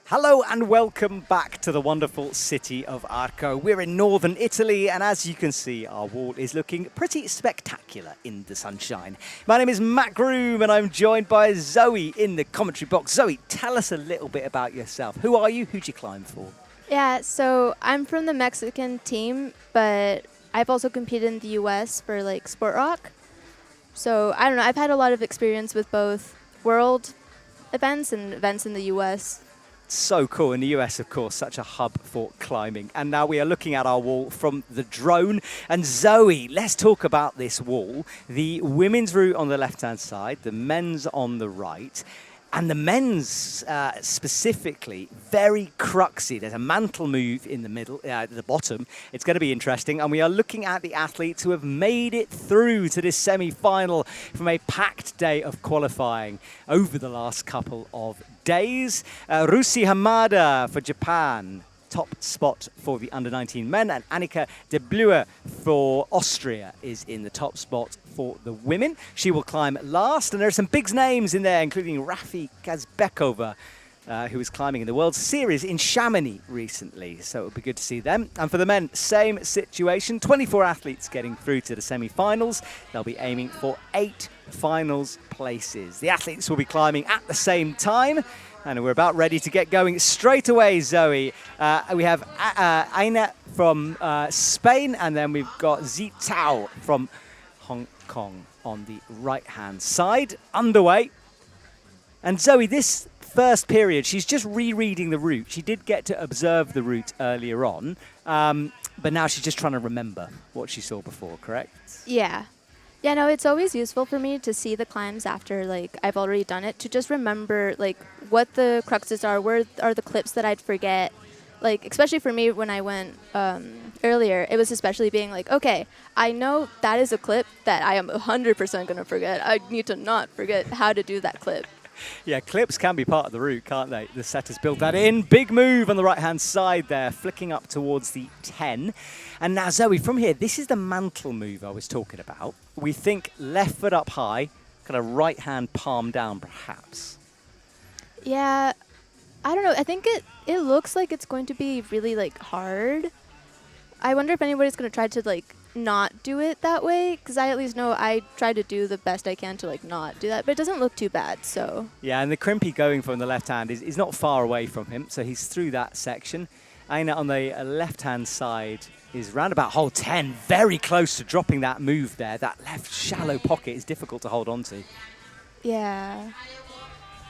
Hello and welcome back to the wonderful city of Arco. We're in northern Italy, and as you can see, our wall is looking pretty spectacular in the sunshine. My name is Matt Groom and I'm joined by Zoe in the commentary box. Zoe, tell us a little bit about yourself. Who are you? Who'd you climb for? Yeah, so I'm from the Mexican team, but I've also competed in the US for like Sport Rock. So I don't know, I've had a lot of experience with both world events and events in the US. So cool. In the US, of course, such a hub for climbing. And now we are looking at our wall from the drone. And Zoe, let's talk about this wall. The women's route on the left-hand side, the men's on the right. And the men's specifically, very cruxy. There's a mantle move in the middle, at the bottom. It's going to be interesting. And we are looking at the athletes who have made it through to this semi-final from a packed day of qualifying over the last couple of days. Rusi Hamada for Japan, top spot for the under-19 men, and Annika de Blue for Austria is in the top spot for the women. She will climb last, and there are some big names in there, including Rafi Kazbekova, who was climbing in the World Series in Chamonix recently, so it'll be good to see them. And for the men, same situation, 24 athletes getting through to the semi-finals. They'll be aiming for 8 finals places. The athletes will be climbing at the same time, and we're about ready to get going straight away, Zoe. We have Aina from Spain, and then we've got Zitao from Hong Kong on the right-hand side. Underway. And Zoe, this first period, she's just rereading the route. She did get to observe the route earlier on, but now she's just trying to remember what she saw before, correct? Yeah. Yeah, no, it's always useful for me to see the climbs after, like, I've already done it, to just remember, like, what the cruxes are, where are the clips that I'd forget. Like, especially for me when I went earlier, it was especially being like, okay, I know that is a clip that I am 100% going to forget. I need to not forget how to do that clip. Yeah, clips can be part of the route, can't they? The setters built that in. Big move on the right-hand side there, flicking up towards the 10. And now, Zoe, from here, this is the mantle move I was talking about. We think left foot up high, kind of right-hand palm down, perhaps. Yeah, I don't know. I think it looks like it's going to be really, like, hard. I wonder if anybody's going to try to, like, not do it that way, because I at least know I try to do the best I can to like not do that, but it doesn't look too bad. So yeah, and the crimpy going from the left hand is not far away from him, so he's through that section. Aina on the left hand side is round about hole 10, very close to dropping that move there. That left shallow pocket is difficult to hold on to. Yeah.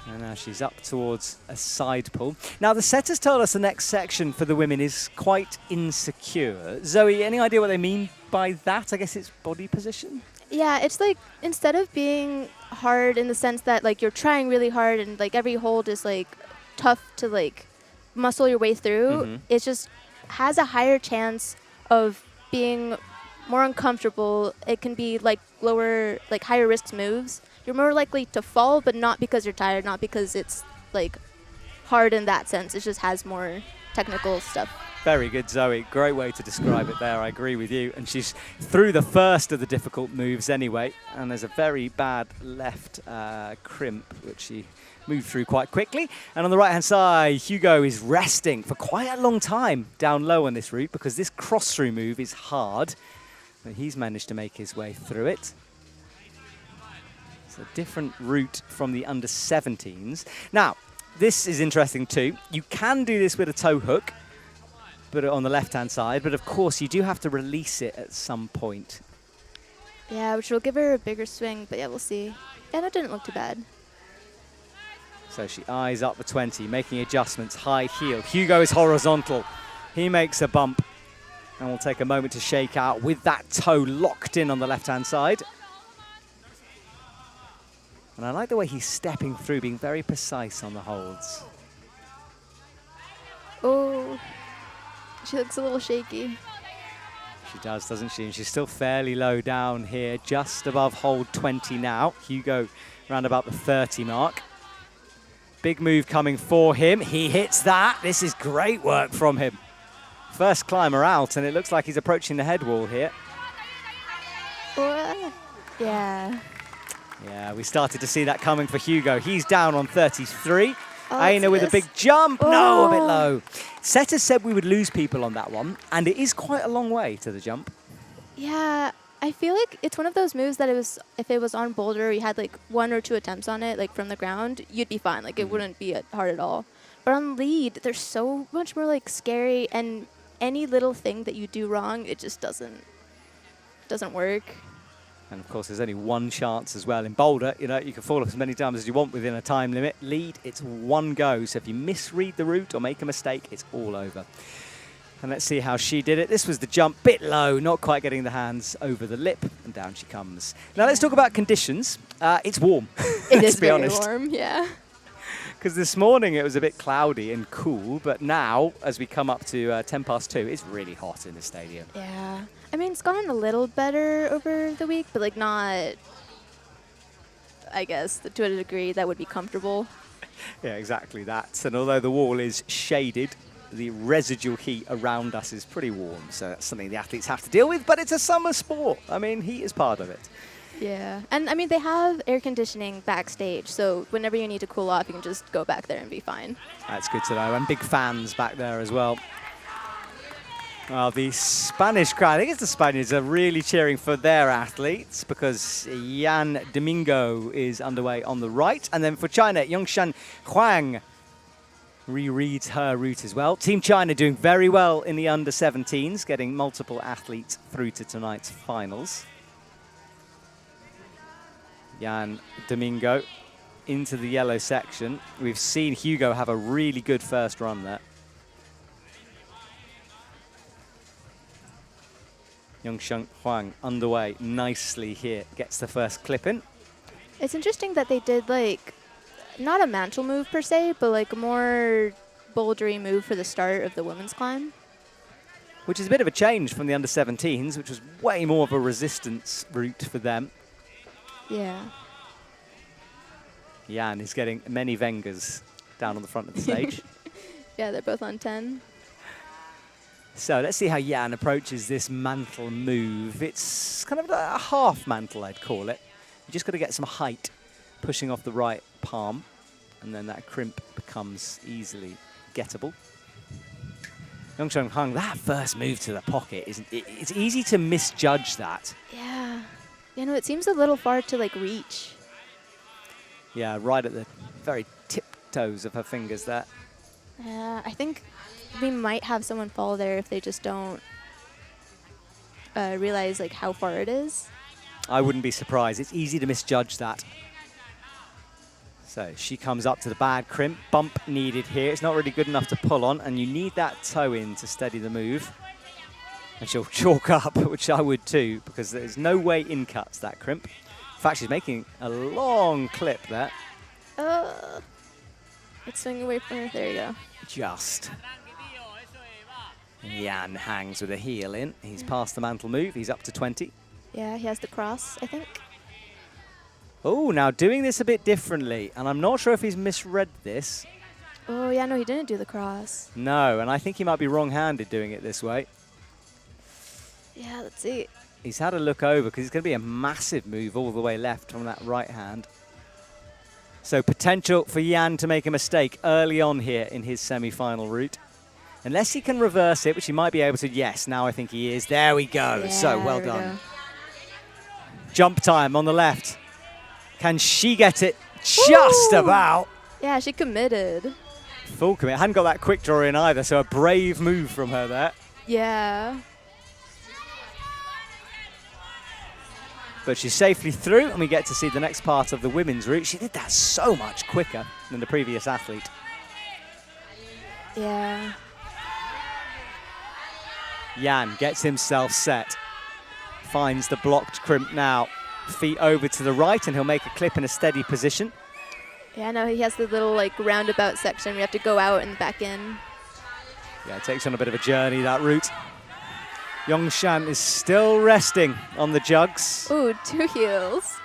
And now she's up towards a side pull. Now, the setters told us the next section for the women is quite insecure. Zoe, any idea what they mean by that? I guess it's body position? Yeah, it's like instead of being hard in the sense that like you're trying really hard and like every hold is like tough to like muscle your way through, it just has a higher chance of being more uncomfortable. It can be like lower, like higher risk moves. You're more likely to fall, but not because you're tired, not because it's like hard in that sense. It just has more technical stuff. Very good, Zoe. Great way to describe it there. I agree with you. And she's through the first of the difficult moves anyway. And there's a very bad left crimp, which she moved through quite quickly. And on the right-hand side, Hugo is resting for quite a long time down low on this route because this cross-through move is hard. But he's managed to make his way through it. It's a different route from the under-17s. Now, this is interesting too. You can do this with a toe hook, but on the left-hand side, but of course you do have to release it at some point. Yeah, which will give her a bigger swing, but yeah, we'll see. Yeah, that didn't look too bad. So she eyes up the 20, making adjustments, high heel. Hugo is horizontal. He makes a bump, and we'll take a moment to shake out with that toe locked in on the left-hand side. And I like the way he's stepping through, being very precise on the holds. Oh, she looks a little shaky. She does, doesn't she? And she's still fairly low down here, just above hold 20 now. Hugo around about the 30 mark. Big move coming for him. He hits that. This is great work from him. First climber out, and it looks like he's approaching the head wall here. Yeah. Yeah, we started to see that coming for Hugo. He's down on 33. Oh, Aina with a big jump. Oh. No, a bit low. Setter said we would lose people on that one, and it is quite a long way to the jump. Yeah, I feel like it's one of those moves that if it was on Boulder, you had like 1 or 2 attempts on it, like from the ground, you'd be fine. Like it wouldn't be hard at all. But on lead, there's so much more like scary, and any little thing that you do wrong, it just doesn't work. And of course, there's only one chance as well in Boulder. You know, you can fall off as many times as you want within a time limit. Lead, it's one go. So if you misread the route or make a mistake, it's all over. And let's see how she did it. This was the jump, bit low, not quite getting the hands over the lip, and down she comes. Now let's talk about conditions. It's warm. It is be very honest. warm, yeah. Because this morning it was a bit cloudy and cool, but now, as we come up to 2, it's really hot in the stadium. Yeah. I mean, it's gotten a little better over the week, but like not, I guess, to a degree that would be comfortable. Yeah, exactly that. And although the wall is shaded, the residual heat around us is pretty warm. So that's something the athletes have to deal with, but it's a summer sport. I mean, heat is part of it. Yeah. And I mean, they have air conditioning backstage, so whenever you need to cool off, you can just go back there and be fine. That's good to know. And big fans back there as well. Well, the Spanish crowd, I think it's the Spaniards, are really cheering for their athletes because Yan Domingo is underway on the right. And then for China, Yongshan Huang rereads her route as well. Team China doing very well in the under-17s, getting multiple athletes through to tonight's finals. Yan Domingo into the yellow section. We've seen Hugo have a really good first run there. Yongshan Huang underway nicely here. Gets the first clip in. It's interesting that they did like, not a mantle move per se, but like a more bouldery move for the start of the women's climb. Which is a bit of a change from the under-17s, which was way more of a resistance route for them. Yeah. Yan is getting many Vengers down on the front of the stage. Yeah, they're both on 10. So let's see how Yan approaches this mantle move. It's kind of a half mantle, I'd call it. You just got to get some height pushing off the right palm, and then that crimp becomes easily gettable. Yongshan Huang, that first move to the pocket, it's easy to misjudge that. Yeah. You know, it seems a little far to like reach. Yeah, right at the very tiptoes of her fingers there. I think we might have someone fall there if they just don't realize like how far it is. I wouldn't be surprised. It's easy to misjudge that. So she comes up to the bad crimp. Bump needed here. It's not really good enough to pull on, and you need that toe in to steady the move. And she'll chalk up, which I would too, because there's no way in cuts that crimp. In fact, she's making a long clip there. Let's swing away from her. There you go. Just. Yan hangs with a heel in. He's past the mantle move. He's up to 20. Yeah, he has the cross, I think. Oh, now doing this a bit differently, and I'm not sure if he's misread this. Oh, yeah, no, he didn't do the cross. No, and I think he might be wrong-handed doing it this way. Yeah, let's see. He's had a look over because it's going to be a massive move all the way left from that right hand. So potential for Yan to make a mistake early on here in his semi-final route. Unless he can reverse it, which he might be able to. Yes, now I think he is. There we go. Yeah, so well there we done. go. Jump time on the left. Can she get it? Just about. Yeah, she committed. Full commit. Hadn't got that quick draw in either, so a brave move from her there. Yeah. But she's safely through, and we get to see the next part of the women's route. She did that so much quicker than the previous athlete. Yeah. Yan gets himself set. Finds the blocked crimp now. Feet over to the right, and he'll make a clip in a steady position. Yeah, no, he has the little like roundabout section. We have to go out and back in. Yeah, it takes on a bit of a journey, that route. Yongshan is still resting on the jugs. Ooh, 2 heels.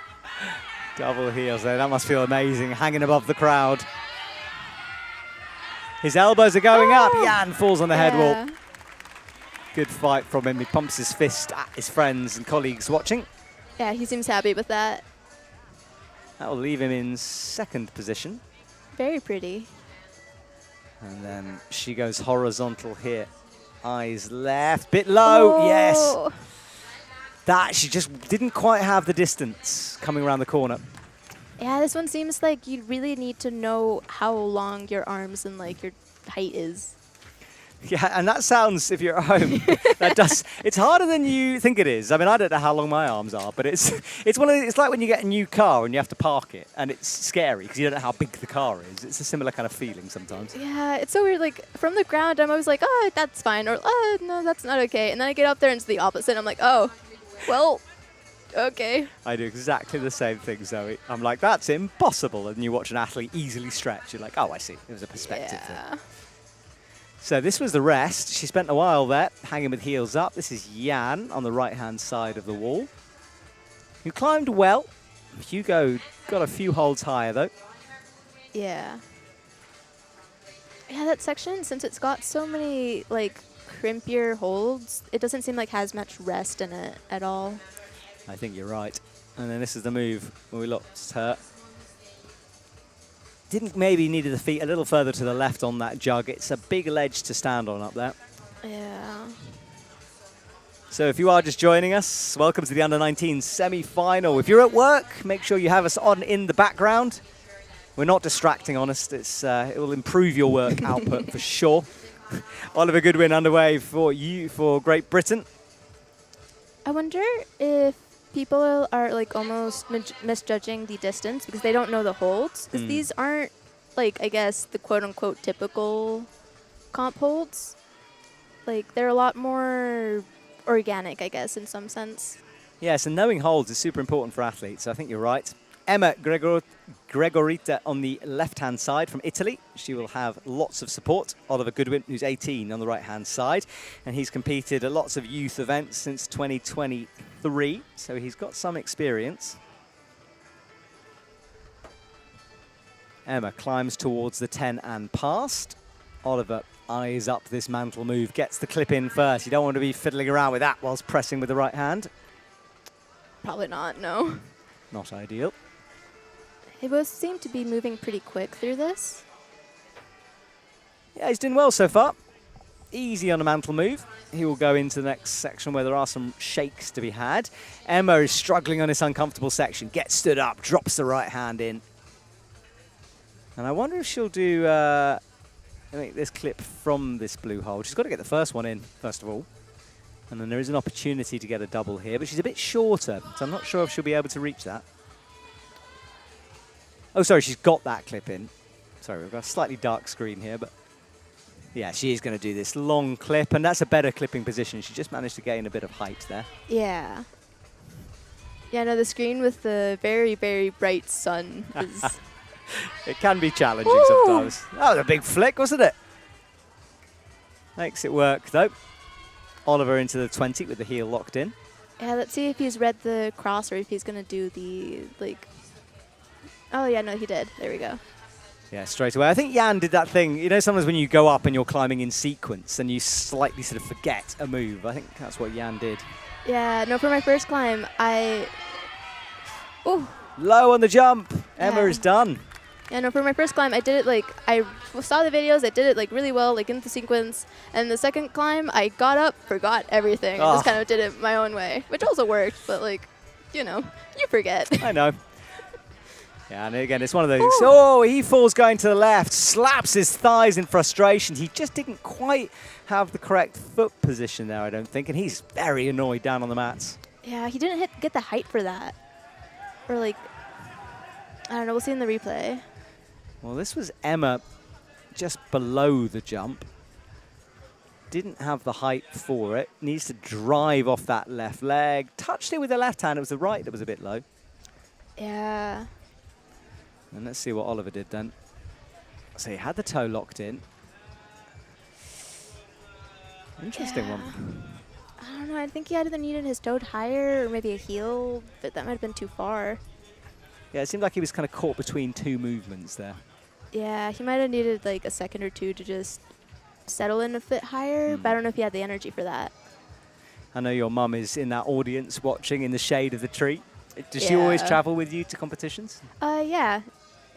Double heels there. That must feel amazing, hanging above the crowd. His elbows are going up. Yan falls on the head wall. Good fight from him. He pumps his fist at his friends and colleagues watching. Yeah, he seems happy with that. That will leave him in second position. Very pretty. And then she goes horizontal here. Eyes left, bit low, yes. Oh. That, she just didn't quite have the distance coming around the corner. Yeah, this one seems like you really need to know how long your arms and like your height is. Yeah, and that sounds, if you're at home, that does. It's harder than you think it is. I mean, I don't know how long my arms are, but it's like when you get a new car and you have to park it, and it's scary because you don't know how big the car is. It's a similar kind of feeling sometimes. Yeah, it's so weird. Like from the ground, I'm always like, oh, that's fine, or oh, no, that's not okay. And then I get up there and it's the opposite. I'm like, oh, well, okay. I do exactly the same thing, Zoe. I'm like, that's impossible. And you watch an athlete easily stretch. You're like, oh, I see. It was a perspective thing. So this was the rest. She spent a while there, hanging with heels up. This is Jan on the right-hand side of the wall, who climbed well. Hugo got a few holds higher, though. Yeah. Yeah, that section, since it's got so many, like, crimpier holds, it doesn't seem like has much rest in it at all. I think you're right. And then this is the move where we lost her. Didn't maybe needed the feet a little further to the left on that jug. It's a big ledge to stand on up there. Yeah. So if you are just joining us, welcome to the Under-19 semi-final. If you're at work, make sure you have us on in the background. We're not distracting, honest. It will improve your work output for sure. Oliver Goodwin underway for Great Britain. I wonder if people are like almost misjudging the distance because they don't know the holds. Because these aren't like, I guess, the quote-unquote typical comp holds. Like, they're a lot more organic, I guess, in some sense. Yes, and knowing holds is super important for athletes. I think you're right. Emma Gregorita on the left-hand side from Italy. She will have lots of support. Oliver Goodwin, who's 18, on the right-hand side. And he's competed at lots of youth events since 2023, so he's got some experience. Emma climbs towards the 10 and past. Oliver eyes up this mantle move, gets the clip in first. You don't want to be fiddling around with that whilst pressing with the right hand. Probably not, no. Not ideal. They both seem to be moving pretty quick through this. Yeah, he's doing well so far. Easy on a mantle move. He will go into the next section where there are some shakes to be had. Emma is struggling on this uncomfortable section. Gets stood up, drops the right hand in. And I wonder if she'll do this clip from this blue hole. She's got to get the first one in, first of all. And then there is an opportunity to get a double here, but she's a bit shorter, so I'm not sure if she'll be able to reach that. Oh, sorry, she's got that clip in. Sorry, we've got a slightly dark screen here, but yeah, she is going to do this long clip, and that's a better clipping position. She just managed to gain a bit of height there. Yeah. Yeah, no, the screen with the very, very bright sun is... It can be challenging sometimes. That was a big flick, wasn't it? Makes it work, though. Oliver into the 20 with the heel locked in. Yeah, let's see if he's read the cross or if he's going to do the, like... Oh, yeah, no, he did. There we go. Yeah, straight away. I think Jan did that thing. You know, sometimes when you go up and you're climbing in sequence and you slightly sort of forget a move. I think that's what Jan did. Yeah, no, for my first climb, Ooh. Low on the jump. Emma is done. Yeah, no, for my first climb, I did it like, I saw the videos, I did it like really well, like in the sequence. And the second climb, I got up, forgot everything. I just kind of did it my own way, which also worked, but like, you know, you forget. I know. Yeah, and again, it's one of those. Ooh. Oh, he falls going to the left, slaps his thighs in frustration. He just didn't quite have the correct foot position there, I don't think, and he's very annoyed down on the mats. Yeah, he didn't get the height for that. Or like, I don't know, we'll see in the replay. Well, this was Emma just below the jump. Didn't have the height for it. Needs to drive off that left leg. Touched it with the left hand. It was the right that was a bit low. Yeah. And let's see what Oliver did then. So he had the toe locked in. Interesting one. I don't know. I think he either needed his toe higher or maybe a heel, but that might have been too far. Yeah, it seemed like he was kind of caught between two movements there. Yeah, he might have needed like a second or two to just settle in a bit higher, but I don't know if he had the energy for that. I know your mum is in that audience watching in the shade of the tree. Does she always travel with you to competitions? Yeah.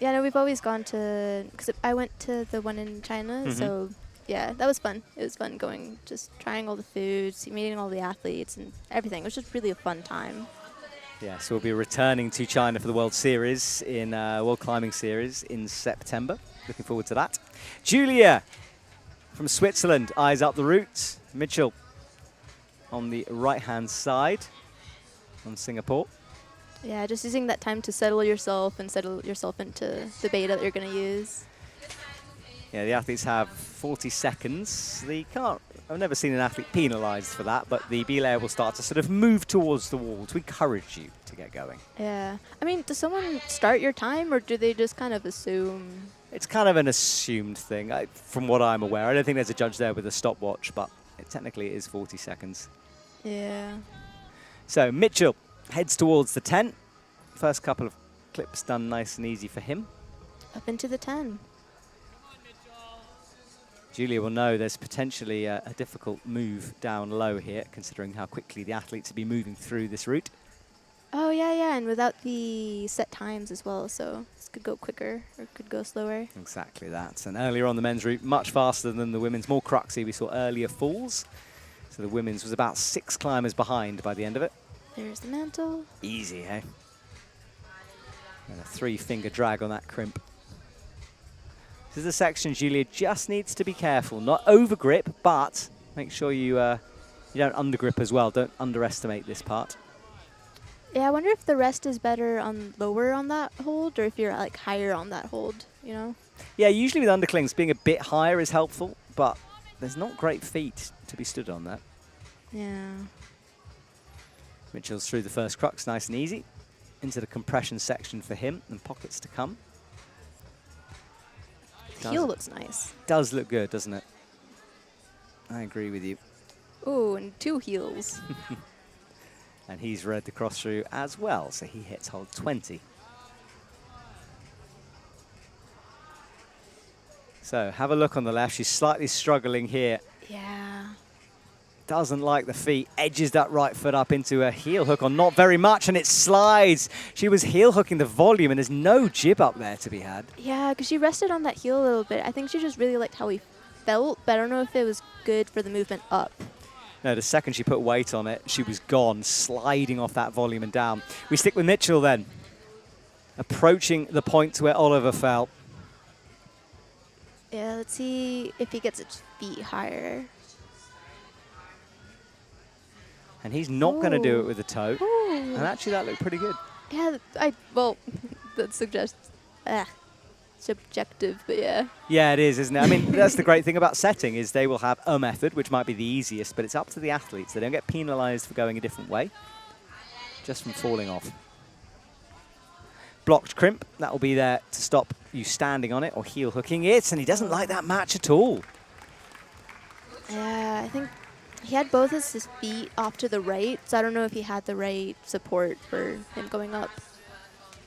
Yeah, no, we've always gone to, because I went to the one in China, so yeah, that was fun. It was fun going, just trying all the foods, meeting all the athletes and everything. It was just really a fun time. Yeah, so we'll be returning to China for the World Series in World Climbing Series in September. Looking forward to that. Julia from Switzerland eyes up the route. Mitchell on the right-hand side on Singapore. Yeah, just using that time to settle yourself and settle yourself into the beta that you're going to use. Yeah, the athletes have 40 seconds. I've never seen an athlete penalised for that, but the belayer will start to sort of move towards the wall to encourage you to get going. Yeah. I mean, does someone start your time, or do they just kind of assume? It's kind of an assumed thing, from what I'm aware. I don't think there's a judge there with a stopwatch, but technically it is 40 seconds. Yeah. So Mitchell heads towards the 10. First couple of clips done nice and easy for him. Up into the 10. Julia will know there's potentially a difficult move down low here, considering how quickly the athletes will be moving through this route. Oh, yeah, and without the set times as well, so this could go quicker or could go slower. Exactly that. And earlier on the men's route, much faster than the women's, more cruxy. We saw earlier falls. So the women's was about 6 climbers behind by the end of it. There's the mantle. Easy, eh? And a 3-finger drag on that crimp. This is the section Julia just needs to be careful. Not over grip, but make sure you don't undergrip as well. Don't underestimate this part. Yeah, I wonder if the rest is better on lower on that hold, or if you're like higher on that hold, you know? Yeah, usually with underclings, being a bit higher is helpful, but there's not great feet to be stood on that. Yeah. Mitchell's through the first crux, nice and easy. Into the compression section for him, and pockets to come. The heel looks nice. Does look good, doesn't it? I agree with you. Ooh, and 2 heels. And he's read the cross through as well, so he hits hold 20. So have a look on the left. She's slightly struggling here. Yeah. Doesn't like the feet. Edges that right foot up into a heel hook on not very much, and it slides. She was heel hooking the volume, and there's no jib up there to be had. Yeah, because she rested on that heel a little bit. I think she just really liked how he felt, but I don't know if it was good for the movement up. No, the second she put weight on it, she was gone, sliding off that volume and down. We stick with Mitchell then. Approaching the point where Oliver fell. Yeah, let's see if he gets his feet higher. And he's not going to do it with the toe. Ooh. And actually, that looked pretty good. Yeah, well, that suggests subjective, but yeah. Yeah, it is, isn't it? I mean, that's the great thing about setting is they will have a method, which might be the easiest, but it's up to the athletes. They don't get penalized for going a different way, just from falling off. Blocked crimp, that will be there to stop you standing on it or heel hooking it, and he doesn't like that match at all. Yeah, I think he had both his feet off to the right, so I don't know if he had the right support for him going up.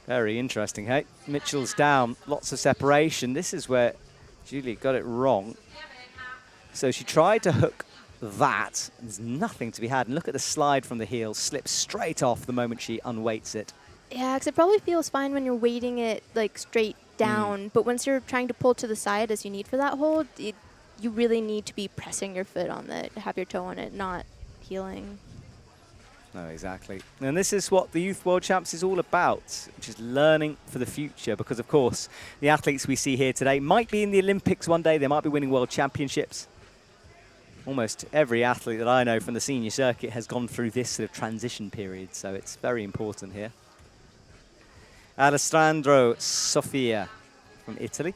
Very interesting, hey? Mitchell's down, lots of separation. This is where Julia got it wrong. So she tried to hook that. There's nothing to be had. And look at the slide from the heel, slips straight off the moment she unweights it. Yeah, because it probably feels fine when you're weighting it like straight down, but once you're trying to pull to the side as you need for that hold, you really need to be pressing your foot on it, have your toe on it, not heeling. No, exactly. And this is what the Youth World Champs is all about, which is learning for the future. Because, of course, the athletes we see here today might be in the Olympics one day. They might be winning world championships. Almost every athlete that I know from the senior circuit has gone through this sort of transition period. So it's very important here. Alessandro Sofia from Italy.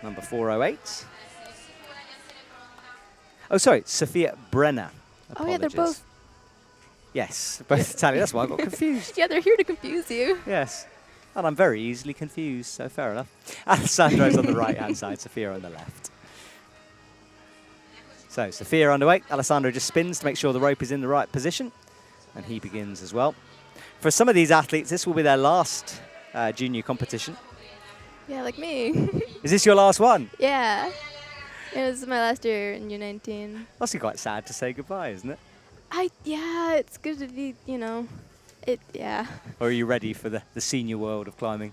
Number 408. Oh, sorry, Sofia Brenner. Apologies. Oh, yeah, they're both. Yes, both Italian. That's why I got confused. Yeah, they're here to confuse you. Yes. And I'm very easily confused, so fair enough. Alessandro's on the right-hand side, Sofia on the left. So, Sofia underway. Alessandro just spins to make sure the rope is in the right position. And he begins as well. For some of these athletes, this will be their last junior competition. Yeah, like me. Is this your last one? Yeah. Yeah, this is my last year in U19. Must be quite sad to say goodbye, isn't it? Yeah, it's good to be, yeah. Or are you ready for the senior world of climbing?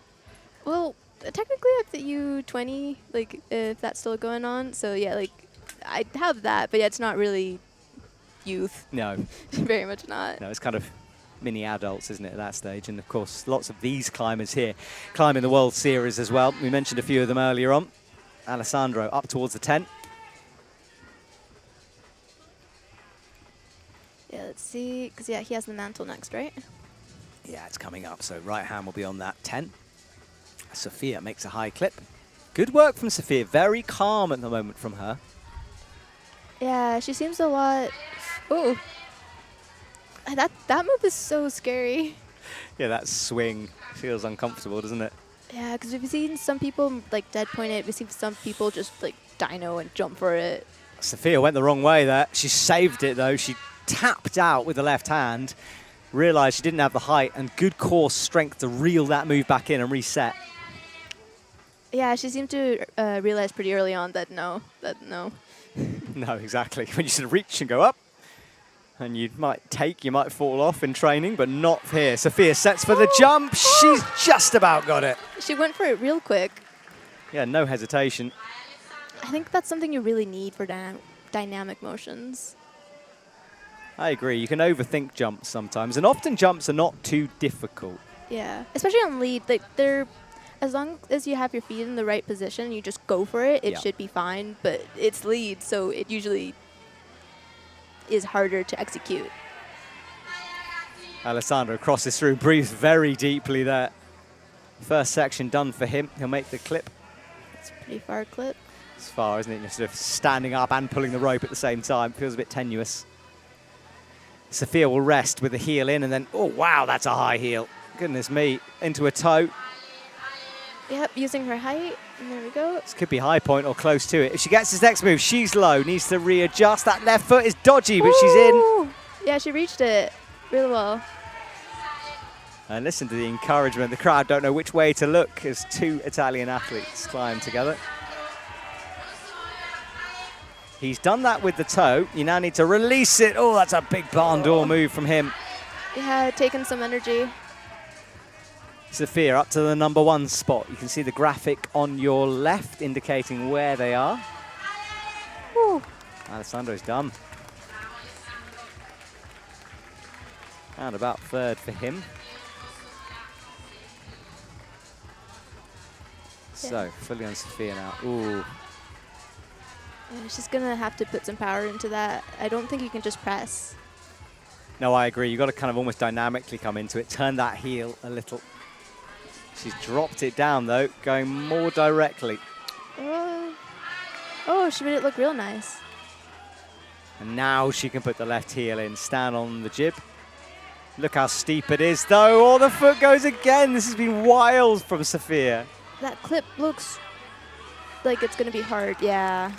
Well, technically it's the U20, like, if that's still going on. So, yeah, like, I have that, but yeah, it's not really youth. No. Very much not. No, it's kind of mini adults, isn't it, at that stage? And, of course, lots of these climbers here climbing the World Series as well. We mentioned a few of them earlier on. Alessandro up towards the 10. Yeah, let's see. Because, yeah, he has the mantle next, right? Yeah, it's coming up, so right hand will be on that 10. Sophia makes a high clip. Good work from Sophia. Very calm at the moment from her. Yeah, she seems a lot... Ooh. That move is so scary. Yeah, that swing feels uncomfortable, doesn't it? Yeah, because we've seen some people, like, dead point it. We've seen some people just, like, dyno and jump for it. Sophia went the wrong way there. She saved it, though. She tapped out with the left hand, realized she didn't have the height, and good core strength to reel that move back in and reset. Yeah, she seemed to realize pretty early on that no. No, exactly. When you sort of reach and go up, and you might fall off in training, but not here. Sophia sets for the jump. She's just about got it. She went for it real quick. Yeah, no hesitation. I think that's something you really need for dynamic motions. I agree. You can overthink jumps sometimes, and often jumps are not too difficult. Yeah, especially on lead. Like, they're, as long as you have your feet in the right position, you just go for it, it should be fine. But it's lead, so it usually is harder to execute. Alessandro crosses through, breathes very deeply there. First section done for him. He'll make the clip. It's a pretty far clip. It's far, isn't it? You're sort of standing up and pulling the rope at the same time. Feels a bit tenuous. Sophia will rest with the heel in, and then, oh, wow, that's a high heel. Goodness me, into a toe. Yep, using her height, and there we go. This could be high point or close to it. If she gets this next move, she's low, needs to readjust. That left foot is dodgy, but she's in. Yeah, she reached it really well. And listen to the encouragement. The crowd don't know which way to look as two Italian athletes climb together. He's done that with the toe. You now need to release it. Oh, that's a big barn door move from him. Yeah, taking some energy. Sophia up to the #1 spot. You can see the graphic on your left indicating where they are. Woo. Alessandro's done. And about third for him. Yeah. So, fully on Sophia now. Ooh. Yeah, she's going to have to put some power into that. I don't think you can just press. No, I agree. You've got to kind of almost dynamically come into it. Turn that heel a little. She's dropped it down, though, going more directly. Oh, she made it look real nice. And now she can put the left heel in, stand on the jib. Look how steep it is, though. Oh, the foot goes again. This has been wild from Sophia. That clip looks like it's going to be hard, yeah.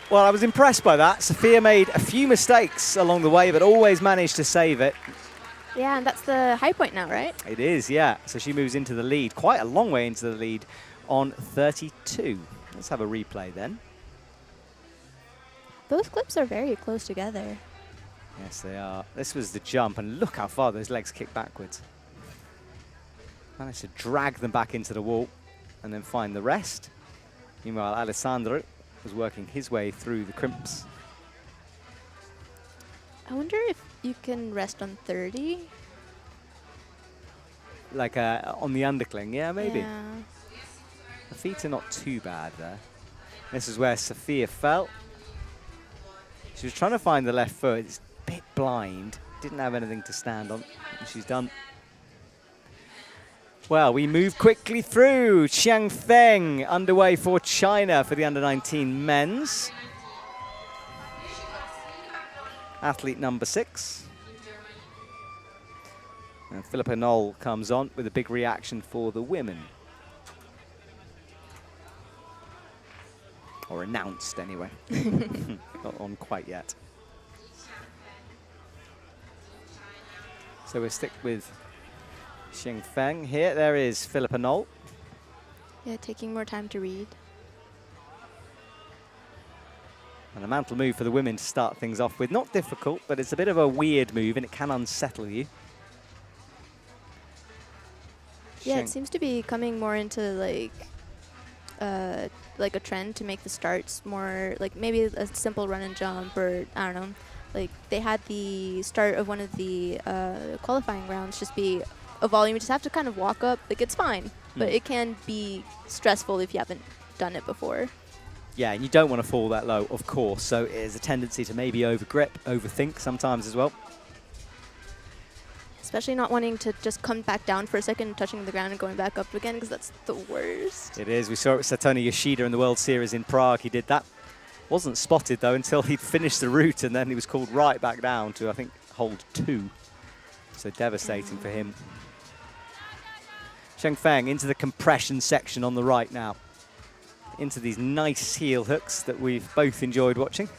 Well, I was impressed by that. Sophia made a few mistakes along the way, but always managed to save it. Yeah, and that's the high point now, right? It is, yeah. So she moves into the lead, quite a long way into the lead on 32. Let's have a replay then. Those clips are very close together. Yes, they are. This was the jump, and look how far those legs kick backwards. Managed to drag them back into the wall and then find the rest. Meanwhile, Alessandro was working his way through the crimps. I wonder if you can rest on 30. Like on the undercling, yeah, maybe. Yeah. The feet are not too bad there. This is where Sophia fell. She was trying to find the left foot. It's a bit blind. Didn't have anything to stand on. And she's done. Well, we move quickly through. Qiang Feng underway for China for the under-19 men's. Athlete #6. And Philippa Knoll comes on with a big reaction for the women. Or announced, anyway. Not on quite yet. So we'll stick with Qiang Feng here. There is Philippa Knoll. Yeah, taking more time to read. And a mantle move for the women to start things off with. Not difficult, but it's a bit of a weird move and it can unsettle you. Yeah, it seems to be coming more into like a trend to make the starts more like maybe a simple run and jump, or I don't know. Like they had the start of one of the qualifying rounds just be a volume. You just have to kind of walk up. Like it's fine, but it can be stressful if you haven't done it before. Yeah, and you don't want to fall that low, of course. So there's a tendency to maybe overgrip, overthink sometimes as well. Especially not wanting to just come back down for a second, touching the ground and going back up again, because that's the worst. It is. We saw it with Satoshi Yoshida in the World Series in Prague. He did that. Wasn't spotted, though, until he'd finished the route, and then he was called right back down to, I think, hold 2. So devastating for him. Shengfeng into the compression section on the right now. Into these nice heel hooks that we've both enjoyed watching.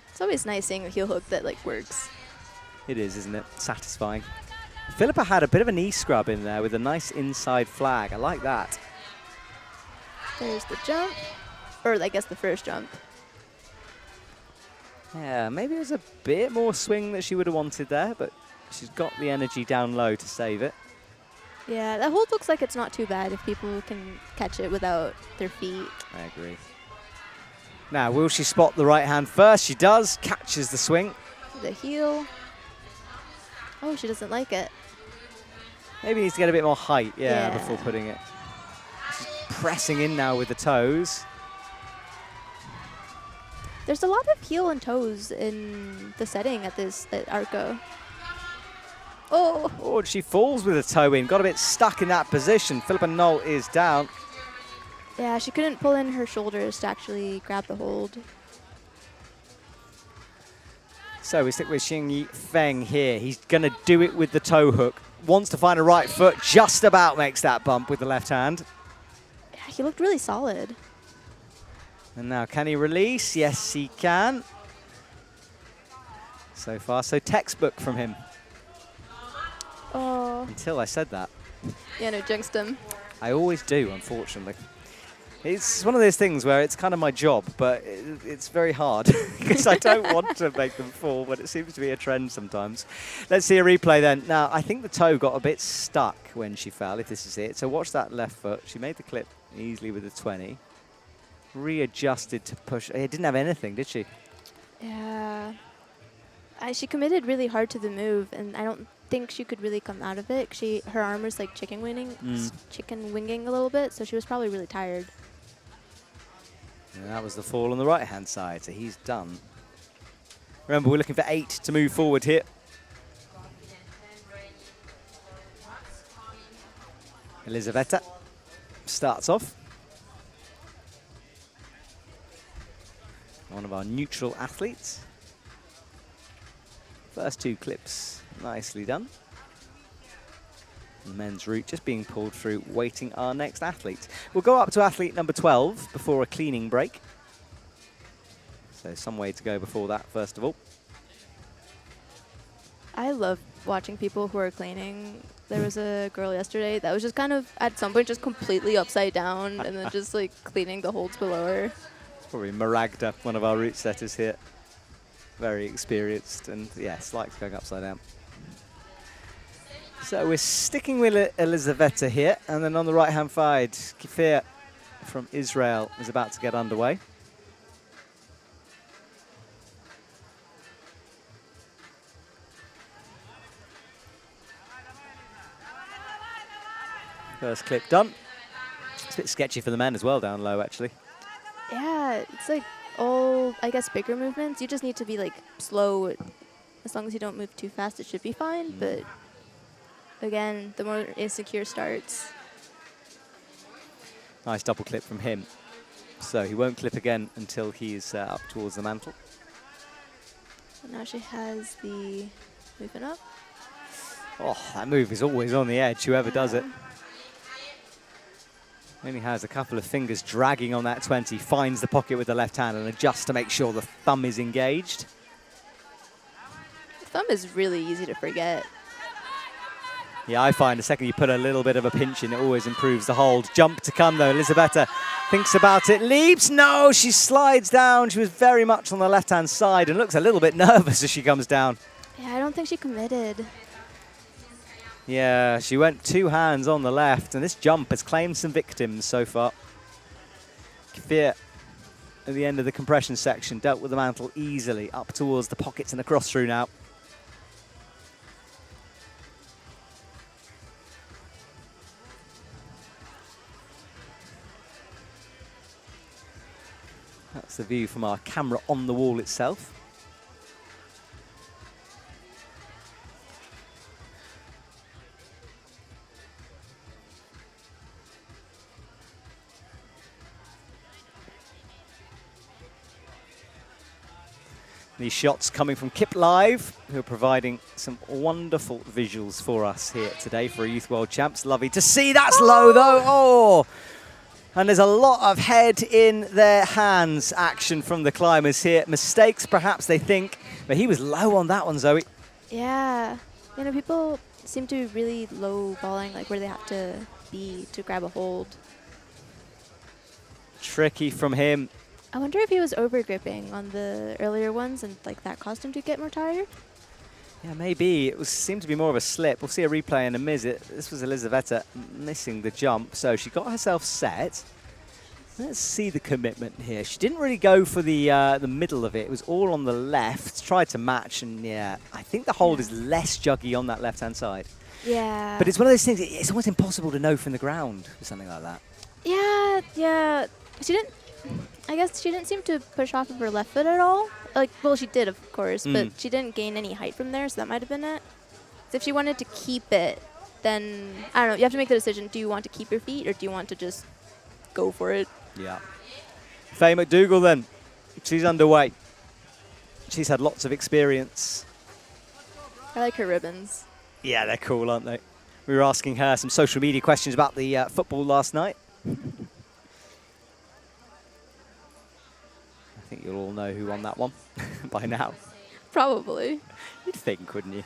It's always nice seeing a heel hook that like works. It is, isn't it? Satisfying. Philippa had a bit of a knee scrub in there with a nice inside flag. I like that. There's the jump. Or I guess the first jump. Yeah, maybe it was a bit more swing that she would have wanted there, but she's got the energy down low to save it. Yeah, that hold looks like it's not too bad if people can catch it without their feet. I agree. Now, will she spot the right hand first? She does. Catches the swing. The heel. Oh, she doesn't like it. Maybe needs to get a bit more height, yeah, before putting it. She's pressing in now with the toes. There's a lot of heel and toes in the setting at Arco. Oh! Oh, she falls with a toe in. Got a bit stuck in that position. Philippa Knoll is down. Yeah, she couldn't pull in her shoulders to actually grab the hold. So we stick with Xing Feng here. He's going to do it with the toe hook. Wants to find a right foot. Just about makes that bump with the left hand. Yeah, he looked really solid. And now, can he release? Yes, he can. So far, so textbook from him. Oh. Until I said that. Yeah, no, jinxed him. I always do, unfortunately. It's one of those things where it's kind of my job, but it's very hard because I don't want to make them fall, but it seems to be a trend sometimes. Let's see a replay then. Now, I think the toe got a bit stuck when she fell, if this is it. So watch that left foot. She made the clip easily with the 20. Readjusted to push. It didn't have anything, did she? Yeah. She committed really hard to the move, and I don't think she could really come out of it. Her arm was like chicken winging a little bit, so she was probably really tired. And that was the fall on the right-hand side, so he's done. Remember, we're looking for 8 to move forward here. Elisaveta starts off. One of our neutral athletes. First 2 clips, nicely done. The men's route just being pulled through, waiting our next athlete. We'll go up to athlete number 12 before a cleaning break. So some way to go before that, first of all. I love watching people who are cleaning. There was a girl yesterday that was just kind of, at some point, just completely upside down and then just like cleaning the holds below her. It's probably Maragda, one of our route setters here. Very experienced and, yes, likes going upside down. So we're sticking with Elisaveta here, and then on the right-hand side, Kefir from Israel is about to get underway. First clip done. It's a bit sketchy for the men as well down low, actually. Yeah, it's like all, I guess, bigger movements. You just need to be like slow. As long as you don't move too fast, it should be fine, but again, the more insecure starts. Nice double clip from him. So he won't clip again until he's up towards the mantle. And now she has the moving up. Oh, that move is always on the edge, whoever does it. Only has a couple of fingers dragging on that 20, finds the pocket with the left hand and adjusts to make sure the thumb is engaged. The thumb is really easy to forget. Yeah, I find the second you put a little bit of a pinch in, it always improves the hold. Jump to come, though. Elisaveta thinks about it, leaps. No, she slides down. She was very much on the left-hand side and looks a little bit nervous as she comes down. Yeah, I don't think she committed. Yeah, she went 2 hands on the left, and this jump has claimed some victims so far. Kfir at the end of the compression section dealt with the mantle easily up towards the pockets and across through now. That's the view from our camera on the wall itself. These shots coming from Kip Live, who are providing some wonderful visuals for us here today for a Youth World Champs. Lovely to see. That's low, though. Oh! And there's a lot of head in their hands action from the climbers here. Mistakes, perhaps, they think. But he was low on that one, Zoe. Yeah. You know, people seem to be really low balling, like where they have to be to grab a hold. Tricky from him. I wonder if he was over gripping on the earlier ones and like that caused him to get more tired. Yeah, maybe. It seemed to be more of a slip. We'll see a replay in a minute. This was Elisaveta missing the jump, so she got herself set. Let's see the commitment here. She didn't really go for the middle of it. It was all on the left. Tried to match, and yeah, I think the hold is less juggy on that left-hand side. Yeah. But it's one of those things, it's almost impossible to know from the ground with something like that. Yeah, yeah. I guess she didn't seem to push off of her left foot at all. Like, well, she did, of course, but she didn't gain any height from there, so that might have been it. So if she wanted to keep it, then, I don't know, you have to make the decision, do you want to keep your feet or do you want to just go for it? Yeah. Faye McDougall then, she's underway. She's had lots of experience. I like her ribbons. Yeah, they're cool, aren't they? We were asking her some social media questions about the football last night. I think you'll all know who won that one by now. Probably. You'd think, wouldn't you?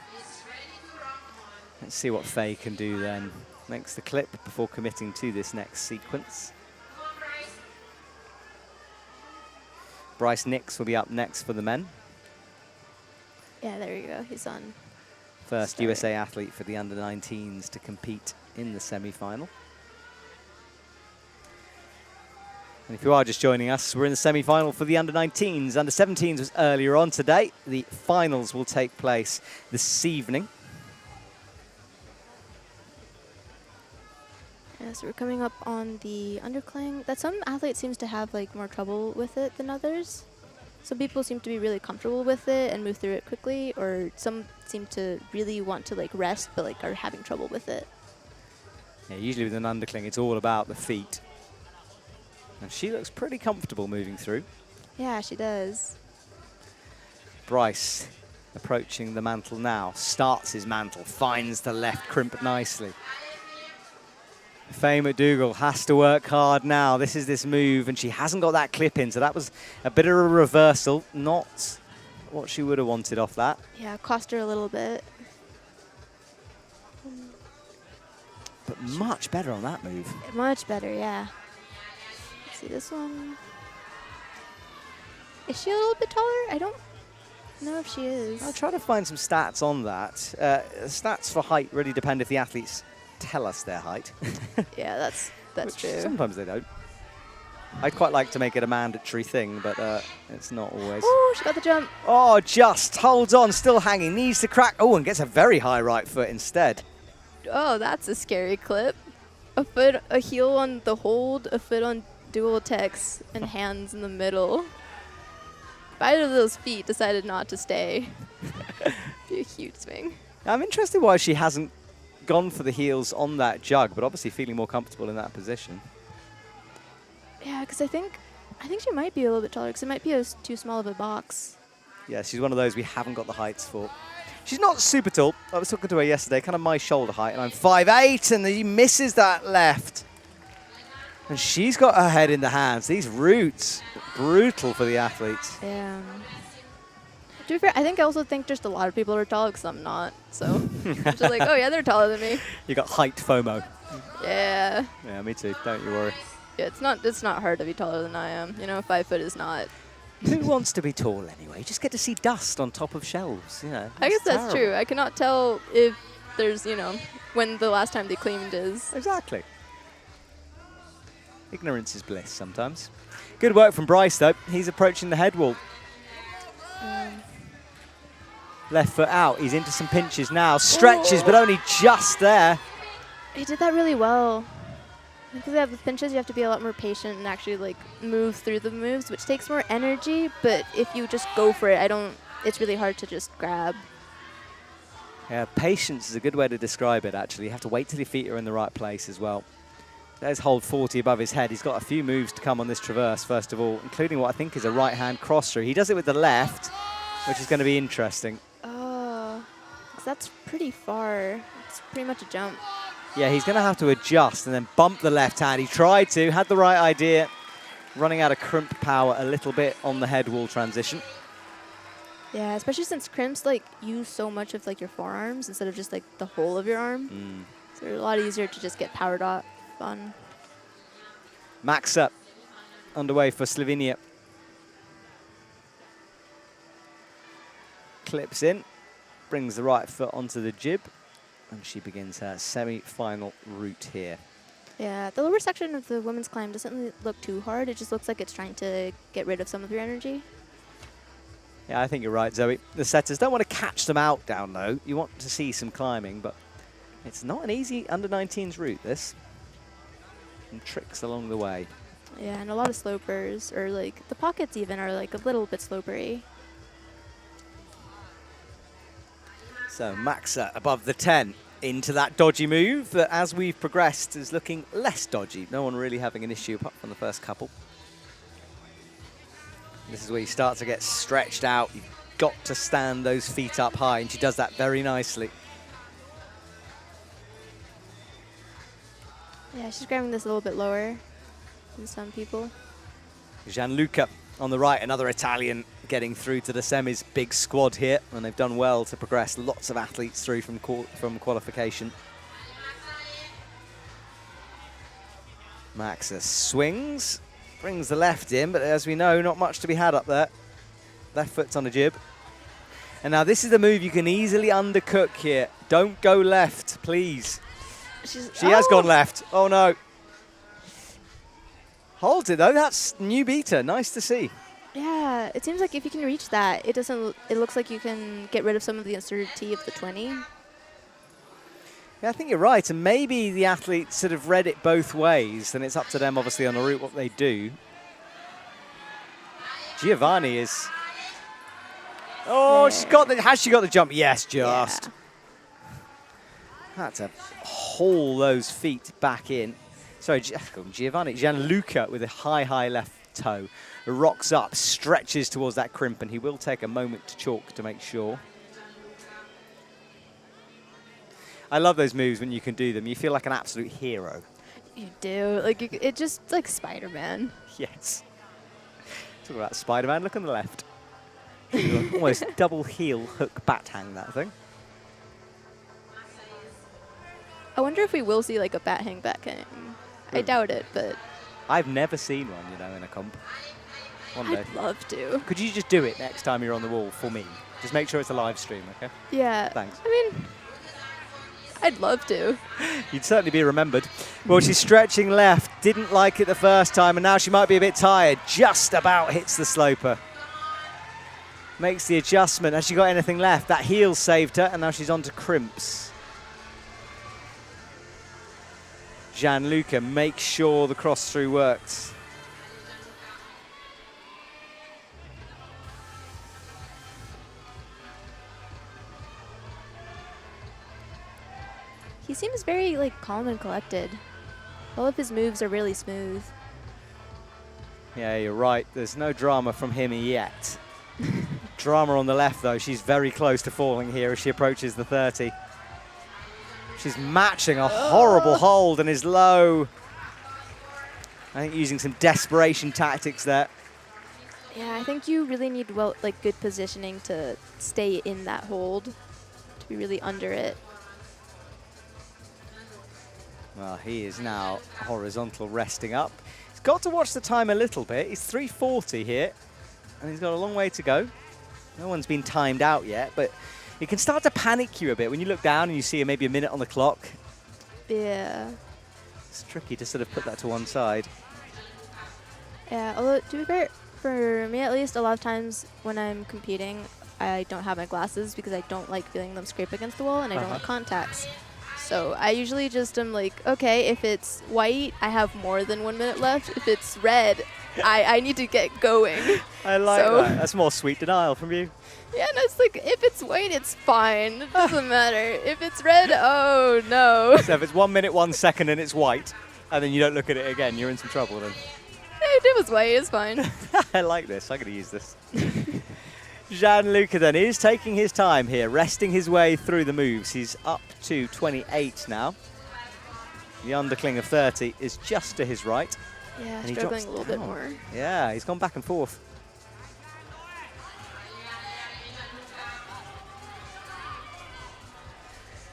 Let's see what Faye can do then. Makes the clip before committing to this next sequence. Bryce Nix will be up next for the men. Yeah, there you go. He's on. First Sorry. USA athlete for the under-19s to compete in the semi-final. And if you are just joining us, we're in the semi-final for the under-19s. Under-17s was earlier on today. The finals will take place this evening. Yeah, so we're coming up on the undercling. That some athletes seems to have like more trouble with it than others. Some people seem to be really comfortable with it and move through it quickly, or some seem to really want to like rest but like are having trouble with it. Yeah, usually with an undercling, it's all about the feet. And she looks pretty comfortable moving through. Yeah, she does. Bryce approaching the mantle now, starts his mantle, finds the left crimp nicely. Faye McDougall has to work hard now. This is this move, and she hasn't got that clip in, so that was a bit of a reversal. Not what she would have wanted off that. Yeah, cost her a little bit. But much better on that move. Much better, yeah. Let's see this one. Is she a little bit taller? I don't know if she is. I'll try to find some stats on that. Stats for height really depend if the athletes tell us their height. Yeah, that's true. Sometimes they don't. I'd quite like to make it a mandatory thing, but it's not always. Oh, she got the jump. Oh, just holds on, still hanging, needs to crack. Oh, and gets a very high right foot instead. Oh, that's a scary clip. A foot, a heel on the hold, a foot on dual techs, and hands in the middle. If either of those feet decided not to stay, be a huge swing. I'm interested why she hasn't gone for the heels on that jug, but obviously feeling more comfortable in that position. Yeah, because I think she might be a little bit taller, because it might be too small of a box. Yeah, she's one of those we haven't got the heights for. She's not super tall. I was talking to her yesterday, kind of my shoulder height, and I'm 5'8", and he misses that left. And she's got her head in the hands. These roots, brutal for the athletes. Yeah. To be fair, I also think just a lot of people are tall, because I'm not. So just like, oh yeah, they're taller than me. You got height FOMO. Yeah. Yeah, me too. Don't you worry. Yeah, it's not hard to be taller than I am. You know, 5 foot is not. Who wants to be tall anyway? Just get to see dust on top of shelves, you know. I guess that's true. I cannot tell if there's, you know, when the last time they claimed is. Exactly. Ignorance is bliss sometimes. Good work from Bryce, though. He's approaching the head wall. Left foot out. He's into some pinches now. Stretches, but only just there. He did that really well. Because they have the pinches, you have to be a lot more patient and actually like move through the moves, which takes more energy. But if you just go for it, it's really hard to just grab. Yeah, patience is a good way to describe it, actually. You have to wait till your feet are in the right place as well. There's hold 40 above his head. He's got a few moves to come on this traverse, first of all, including what I think is a right-hand cross-through. He does it with the left, which is going to be interesting. Oh, 'cause that's pretty far. It's pretty much a jump. Yeah, he's going to have to adjust and then bump the left hand. He tried to, had the right idea, running out of crimp power a little bit on the head wall transition. Yeah, especially since crimps like use so much of like your forearms instead of just like the whole of your arm. So they're a lot easier to just get powered off on. Max up, underway for Slovenia. Clips in, brings the right foot onto the jib, and she begins her semi-final route here. Yeah, the lower section of the women's climb doesn't look too hard. It just looks like it's trying to get rid of some of your energy. Yeah, I think you're right, Zoe. The setters don't want to catch them out down low. You want to see some climbing, but it's not an easy under-19s route, this. And tricks along the way. Yeah, and a lot of slopers, or like the pockets even are like a little bit slopery. So Maxa above the 10 into that dodgy move that, as we've progressed, is looking less dodgy. No one really having an issue apart from the first couple. This is where you start to get stretched out. You've got to stand those feet up high, and she does that very nicely. Yeah, she's grabbing this a little bit lower than some people. Gianluca on the right, another Italian getting through to the semis. Big squad here, and they've done well to progress. Lots of athletes through from qualification. Maxa swings, brings the left in, but as we know, not much to be had up there. Left foot's on the jib. And now this is the move you can easily undercook here. Don't go left, please. She has gone left. Oh, no. Holds it, though. That's new beta. Nice to see. Yeah, it seems like if you can reach that, it looks like you can get rid of some of the uncertainty of the 20. Yeah, I think you're right. And maybe the athletes sort of read it both ways, and it's up to them, obviously, on the route what they do. Giovanni is... Oh, yeah. She's got the... Has she got the jump? Yes, just. Yeah. Had to haul those feet back in. Sorry, Giovanni. Gianluca with a high left toe. Rocks up, stretches towards that crimp, and he will take a moment to chalk to make sure. I love those moves when you can do them. You feel like an absolute hero. You do. Like it just like Spider-Man. Yes. Talk about Spider-Man. Look on the left. Almost double heel hook bat hang, that thing. I wonder if we will see like a bat hang. I doubt it, but... I've never seen one, you know, in a comp. One day. I'd love to. Could you just do it next time you're on the wall for me? Just make sure it's a live stream, okay? Yeah. Thanks. I mean, I'd love to. You'd certainly be remembered. Well, she's stretching left. Didn't like it the first time, and now she might be a bit tired. Just about hits the sloper. Makes the adjustment. Has she got anything left? That heel saved her, and now she's on to crimps. Gianluca makes sure the cross-through works. He seems very like calm and collected. All of his moves are really smooth. Yeah, you're right. There's no drama from him yet. Drama on the left, though. She's very close to falling here as she approaches the 30. She's matching a horrible hold and is low. I think using some desperation tactics there. Yeah, I think you really need good positioning to stay in that hold, to be really under it. Well, he is now horizontal resting up. He's got to watch the time a little bit. He's 3:40 here, and he's got a long way to go. No one's been timed out yet, but It can start to panic you a bit when you look down and you see maybe a minute on the clock. Yeah. It's tricky to sort of put that to one side. Yeah, although to be fair, for me at least, a lot of times when I'm competing, I don't have my glasses because I don't like feeling them scrape against the wall, and I don't like contacts. So I usually just am like, okay, if it's white, I have more than 1 minute left. If it's red, I need to get going. I like that. That's more sweet denial from you. Yeah, no, it's like, if it's white, it's fine. It doesn't matter. If it's red, oh no. So if it's 1 minute, 1 second and it's white, and then you don't look at it again, you're in some trouble then. If it was white, it's fine. I like this. I'm going to use this. Gianluca then is taking his time here, resting his way through the moves. He's up to 28 now. The undercling of 30 is just to his right. Yeah, and struggling a little bit more. Yeah, he's gone back and forth.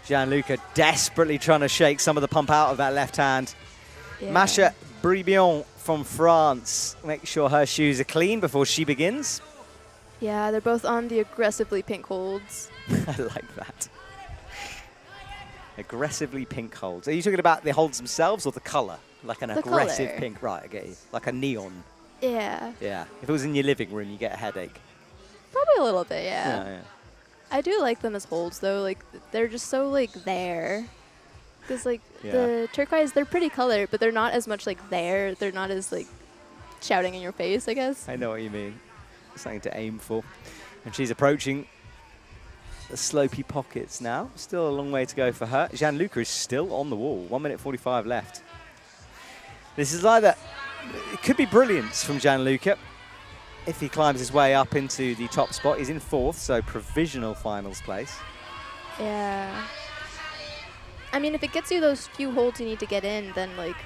Gianluca desperately trying to shake some of the pump out of that left hand. Yeah. Masha Bribion from France. Make sure her shoes are clean before she begins. Yeah, they're both on the aggressively pink holds. I like that. Aggressively pink holds. Are you talking about the holds themselves or the colour? Like an aggressive color. pink, right, I get you. Like a neon. Yeah. Yeah. If it was in your living room, you get a headache. Probably a little bit, yeah. Yeah. I do like them as holds, though. Like, they're just so, like, there. Because, like, the turquoise, they're pretty color, but they're not as much, like, there. They're not as, like, shouting in your face, I guess. I know what you mean. Something to aim for. And she's approaching the slopey pockets now. Still a long way to go for her. Gianluca is still on the wall. 1 minute 45 left. This is either, it could be brilliance from Gianluca if he climbs his way up into the top spot. He's in 4th, so provisional finals place. Yeah. I mean, if it gets you those few holds you need to get in, then, like...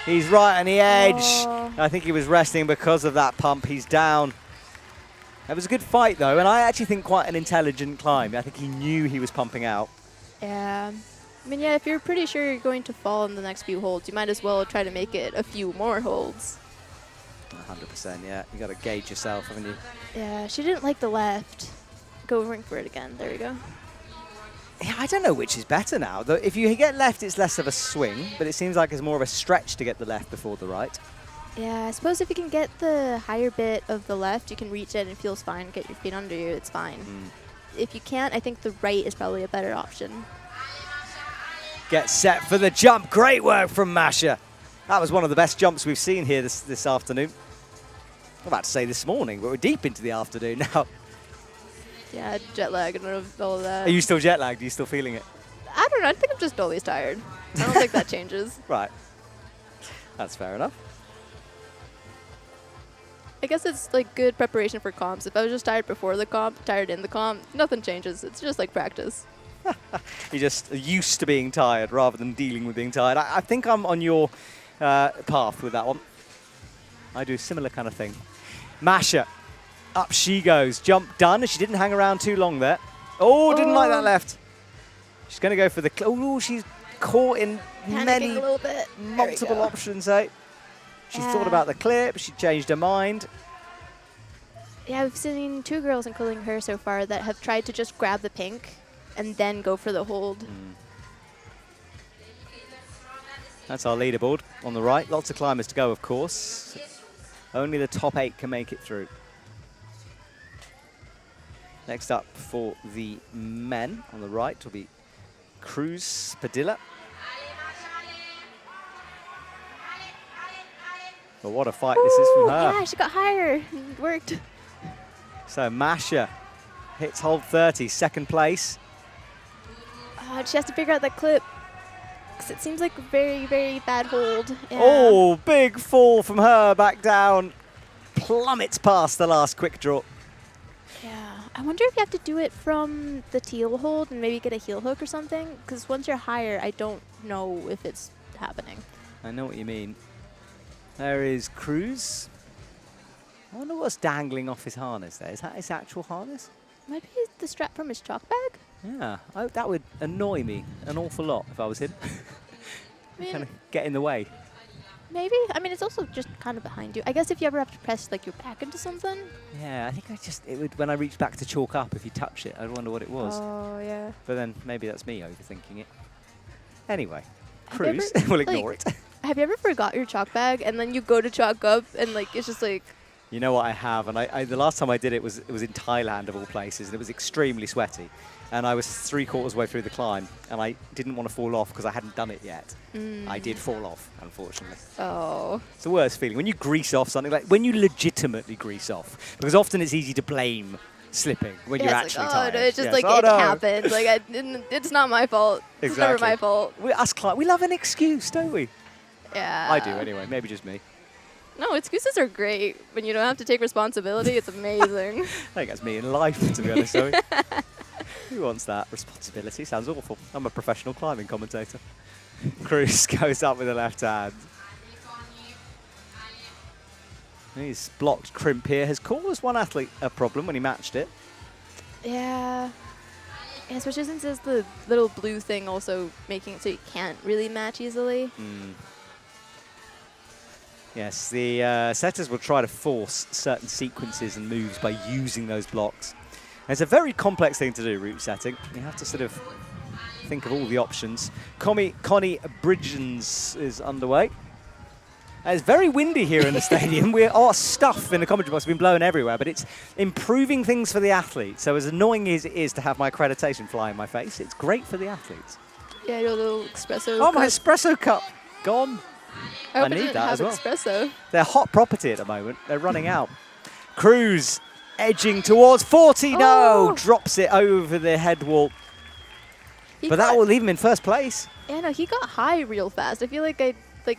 He's right on the edge. Oh. I think he was resting because of that pump. He's down. It was a good fight, though, and I actually think quite an intelligent climb. I think he knew he was pumping out. Yeah. I mean, yeah, if you're pretty sure you're going to fall in the next few holds, you might as well try to make it a few more holds. 100%, yeah. You got to gauge yourself, haven't you? Yeah, she didn't like the left. Going for it again. There we go. Yeah, I don't know which is better now. Though, if you get left, it's less of a swing, but it seems like it's more of a stretch to get the left before the right. Yeah, I suppose if you can get the higher bit of the left, you can reach it and it feels fine. Get your feet under you, it's fine. If you can't, I think the right is probably a better option. Get set for the jump. Great work from Masha. That was one of the best jumps we've seen here this afternoon. I'm about to say this morning, but we're deep into the afternoon now. Yeah, jet lag and all of that. Are you still jet lagged? Are you still feeling it? I don't know. I think I'm just always tired. I don't think that changes. Right. That's fair enough. I guess it's like good preparation for comps. If I was just tired before the comp, tired in the comp, nothing changes. It's just like practice. You're just used to being tired rather than dealing with being tired. I think I'm on your path with that one. I do a similar kind of thing. Masha, up she goes. Jump done. She didn't hang around too long there. Oh, didn't like that left. She's going to go for the... Oh, she's caught in Panicking a little bit. multiple options, eh? She thought about the clip. She changed her mind. Yeah, I've seen 2 girls, including her so far, that have tried to just grab the pink and then go for the hold. That's our leaderboard on the right. Lots of climbers to go, of course. Only the top 8 can make it through. Next up for the men on the right will be Cruz Padilla. But what a fight this is from her. Yeah, she got higher. It worked. So Masha hits hold 30, second place. Oh, she has to figure out that clip. Because it seems like a very, very bad hold. Yeah. Oh, big fall from her back down. Plummets past the last quick draw. Yeah. I wonder if you have to do it from the teal hold and maybe get a heel hook or something. Because once you're higher, I don't know if it's happening. I know what you mean. There is Cruz. I wonder what's dangling off his harness there. Is that his actual harness? Might be the strap from his chalk bag? Yeah, that would annoy me an awful lot if I was him. I mean, Kind of get in the way. Maybe. I mean, it's also just kind of behind you. I guess if you ever have to press like your back into something. Yeah, I think it would, when I reached back to chalk up, if you touch it, I'd wonder what it was. Oh, yeah. But then maybe that's me overthinking it. Anyway, Have you cruise. ever, We'll ignore it. Have you ever forgot your chalk bag and then you go to chalk up and like it's just like. You know what I have, and the last time I did it was in Thailand of all places, and it was extremely sweaty. And I was 3/4 way through the climb, and I didn't want to fall off because I hadn't done it yet. I did fall off, unfortunately. Oh. It's the worst feeling when you grease off something, like when you legitimately grease off, because often it's easy to blame slipping when you're actually tired. No, it's just Yes, like it happens. Like it's not my fault. It's never my fault. We love an excuse, don't we? Yeah. I do anyway. Maybe just me. No, excuses are great when you don't have to take responsibility. It's amazing. I think that's me in life, to be honest. Zoe. Who wants that? Responsibility sounds awful. I'm a professional climbing commentator. Cruz goes up with the left hand. He's blocked crimp here. Has caused one athlete a problem when he matched it. Yeah. Yeah, especially since there's the little blue thing also making it so you can't really match easily. Yes, the setters will try to force certain sequences and moves by using those blocks. And it's a very complex thing to do, route setting. You have to sort of think of all the options. Connie Bridgens is underway. It's very windy here in the stadium. Our stuff in the commentary box has been blown everywhere, but it's improving things for the athletes. So as annoying as it is to have my accreditation fly in my face, it's great for the athletes. Yeah, your little espresso cup. My espresso cup gone. I need that as well. Espresso. They're hot property at the moment. They're running out. Cruz edging towards 40. No, drops it over the head wall. But that will leave him in first place. Yeah, no, he got high real fast. I feel like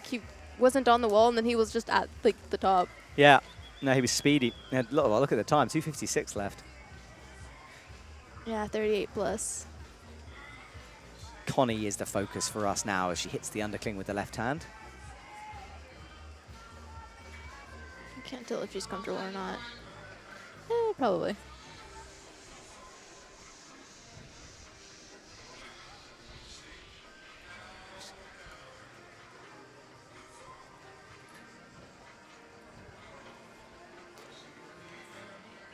he wasn't on the wall and then he was just at like the top. Yeah, no, he was speedy. Look at the time, 2:56 left. Yeah, 38 plus. Connie is the focus for us now as she hits the undercling with the left hand. I can't tell if she's comfortable or not. Probably.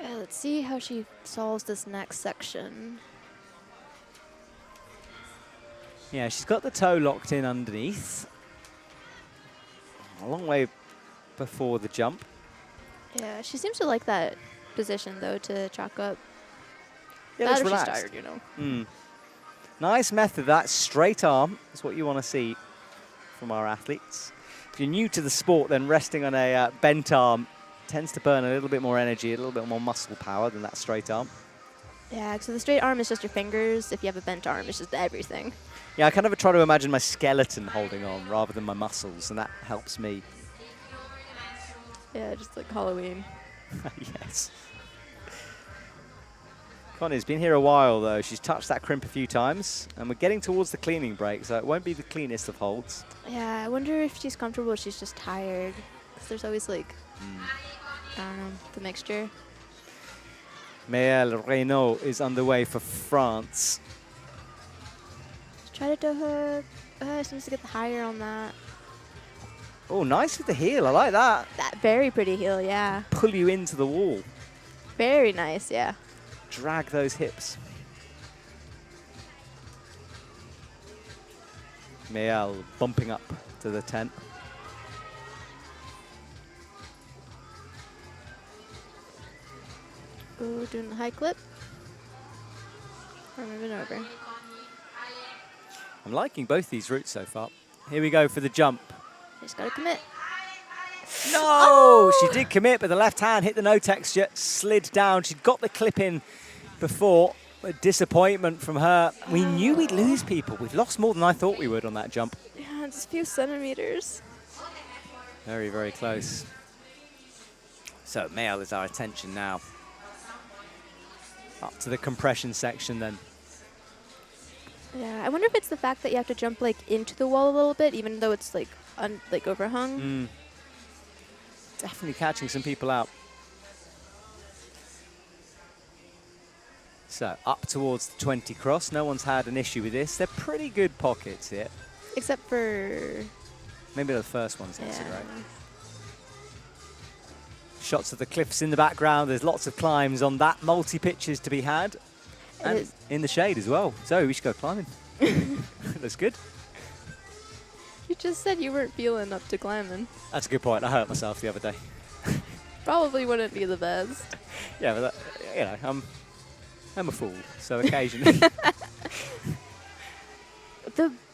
Let's see how she solves this next section. Yeah, she's got the toe locked in underneath. A long way before the jump. Yeah, she seems to like that position, though, to chalk up. Yeah, that's relaxed. She's tired, you know. Nice method, that. Straight arm is what you want to see from our athletes. If you're new to the sport, then resting on a bent arm tends to burn a little bit more energy, a little bit more muscle power than that straight arm. Yeah, so the straight arm is just your fingers. If you have a bent arm, it's just everything. Yeah, I kind of try to imagine my skeleton holding on rather than my muscles, and that helps me. Yeah, just like Halloween. Yes. Connie's been here a while, though. She's touched that crimp a few times, and we're getting towards the cleaning break, so it won't be the cleanest of holds. Yeah, I wonder if she's comfortable or she's just tired. Because there's always, like, I don't know, the mixture. Maëlle Reynaud is underway for France. Try to do her. Seems to get the higher on that. Oh, nice with the heel. I like that. That very pretty heel, yeah. Pull you into the wall. Very nice, yeah. Drag those hips. Maëlle bumping up to the 10. Ooh, doing the high clip. Or moving over. I'm liking both these routes so far. Here we go for the jump. Just gotta commit. No! Oh! She did commit, but the left hand hit the no texture, slid down. She'd got the clip in before. A disappointment from her. We knew we'd lose people. We've lost more than I thought we would on that jump. Yeah, just a few centimeters. Very, very close. So Maëlle is our attention now. Up to the compression section then. Yeah, I wonder if it's the fact that you have to jump like into the wall a little bit, even though it's like overhung. Definitely catching some people out. So up towards the 20 cross. No one's had an issue with this. They're pretty good pockets here. Except for Maybe the first one's not so Yeah. great. Shots of the cliffs in the background. There's lots of climbs on that. Multi-pitches to be had. And is. in the shade as well. So we should go climbing. That's good. You just said you weren't feeling up to climbing. That's a good point. I hurt myself the other day. Probably wouldn't be the best. Yeah, but that, you know, I'm a fool. So occasionally.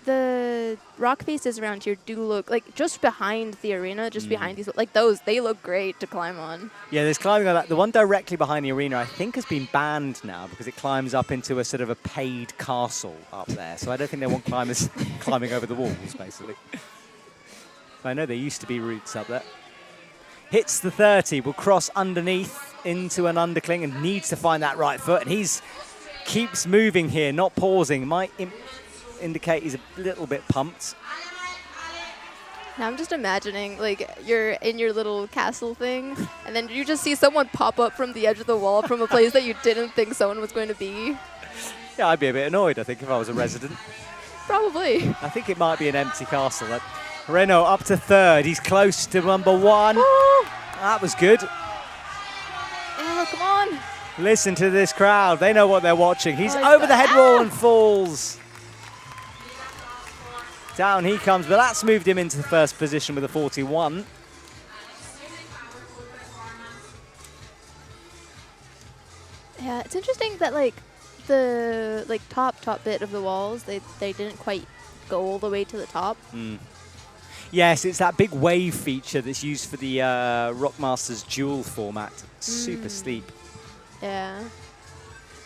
The rock faces around here do look like just behind the arena, just behind these, like those, they look great to climb on. Yeah, there's climbing on that. The one directly behind the arena, I think, has been banned now because it climbs up into a sort of a paid castle up there. So I don't think they want climbers climbing over the walls, basically. I know there used to be routes up there. Hits the 30, will cross underneath into an undercling and needs to find that right foot. And he's keeps moving here, not pausing. Might indicate he's a little bit pumped. Now I'm just imagining, like, you're in your little castle thing, and then you just see someone pop up from the edge of the wall from a place that you didn't think someone was going to be. Yeah, I'd be a bit annoyed, I think, if I was a resident. Probably. I think it might be an empty castle. Renault up to third. He's close to number one. Oh! That was good. Yeah, come on. Listen to this crowd. They know what they're watching. He's Oh, over the head wall and falls. Down he comes, but that's moved him into the first position with a 41. Yeah, it's interesting that, like, the top bit of the walls, they didn't quite go all the way to the top. Yes, it's that big wave feature that's used for the Rockmasters dual format. Super steep. Yeah.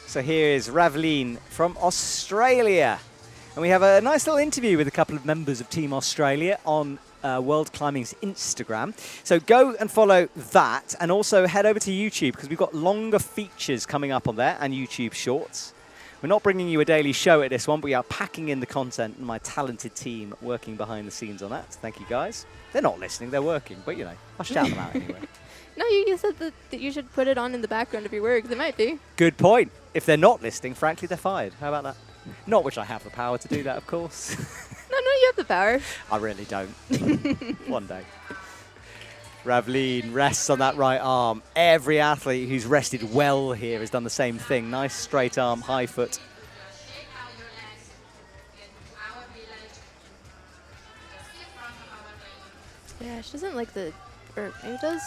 So here is Ravleen from Australia. And we have a nice little interview with a couple of members of Team Australia on World Climbing's Instagram. So go and follow that, and also head over to YouTube because we've got longer features coming up on there and YouTube Shorts. We're not bringing you a daily show at this one, but we are packing in the content and my talented team working behind the scenes on that. Thank you, guys. They're not listening, they're working, but, you know, I'll shout them out anyway. No, you said that you should put it on in the background of your work. They might be. Good point. If they're not listening, frankly, they're fired. How about that? Not which I have the power to do that, of course. No, you have the power. I really don't. One day. Ravleen rests on that right arm. Every athlete who's rested well here has done the same thing. Nice straight arm, high foot. Yeah, she doesn't like the, or maybe does.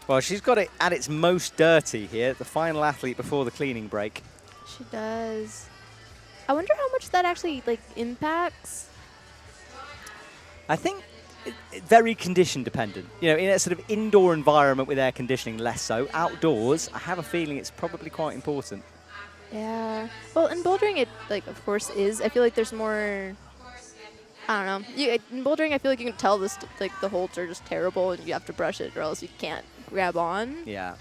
Well, she's got it at its most dirty here, the final athlete before the cleaning break. She does. I wonder how much that actually, like, impacts. I think very condition dependent. You know, in a sort of indoor environment with air conditioning, less so. Outdoors, I have a feeling it's probably quite important. Yeah. Well, in bouldering, it, like, of course is. I feel like there's more, I don't know. In bouldering, I feel like you can tell this, like, the holds are just terrible and you have to brush it or else you can't grab on. Yeah.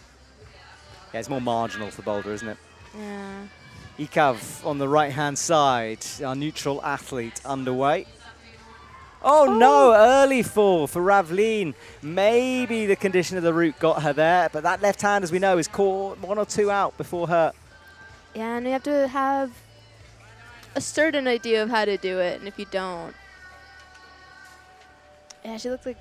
Yeah, it's more marginal for Boulder, isn't it? Yeah. Ikav on the right-hand side, our neutral athlete underway. Oh, no, early fall for Ravleen. Maybe the condition of the route got her there, but that left hand, as we know, is caught 1 or 2 out before her. Yeah, and you have to have a certain idea of how to do it, and if you don't. Yeah, she looks like...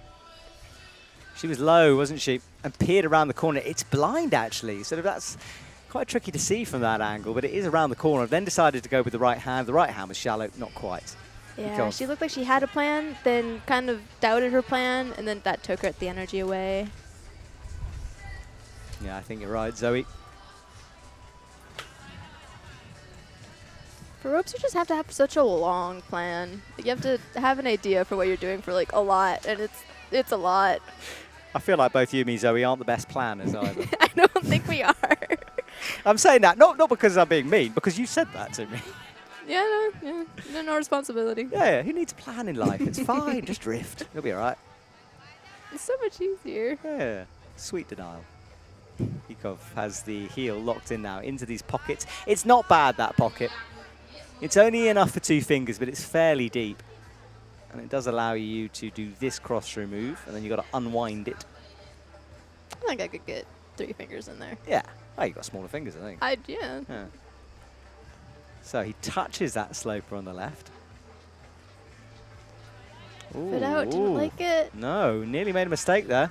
She was low, wasn't she? And peered around the corner. It's blind, actually, so that's quite tricky to see from that angle, but it is around the corner. Then decided to go with the right hand. The right hand was shallow, not quite. Yeah, she looked like she had a plan, then kind of doubted her plan, and then that took her the energy away. Yeah, I think you're right, Zoe. For ropes, you just have to have such a long plan. You have to have an idea for what you're doing for, like, a lot, and it's a lot. I feel like both you and me, Zoe, aren't the best planners either. I don't think we are. I'm saying that not because I'm being mean, because you said that to me. Yeah, no responsibility. Yeah, who needs a plan in life? It's fine, just drift. You'll be all right. It's so much easier. Yeah, sweet denial. Ikov has the heel locked in now into these pockets. It's not bad, that pocket. It's only enough for 2 fingers, but it's fairly deep. And it does allow you to do this cross-through move, and then you've got to unwind it. I think I could get 3 fingers in there. Yeah. Oh, you've got smaller fingers, I think. Yeah. So he touches that sloper on the left. Foot out, didn't like it. No, nearly made a mistake there.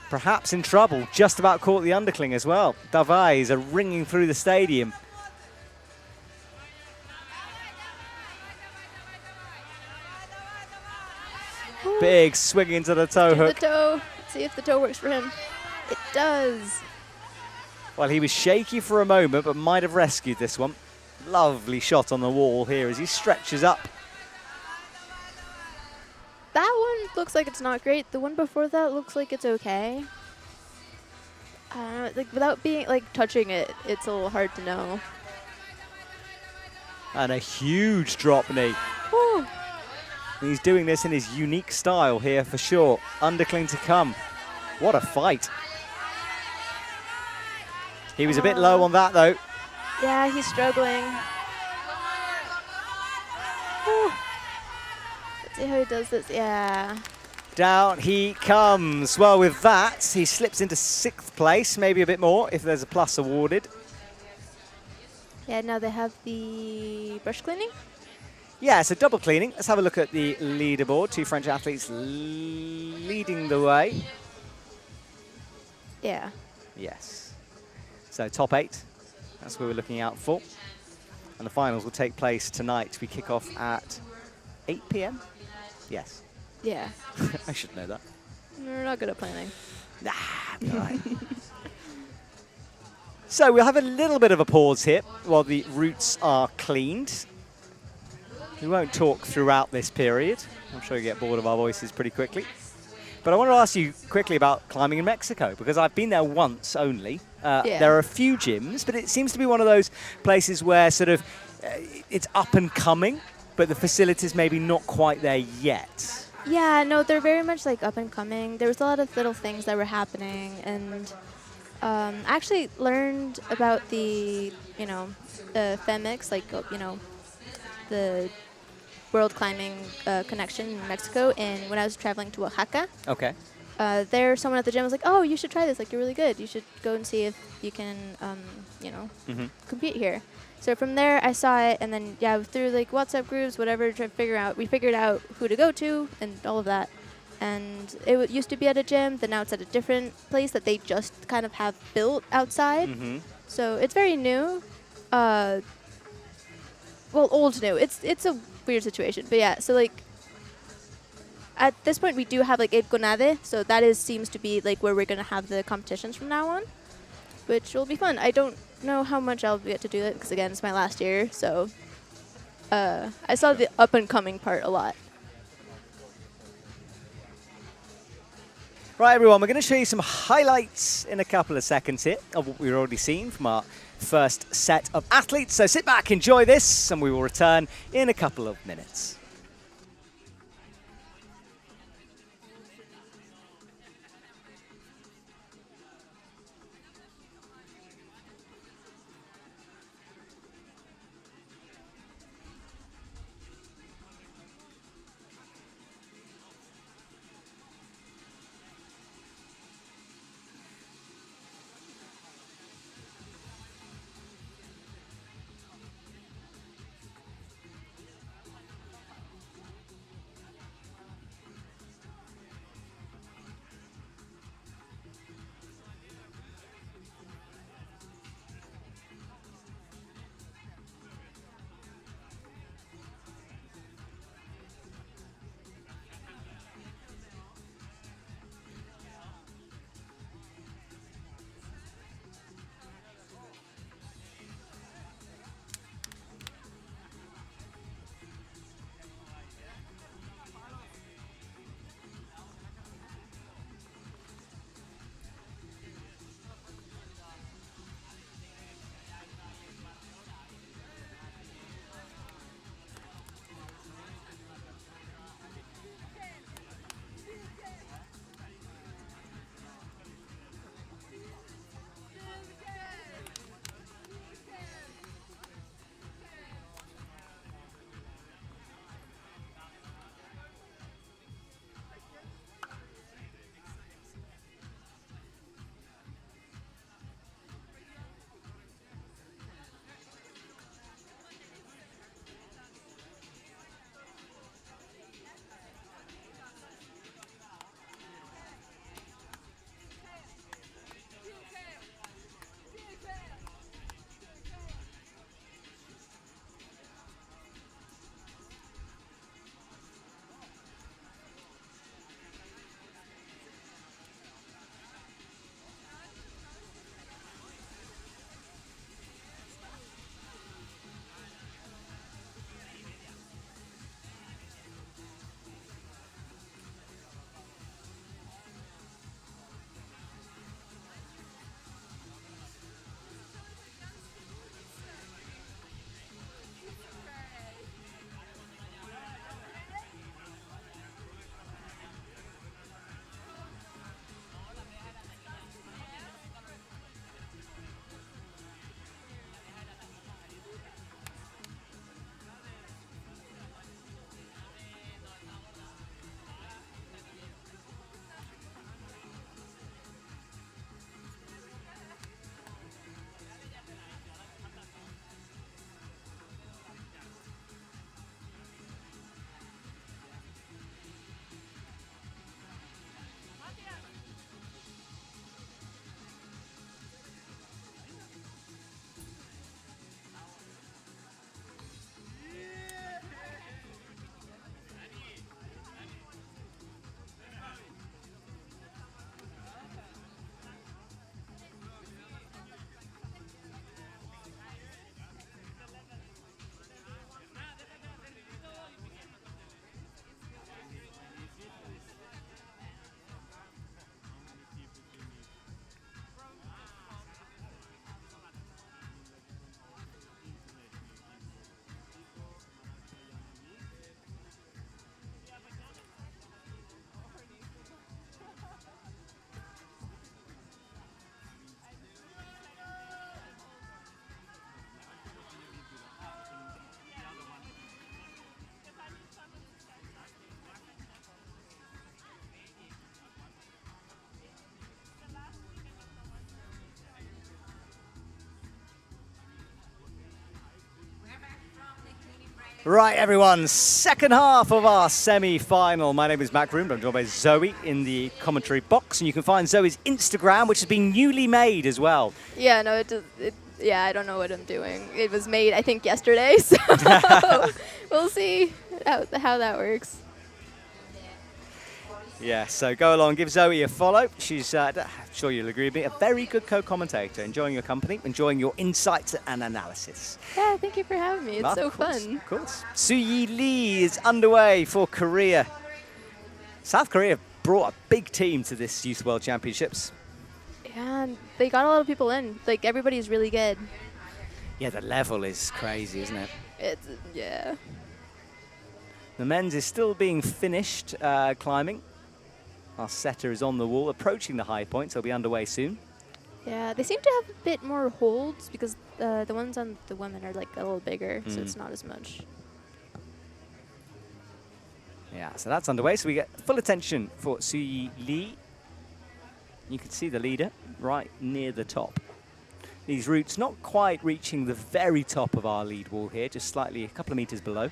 Perhaps in trouble, just about caught the undercling as well. Davais are ringing through the stadium. Ooh. Big swing into the toe hook. The toe. Let's see if the toe works for him. It does. Well, he was shaky for a moment, but might have rescued this one. Lovely shot on the wall here as he stretches up. That one looks like it's not great. The one before that looks like it's okay. I don't know, like without being like touching it, it's a little hard to know. And a huge drop knee. Woo. He's doing this in his unique style here for sure. Undercling to come. What a fight. He was a bit low on that though. Yeah, he's struggling. Woo. Let's see how he does this. Yeah. Down he comes. Well, with that, he slips into 6th place, maybe a bit more if there's a plus awarded. Yeah, now they have the brush cleaning. Yeah, so double cleaning. Let's have a look at the leaderboard. 2 French athletes leading the way. Yeah. Yes. So top 8, that's what we're looking out for. And the finals will take place tonight. We kick off at 8 p.m. Yes. Yeah. I should know that. We're not good at planning. Nah, all right. So we'll have a little bit of a pause here while the routes are cleaned. We won't talk throughout this period. I'm sure you get bored of our voices pretty quickly. But I want to ask you quickly about climbing in Mexico, because I've been there once only. There are a few gyms, but it seems to be one of those places where sort of it's up and coming, but the facilities maybe not quite there yet. Yeah, no, they're very much like up and coming. There was a lot of little things that were happening, and actually learned about the, the FEMIX, like, the World Climbing Connection in Mexico, and when I was traveling to Oaxaca. Okay. There, someone at the gym was like, "Oh, you should try this. Like, you're really good. You should go and see if you can, compete here." So from there, I saw it, and then through like WhatsApp groups, whatever, we figured out who to go to and all of that. And it used to be at a gym, then now it's at a different place that they just kind of have built outside. So it's very new. Well, old new. It's a weird situation, but yeah. So like, at this point, we do have like Ebconade, so that seems to be like where we're gonna have the competitions from now on, which will be fun. I don't know how much I'll get to do it because again, it's my last year, so I saw the up and coming part a lot. Right, everyone, we're going to show you some highlights in a couple of seconds here of what we've already seen from our first set of athletes. So sit back, enjoy this, and we will return in a couple of minutes. Right, everyone, second half of our semi-final. My name is Matt Groom. I'm joined by Zoe in the commentary box, and you can find Zoe's Instagram, which has been newly made as well. Yeah, no, yeah, I don't know what I'm doing. It was made, I think, yesterday, so we'll see how that works. Yeah, so go along, give Zoe a follow. She's, I'm sure you'll agree with me, a very good co-commentator, enjoying your company, enjoying your insights and analysis. Yeah, thank you for having me. It's so fun. Of course. Su-Yi Lee is underway for Korea. South Korea brought a big team to this Youth World Championships. Yeah, and they got a lot of people in. Like, everybody's really good. Yeah, the level is crazy, isn't it? Yeah. The men's is still being finished climbing. Our setter is on the wall, approaching the high point, so he'll be underway soon. Yeah, they seem to have a bit more holds because the ones on the women are like a little bigger, so it's not as much. Yeah, so that's underway. So we get full attention for Su-Yi Lee. You can see the leader right near the top. These routes not quite reaching the very top of our lead wall here, just slightly a couple of meters below.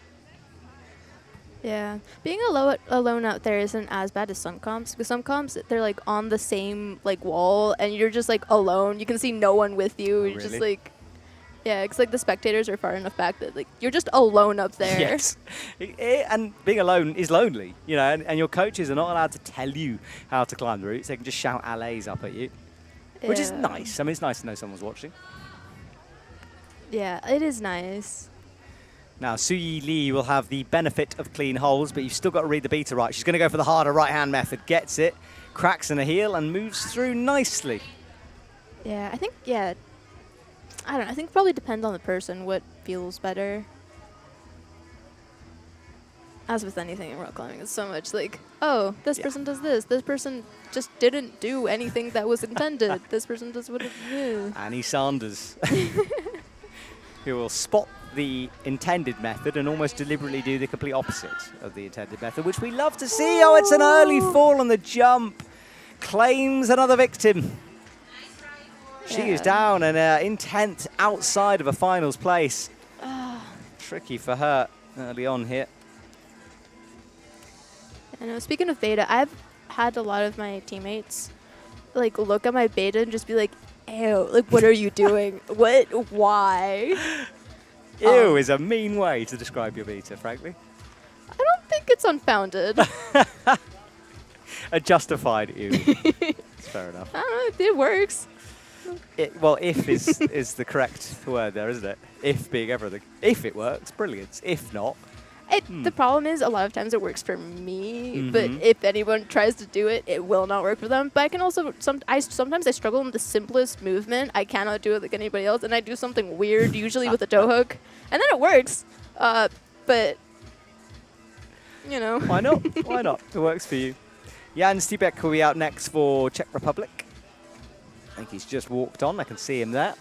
Yeah, being alone out there isn't as bad as some comps, because some comps, they're like on the same like wall and you're just like alone. You can see no one with you. You're just like, yeah, it's like the spectators are far enough back that like you're just alone up there. Yes, and being alone is lonely, you know, and your coaches are not allowed to tell you how to climb the routes. They can just shout allays up at you, which is nice. I mean, it's nice to know someone's watching. Yeah, it is nice. Now, Su-Yi Lee will have the benefit of clean holes, but you've still got to read the beta right. She's going to go for the harder right-hand method, gets it, cracks in a heel, and moves through nicely. Yeah, I think, I don't know. I think it probably depends on the person, what feels better. As with anything in rock climbing, it's so much like, oh, this person does this. This person just didn't do anything that was intended. This person does what it knew. Annie Sanders, who will spot the intended method and almost deliberately do the complete opposite of the intended method, which we love to see. Oh, it's an early fall on the jump. Claims another victim. She is down and in 10th outside of a finals place. Tricky for her early on here. I know, speaking of beta, I've had a lot of my teammates like look at my beta and just be like, ew, like what are you doing? What? Why? Ew is a mean way to describe your beta, frankly. I don't think it's unfounded. A justified ew. It's fair enough. I don't know, it works. Well, if is the correct word there, isn't it? If being everything. If it works, brilliant. If not. The problem is a lot of times it works for me, but if anyone tries to do it, it will not work for them. But I can also, sometimes I struggle in the simplest movement. I cannot do it like anybody else, and I do something weird, usually with a toe hook, and then it works. But, you know. Why not? Why not? It works for you. Jan Stibek will be out next for Czech Republic. I think he's just walked on. I can see him there.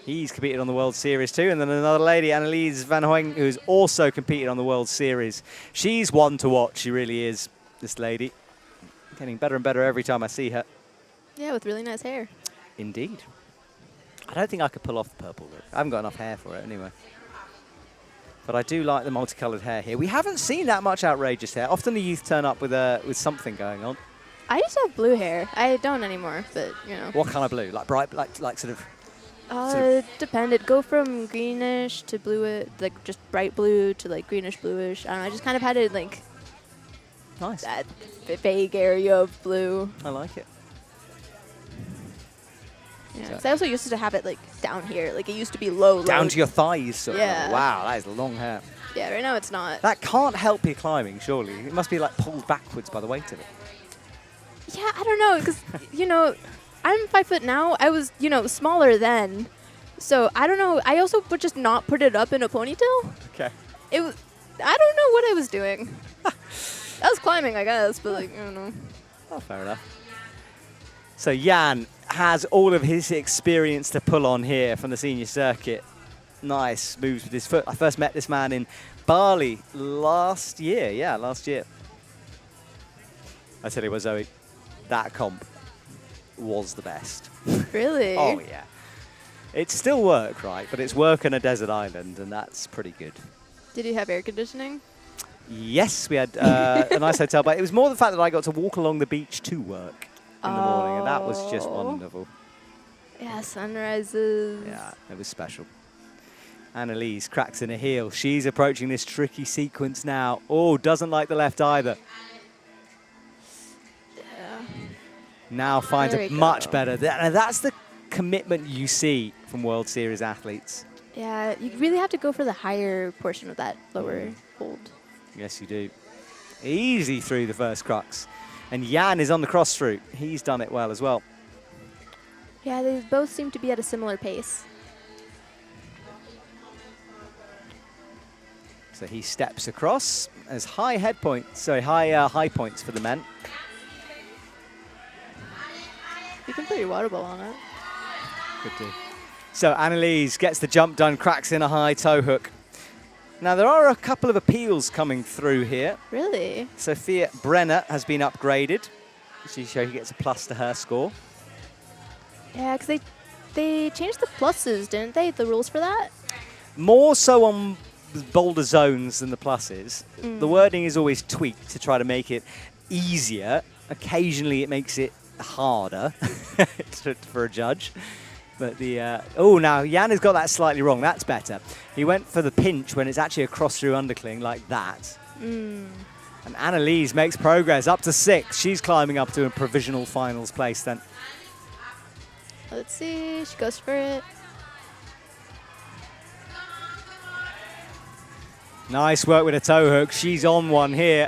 He's competed on the World Series too. And then another lady, Annelies Van Hoeng, who's also competed on the World Series. She's one to watch. She really is, this lady. Getting better and better every time I see her. Yeah, with really nice hair. Indeed. I don't think I could pull off the purple look. I haven't got enough hair for it anyway. But I do like the multicoloured hair here. We haven't seen that much outrageous hair. Often the youth turn up with something going on. I used to have blue hair. I don't anymore, but, you know. What kind of blue? Like bright, like sort of... Depended. Go from greenish to blue, like just bright blue to like greenish bluish. I don't know. I just kind of had it like nice. That vague area of blue. I like it. Yeah. So I also used to have it like down here. Like it used to be low. Down to your thighs. Sort yeah. Of. Wow, that is long hair. Yeah. Right now it's not. That can't help you climbing, surely. It must be like pulled backwards by the weight of it. Yeah, I don't know, because you know. I'm 5 foot now. I was, you know, smaller then. So I don't know. I also would just not put it up in a ponytail. Okay. I don't know what I was doing. I was climbing, I guess, but like, I don't know. Oh, fair enough. So Jan has all of his experience to pull on here from the senior circuit. Nice moves with his foot. I first met this man in Bali last year. Yeah, last year. I tell you what, Zoe, that comp was the best. Really? Oh, yeah. It's still work, right? But it's work on a desert island, and that's pretty good. Did you have air conditioning? Yes, we had a nice hotel, but it was more the fact that I got to walk along the beach to work in the morning, and that was just wonderful. Yeah, sunrises. Yeah, it was special. Annalise cracks in a heel. She's approaching this tricky sequence now. Oh, doesn't like the left either. Yeah. Now finds it much better. And that's the commitment you see from World Series athletes. Yeah, you really have to go for the higher portion of that lower hold. Yes, you do. Easy through the first crux. And Jan is on the cross route. He's done it well as well. Yeah, they both seem to be at a similar pace. So he steps across as high high points for the men. You can put your water ball on it. Good do. So Annalise gets the jump done, cracks in a high toe hook. Now there are a couple of appeals coming through here. Really? Sophia Brenner has been upgraded. She gets a plus to her score. Yeah, because they changed the pluses, didn't they? The rules for that? More so on Boulder zones than the pluses. The wording is always tweaked to try to make it easier. Occasionally it makes it harder for a judge. But now Jan has got that slightly wrong. That's better. He went for the pinch when it's actually a cross-through undercling like that. And Annalise makes progress up to 6. She's climbing up to a provisional finals place then. Let's see. She goes for it. Nice work with a toe hook. She's on one here.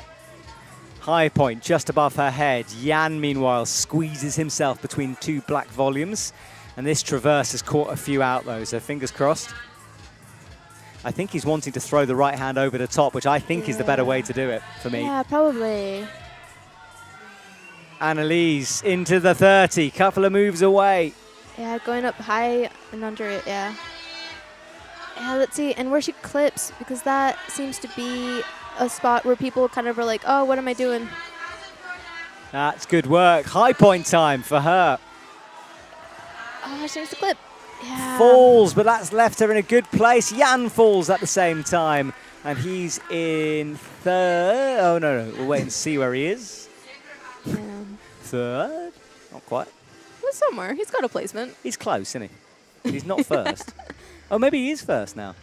High point just above her head. Jan, meanwhile, squeezes himself between 2 black volumes. And this traverse has caught a few out, though, so fingers crossed. I think he's wanting to throw the right hand over the top, which I think is the better way to do it for me. Yeah, probably. Annalise into the 30, couple of moves away. Yeah, going up high and under it, yeah. Yeah, let's see, and where she clips, because that seems to be a spot where people kind of are like, oh, what am I doing? That's good work. High point time for her. Oh, she needs to clip. Yeah. Falls, but that's left her in a good place. Jan falls at the same time, and he's in third. Oh, no, we'll wait and see where he is. Yeah. Third? Not quite. Well, somewhere. He's got a placement. He's close, isn't he? He's not first. Oh, maybe he is first now.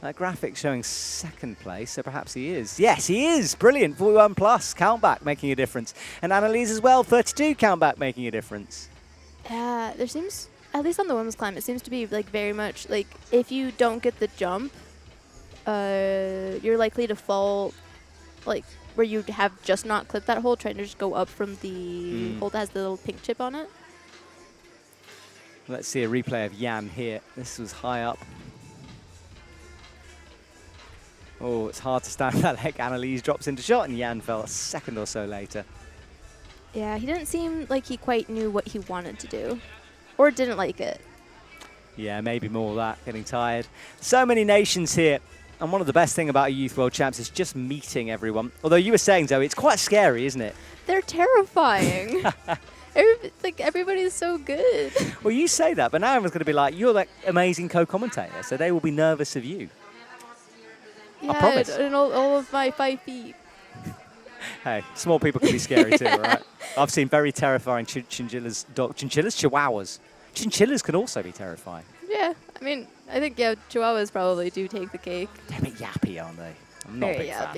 That graphic showing second place, so perhaps he is. Yes, he is. Brilliant. 41 plus. Countback making a difference. And Annalise as well. 32 countback making a difference. Yeah, there seems, at least on the women's climb, it seems to be like very much like if you don't get the jump, you're likely to fall, like where you have just not clipped that hole, trying to just go up from the hole that has the little pink chip on it. Let's see a replay of Jan here. This was high up. Oh, it's hard to stand that leg. Annalise drops into shot, and Jan fell a second or so later. Yeah, he didn't seem like he quite knew what he wanted to do, or didn't like it. Yeah, maybe more of that, getting tired. So many nations here, and one of the best things about a Youth World Champs is just meeting everyone. Although you were saying, Zoe, it's quite scary, isn't it? They're terrifying. Everybody's so good. Well, you say that, but now everyone's going to be like, you're that amazing co-commentator, so they will be nervous of you. Yeah, I promise. and all of my 5 feet. Hey, small people can be scary too, right? I've seen very terrifying chinchillas, chihuahuas. Chinchillas can also be terrifying. Yeah, I mean, I think, yeah, chihuahuas probably do take the cake. They're a bit yappy, aren't they? I'm not a Very big fan of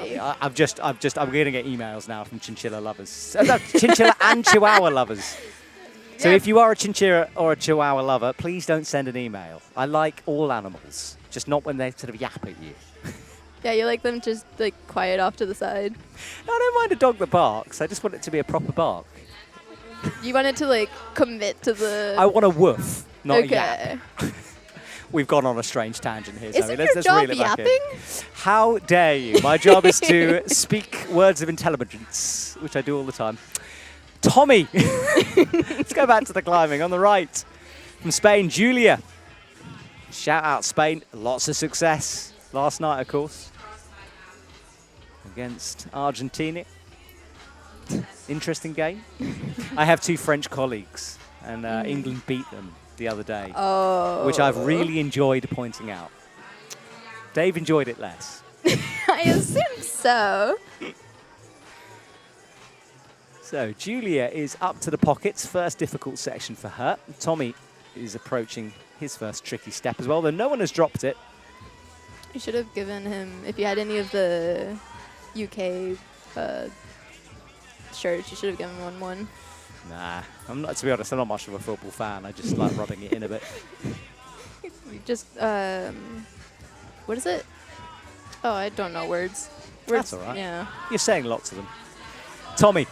yappy. it. I'm going to get emails now from chinchilla lovers. No, chinchilla and chihuahua lovers. So if you are a chinchilla or a chihuahua lover, please don't send an email. I like all animals, just not when they sort of yap at you. Yeah, you like them just like quiet off to the side. No, I don't mind a dog that barks. I just want it to be a proper bark. You want it to like commit to the... I want a woof, not okay. a yap. We've gone on a strange tangent here, Isn't Zoe. your Let's job reel it back in. yapping? How dare you? My job is to speak words of intelligence, which I do all the time. Tommy! Let's go back to the climbing on the right. From Spain, Julia. Shout out Spain. Lots of success. Last night, of course. Against Argentina. Interesting game. I have 2 French colleagues, and England beat them the other day, which I've really enjoyed pointing out. Dave enjoyed it less. I assume so. So Julia is up to the pockets. First difficult section for her. Tommy is approaching his first tricky step as well, though no one has dropped it. You should have given him, if you had any of the UK shirts, you should have given him one. Nah, I'm not. To be honest, I'm not much of a football fan. I just like rubbing it in a bit. Just, what is it? Oh, I don't know words. That's all right. Yeah. You're saying lots of them. Tommy,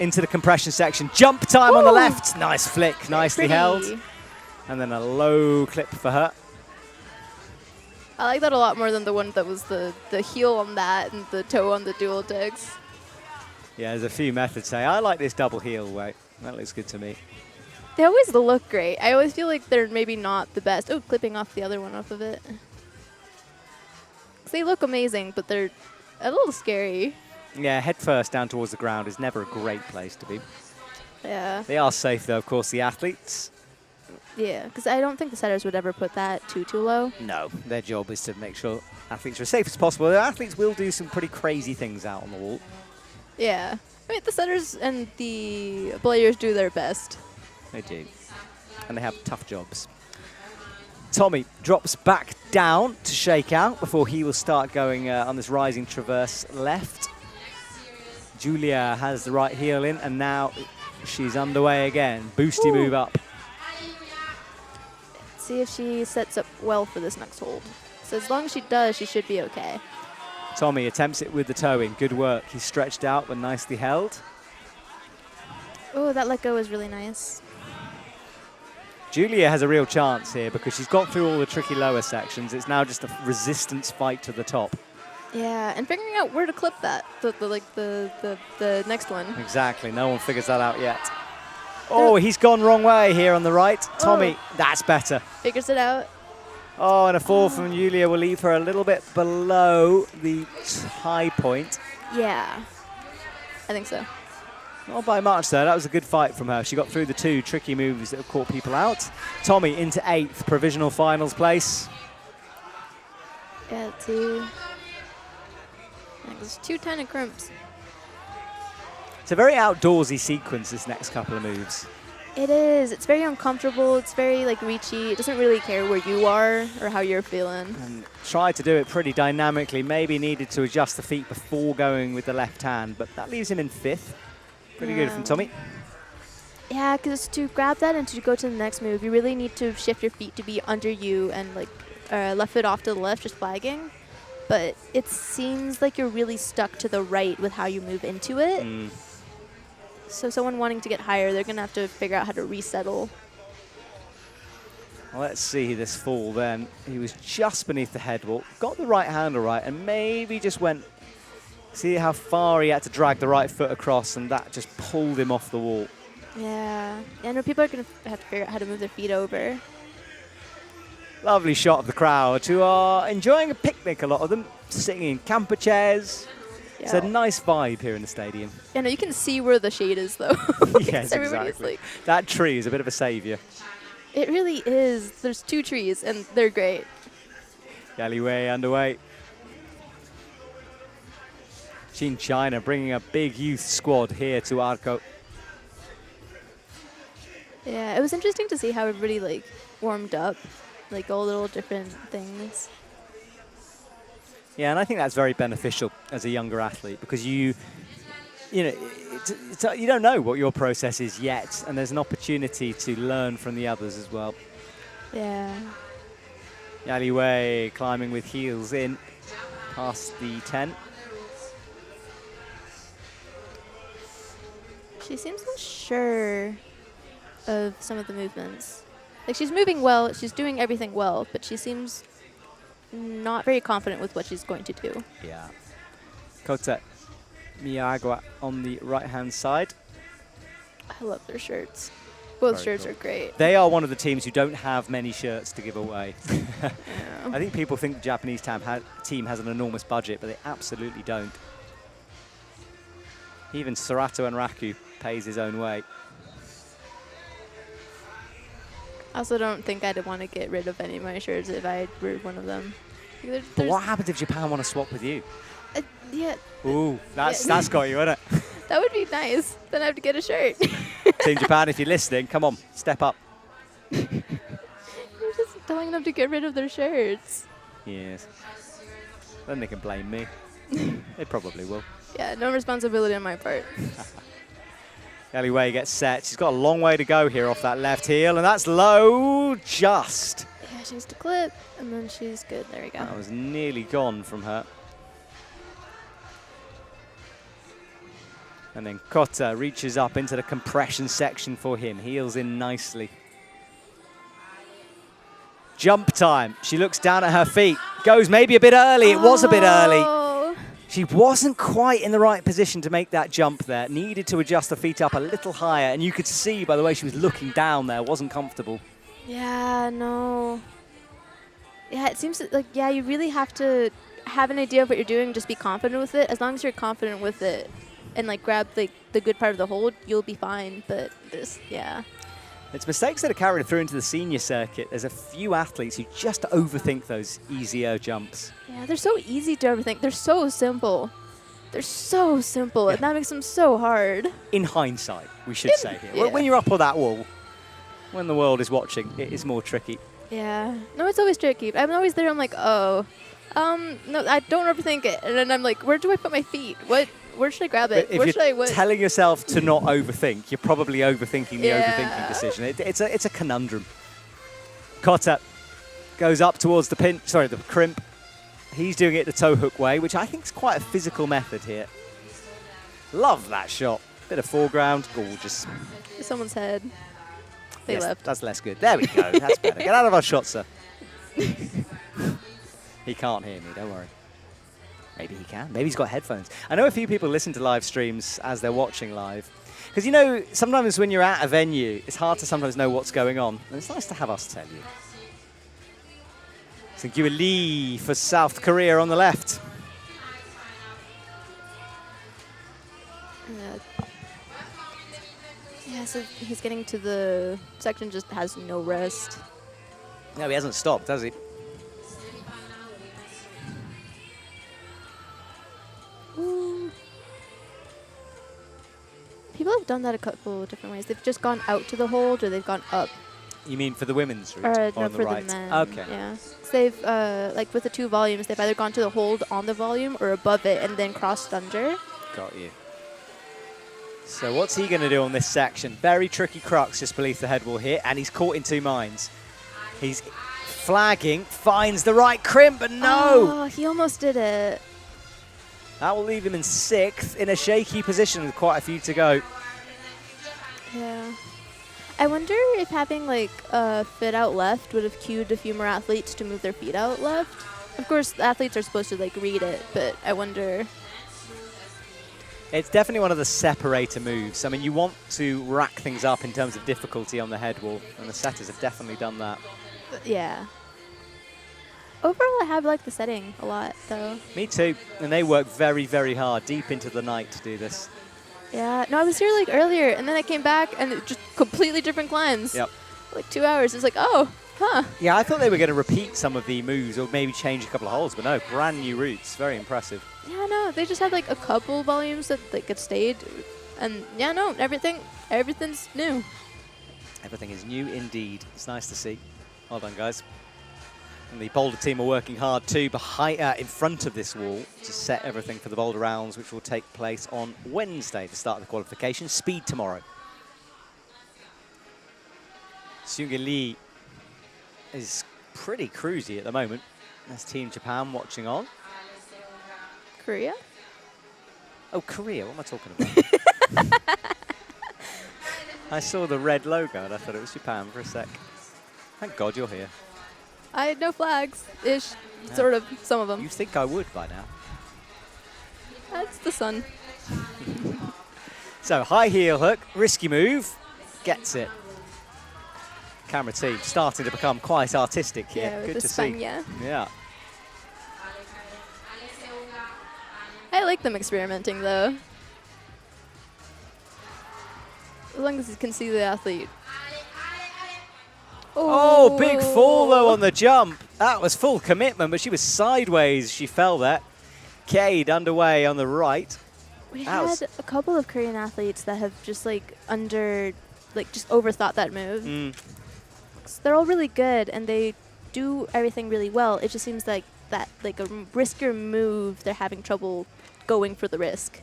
into the compression section. Jump time on the left. Nice flick, nicely held. And then a low clip for her. I like that a lot more than the one that was the heel on that and the toe on the dual digs. Yeah, there's a few methods say, I like this double heel way. That looks good to me. They always look great. I always feel like they're maybe not the best. Oh, clipping off the other one off of it. They look amazing, but they're a little scary. Yeah, head first down towards the ground is never a great place to be. Yeah. They are safe, though, of course, the athletes. Yeah, because I don't think the setters would ever put that too low. No, their job is to make sure athletes are as safe as possible. The athletes will do some pretty crazy things out on the wall. Yeah. I mean, the setters and the players do their best. They do. And they have tough jobs. Tommy drops back down to shake out before he will start going on this rising traverse left. Julia has the right heel in, and now she's underway again. Boosty move up. See if she sets up well for this next hold. So as long as she does, she should be okay. Tommy attempts it with the toe in. Good work. He's stretched out but nicely held. Oh, that let go is really nice. Julia has a real chance here because she's got through all the tricky lower sections. It's now just a resistance fight to the top. Yeah, and figuring out where to clip that, the next one. Exactly. No one figures that out yet. Oh, he's gone wrong way here on the right. Tommy, that's better. Figures it out. Oh, and a fall from Julia will leave her a little bit below the high point. Yeah, I think so. Not by much, though. That was a good fight from her. She got through the two tricky moves that have caught people out. Tommy into 8th, provisional finals place. Yeah, two. There's 2 tiny crimps. It's a very outdoorsy sequence, this next couple of moves. It is. It's very uncomfortable. It's very, reachy. It doesn't really care where you are or how you're feeling. And tried to do it pretty dynamically. Maybe needed to adjust the feet before going with the left hand, but that leaves him in 5th. Pretty good from Tommy. Yeah, because to grab that and to go to the next move, you really need to shift your feet to be under you and, left foot off to the left, just flagging. But it seems like you're really stuck to the right with how you move into it. So someone wanting to get higher, they're going to have to figure out how to resettle. Well, let's see this fall then. He was just beneath the head wall, got the right handle right, and maybe just went... See how far he had to drag the right foot across, and that just pulled him off the wall. Yeah. I know people are going to have to figure out how to move their feet over. Lovely shot of the crowd who are enjoying a picnic, a lot of them, sitting in camper chairs. Yeah. It's a nice vibe here in the stadium. Yeah, no, you can see where the shade is, though. Yes, exactly. That tree is a bit of a savior. It really is. There's 2 trees, and they're great. Alleyway underway. Team China bringing a big youth squad here to Arco. Yeah, it was interesting to see how everybody, warmed up. All little different things. Yeah, and I think that's very beneficial as a younger athlete because you don't know what your process is yet, and there's an opportunity to learn from the others as well. Yeah. Yali Wei climbing with heels in past the 10. She seems unsure of some of the movements. She's moving well, she's doing everything well, but she seems not very confident with what she's going to do. Yeah. Kota Miyagawa on the right-hand side. I love their shirts. Both Very shirts cool. are great. They are one of the teams who don't have many shirts to give away. Yeah. I think people think the Japanese team has an enormous budget, but they absolutely don't. Even Sarato and Raku pays his own way. I also don't think I'd want to get rid of any of my shirts if I were one of them. But what happens if Japan want to swap with you? Yeah. Ooh, that's got you, isn't it? That would be nice. Then I have to get a shirt. Team Japan, if you're listening, come on, step up. You're just telling them to get rid of their shirts. Yes. Then they can blame me. They probably will. Yeah, no responsibility on my part. Ellie Wei gets set. She's got a long way to go here off that left heel, and that's low just. Yeah, she needs to clip, and then she's good. There we go. That was nearly gone from her. And then Kota reaches up into the compression section for him. Heels in nicely. Jump time. She looks down at her feet. Goes maybe a bit early. It was a bit early. She wasn't quite in the right position to make that jump there. Needed to adjust the feet up a little higher. And you could see by the way she was looking down there, wasn't comfortable. Yeah, no. Yeah, it seems like, yeah, you really have to have an idea of what you're doing, just be confident with it. As long as you're confident with it and like grab like the good part of the hold, you'll be fine. But this, yeah. It's mistakes that are carried through into the senior circuit. There's a few athletes who just overthink those easier jumps. Yeah, they're so easy to overthink. They're so simple. They're so simple, and that makes them so hard. In hindsight, we should say here. Yeah. When you're up on that wall, when the world is watching, it is more tricky. Yeah. No, it's always tricky. I'm always there. I'm like, oh, no, I don't overthink it. And then I'm like, where do I put my feet? Where should I grab it? But if you're telling yourself to not overthink, you're probably overthinking the overthinking decision. It's a conundrum. Kota goes up towards the crimp. He's doing it the toe hook way, which I think is quite a physical method here. Love that shot. Bit of foreground, gorgeous. Someone's head. They left. That's less good. There we go. That's better. Get out of our shot, sir. He can't hear me, don't worry. Maybe he can. Maybe he's got headphones. I know a few people listen to live streams as they're watching live. Because, you know, sometimes when you're at a venue, it's hard to sometimes know what's going on. And it's nice to have us tell you. So Lee for South Korea on the left. Yeah, so he's getting to the section, just has no rest. No, he hasn't stopped, has he? People have done that a couple of different ways. They've just gone out to the hold, or they've gone up. You mean for the women's route? Or no, on the for right? The men. Okay. Yeah. So they've, like with the two volumes, they've either gone to the hold on the volume or above it and then crossed under. Got you. So what's he going to do on this section? Very tricky crux just beneath the head wall here, and he's caught in two minds. He's flagging, finds the right crimp, but no! Oh, he almost did it. That will leave him in 6th in a shaky position with quite a few to go. Yeah. I wonder if having like a fit out left would have cued a few more athletes to move their feet out left. Of course, the athletes are supposed to like read it, but I wonder. It's definitely one of the separator moves. I mean, you want to rack things up in terms of difficulty on the head wall, and the setters have definitely done that. Yeah. Overall, I have liked the setting a lot, though. Me too. And they work very, very hard, deep into the night to do this. Yeah. No, I was here like earlier, and then I came back, and it just completely different climbs. Yep. Like 2 hours. It's like, oh, huh. Yeah, I thought they were going to repeat some of the moves or maybe change a couple of holes, but no, brand new routes. Very impressive. Yeah, no, they just had like a couple volumes that like had stayed, and yeah, no, everything's new. Everything is new indeed. It's nice to see. Well done, guys. And the Boulder team are working hard too in front of this wall to set everything for the Boulder rounds, which will take place on Wednesday, the start of the qualification. Speed tomorrow. Lee is pretty cruisy at the moment. That's Team Japan watching on. Korea? Oh, Korea. What am I talking about? I saw the red logo and I thought it was Japan for a sec. Thank God you're here. I had no flags-ish, sort of, some of them. You'd think I would by now. That's the sun. So, high heel hook, risky move, gets it. Camera team starting to become quite artistic here. Yeah, good to see. Yeah. I like them experimenting, though. As long as you can see the athlete. Oh, big fall, though, on the jump. That was full commitment, but she was sideways. She fell there. Cade underway on the right. We had a couple of Korean athletes that have just, like, just overthought that move. So they're all really good, and they do everything really well. It just seems like that, like, a riskier move, they're having trouble going for the risk.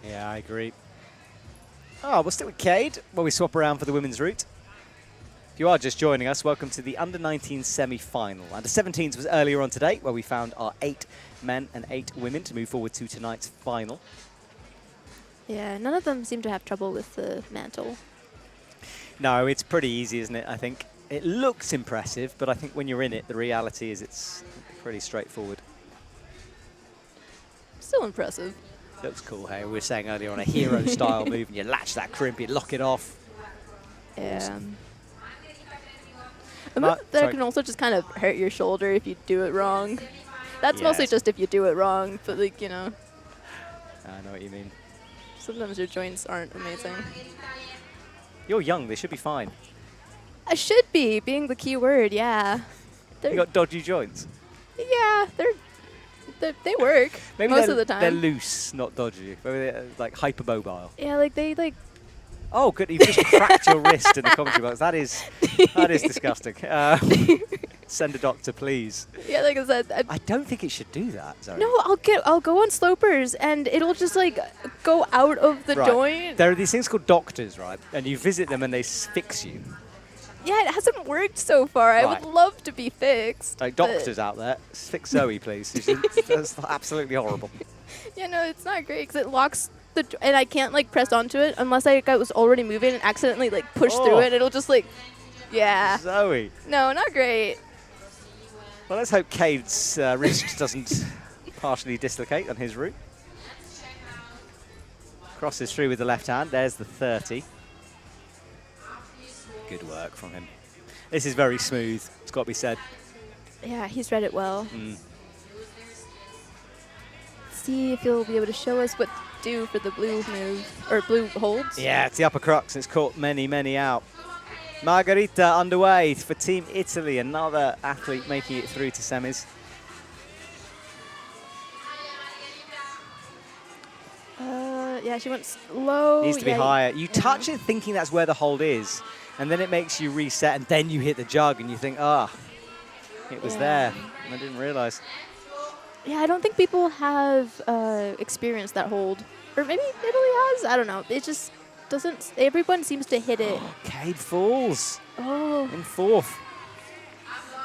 Yeah, I agree. Oh, we'll stick with Cade while we swap around for the women's route. If you are just joining us, welcome to the Under-19 semi-final. Under-17s was earlier on today, where we found our 8 men and 8 women to move forward to tonight's final. Yeah, none of them seem to have trouble with the mantle. No, it's pretty easy, isn't it, I think? It looks impressive, but I think when you're in it, the reality is it's pretty straightforward. Still impressive. Looks cool, hey? We were saying earlier on a hero-style move, and you latch that crimp, you lock it off. Yeah. Awesome. A move that can also just kind of hurt your shoulder if you do it wrong. That's mostly just if you do it wrong, but, like, you know. I know what you mean. Sometimes your joints aren't amazing. You're young, they should be fine. I should be, being the key word, yeah. You got dodgy joints? Yeah, they work Maybe most of the time. They're loose, not dodgy. Maybe they're like hypermobile. Yeah, like they like. Oh, good! You've just cracked your wrist in the commentary box. That is disgusting. Send a doctor, please. Yeah, like I said. I don't think it should do that, Zoe. No, I'll go on slopers and it'll just like go out of the joint. There are these things called doctors, right? And you visit them and they fix you. Yeah, it hasn't worked so far. I would love to be fixed. Like doctors out there, fix Zoe, please. That's absolutely horrible. Yeah, no, it's not great because it locks the and I can't like press onto it unless I was already moving and accidentally like push through it. It'll just like, yeah. Zoe. No, not great. Well, let's hope Cade's wrist doesn't partially dislocate on his route. Crosses through with the left hand. There's the 30. Good work from him. This is very smooth, it's got to be said. Yeah, he's read it well. See if he'll be able to show us what to do for the blue move, or blue holds. Yeah, it's the upper crux. It's caught many out. Margherita underway for Team Italy, another athlete making it through to semis. Yeah, she went low. Needs to be higher. You touch it thinking that's where the hold is, and then it makes you reset, and then you hit the jug, and you think, it was there. And I didn't realize. Yeah, I don't think people have experienced that hold. Or maybe Italy has. I don't know. It just doesn't. Everyone seems to hit it. Cade falls. Oh. In fourth.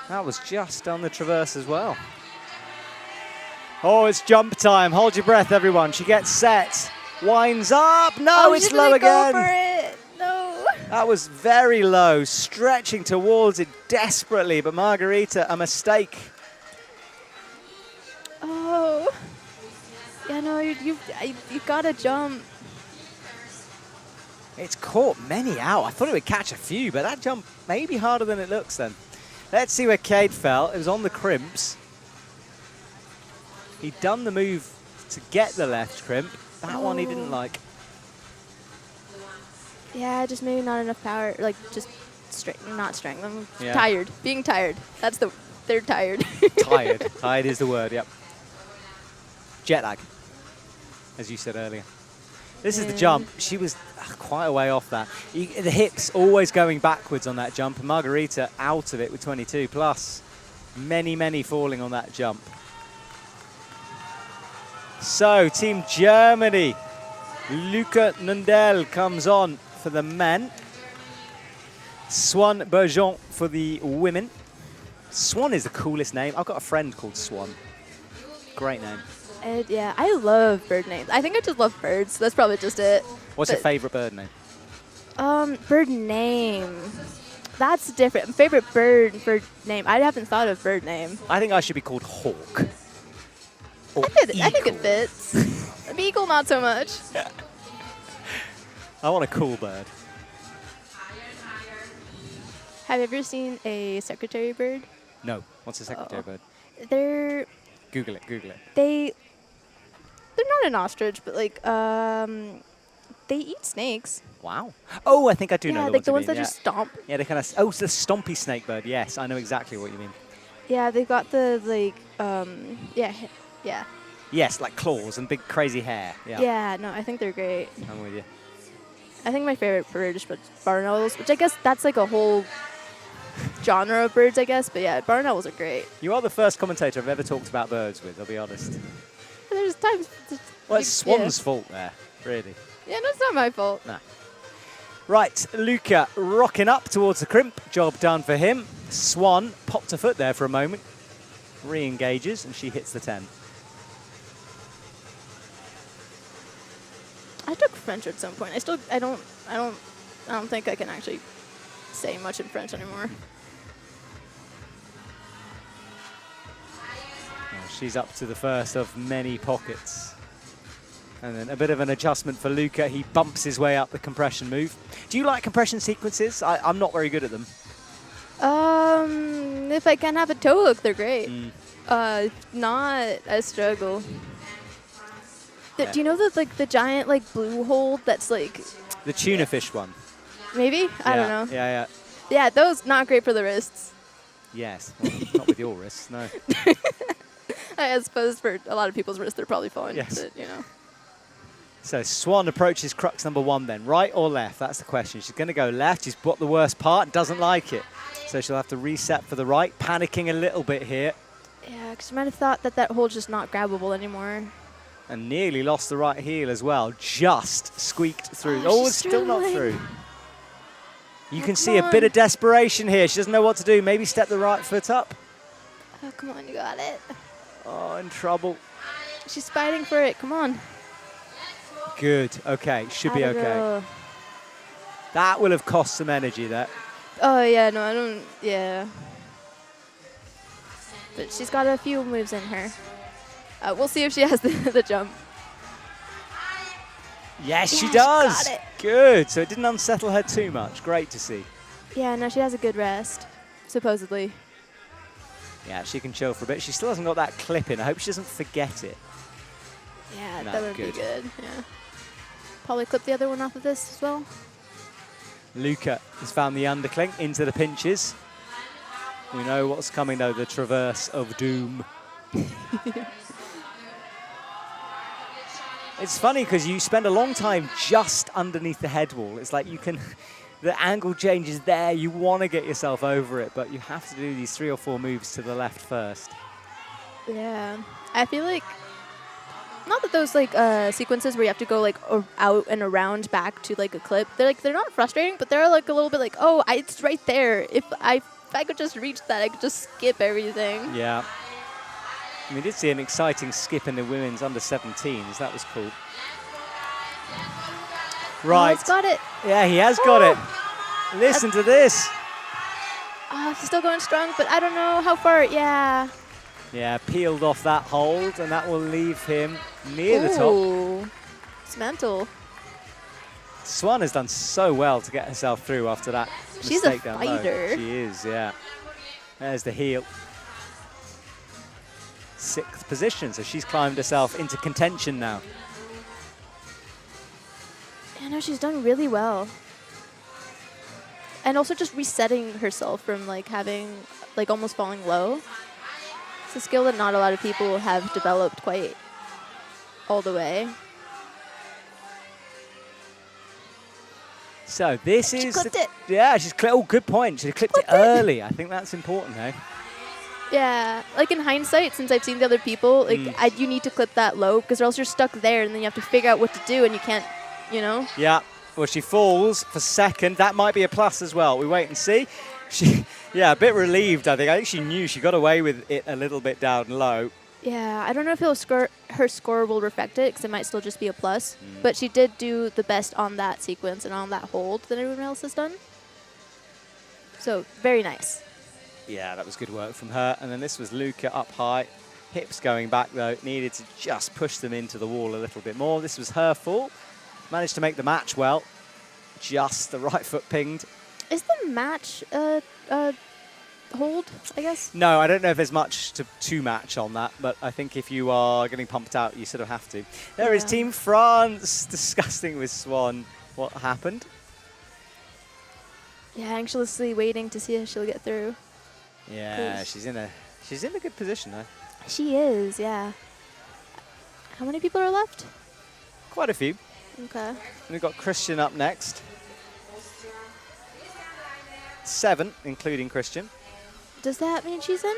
That was just on the traverse as well. Oh, it's jump time. Hold your breath, everyone. She gets set. Winds up. No, it's low again. Go for it. No. That was very low, stretching towards it desperately, but Margherita, a mistake. Oh. Yeah, no, you've got to jump. It's caught many out. I thought it would catch a few, but that jump may be harder than it looks then. Let's see where Cade fell. It was on the crimps. He'd done the move to get the left crimp. That one he didn't like. Yeah, just maybe not enough power. Like, just not strength. I'm tired. Being tired. They're tired. Tired. Tired is the word, yep. Jet lag, as you said earlier. This is the jump. She was quite a way off that. The hips always going backwards on that jump. And Margherita out of it with 22 plus. Many falling on that jump. So, Team Germany. Luca Nundell comes on for the men. Swan Bergeon for the women. Swan is the coolest name. I've got a friend called Swan. Great name. Yeah, I love bird names. I think I just love birds. That's probably just it. What's your favorite bird name? Bird name. That's different. Favorite bird name. I haven't thought of bird name. I think I should be called Hawk. Or I think it fits. Beagle, not so much. I want a cool bird. Have you ever seen a secretary bird? No. What's a secretary bird? They're... Google it. They're not an ostrich, but like, they eat snakes. Wow. Oh, I think I do know Yeah, the like ones the you ones mean, that just stomp. Yeah, they kind of. Oh, it's the stompy snake bird. Yes, I know exactly what you mean. Yeah, they've got the like yeah. Yes, like claws and big crazy hair. Yeah. Yeah, no, I think they're great. I'm with you. I think my favorite bird is barn owls, which I guess that's like a whole genre of birds, I guess. But yeah, barn owls are great. You are the first commentator I've ever talked about birds with, I'll be honest. There's times. Well, it's Swan's fault there, really. Yeah, no, it's not my fault. No. Right, Luca rocking up towards the crimp. Job done for him. Swan popped her foot there for a moment. Re-engages, and she hits the 10. I took French at some point. I don't think I can actually say much in French anymore. Well, she's up to the first of many pockets. And then a bit of an adjustment for Luca. He bumps his way up the compression move. Do you like compression sequences? I'm not very good at them. If I can have a toe hook, they're great. If not, I struggle. Yeah. Do you know the giant blue hold that's like The tuna fish one. maybe? I don't know. Yeah. Yeah, those not great for the wrists. Yes. Well, not with your wrists, no. I suppose for a lot of people's wrists, they're probably fine. Yes. But, you know. So Swan approaches crux number 1 then. Right or left? That's the question. She's going to go left. She's bought the worst part, doesn't like it. So she'll have to reset for the right. Panicking a little bit here. Yeah, because you might have thought that hold's just not grabbable anymore. And nearly lost the right heel as well. Just squeaked through. Oh, It's still not struggling. through. You can see a bit of desperation here. She doesn't know what to do. Maybe step the right foot up. Oh, come on, you got it. Oh, in trouble. She's fighting for it. Come on. Good. Okay. Should be Atta okay. girl. That will have cost some energy, that. Oh, yeah, no, I don't, yeah. But she's got a few moves in her. We'll see if she has the jump. Yes, she Yeah, she does. got it. Good. So it didn't unsettle her too much. Great to see. Yeah, no, she has a good rest, supposedly. Yeah, she can chill for a bit. She still hasn't got that clip in. I hope she doesn't forget it. Yeah, No, that would good. be good, yeah. Probably clip the other one off of this as well. Luca has found the underclink into the pinches. We know what's coming, though, the traverse of doom. It's funny because you spend a long time just underneath the head wall. It's like you can, the angle changes there. You want to get yourself over it, but you have to do these 3 or 4 moves to the left first. Yeah, I feel like, not that those sequences where you have to go out and around back to a clip, they're not frustrating, but they're a little bit it's right there. If I could just reach that, I could just skip everything. Yeah. We did see an exciting skip in the women's under-17s. That was cool. Right. Oh, he's got it. Yeah, he has got it. Listen to this. Oh, he's still going strong, but I don't know how far. Yeah. Yeah, peeled off that hold, and that will leave him near the top. Ooh. It's mental. Swan has done so well to get herself through after that She's a mistake down low. fighter. She is, yeah. There's the heel. 6th position, so she's climbed herself into contention now. I know she's done really well. And also just resetting herself from having almost falling low. It's a skill that not a lot of people have developed quite all the way. So this She is... clipped it. Yeah, she's clipped. Oh, good point. She clipped it early. I think that's important, eh? Yeah, in hindsight, since I've seen the other people, you need to clip that low because or else you're stuck there and then you have to figure out what to do and you can't, Yeah. Well, she falls for 2nd. That might be a plus as well. We wait and see. Yeah, a bit relieved, I think. I think she knew she got away with it a little bit down low. Yeah, I don't know if her score will reflect it because it might still just be a plus. But she did do the best on that sequence and on that hold that everyone else has done. So, very nice. Yeah, that was good work from her. And then this was Luca up high. Hips going back, though. Needed to just push them into the wall a little bit more. This was her fault. Managed to make the match well. Just the right foot pinged. Is the match hold, I guess? No, I don't know if there's much to match on that, but I think if you are getting pumped out, you sort of have to. There is Yeah. Team France disgusting with Swan. what happened. Yeah, anxiously waiting to see if she'll get through. Yeah, she's in a good position though. She is, yeah. How many people are left? Quite a few. Okay. We've got Christian up next. 7, including Christian. Does that mean she's in?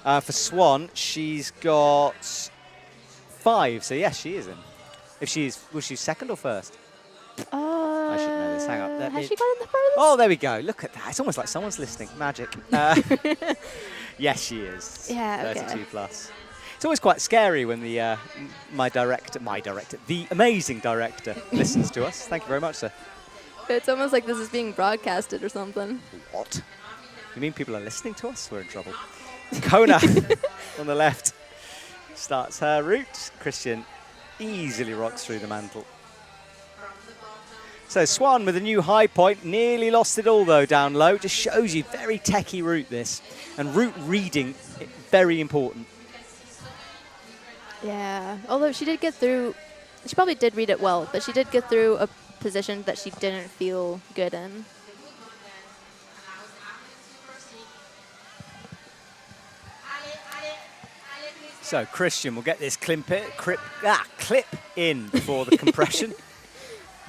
For Swan, she's got 5, so yes, she is in. Was she second or first? I should know this. Hang on. Has she gotten the furthest? Oh, there we go. Look at that. It's almost like someone's listening. Magic. Yes, she is. Yeah, 32 plus. It's always quite scary when the the amazing director listens to us. Thank you very much, sir. It's almost like this is being broadcasted or something. What? You mean people are listening to us? We're in trouble. Kona on the left starts her route. Christian easily rocks through the mantle. So Swan with a new high point, nearly lost it all though down low. Just shows you very techie route this. And route reading, very important. Yeah, although she did get through, she probably did read it well, but she did get through a position that she didn't feel good in. So Christian will get this clip in before the compression.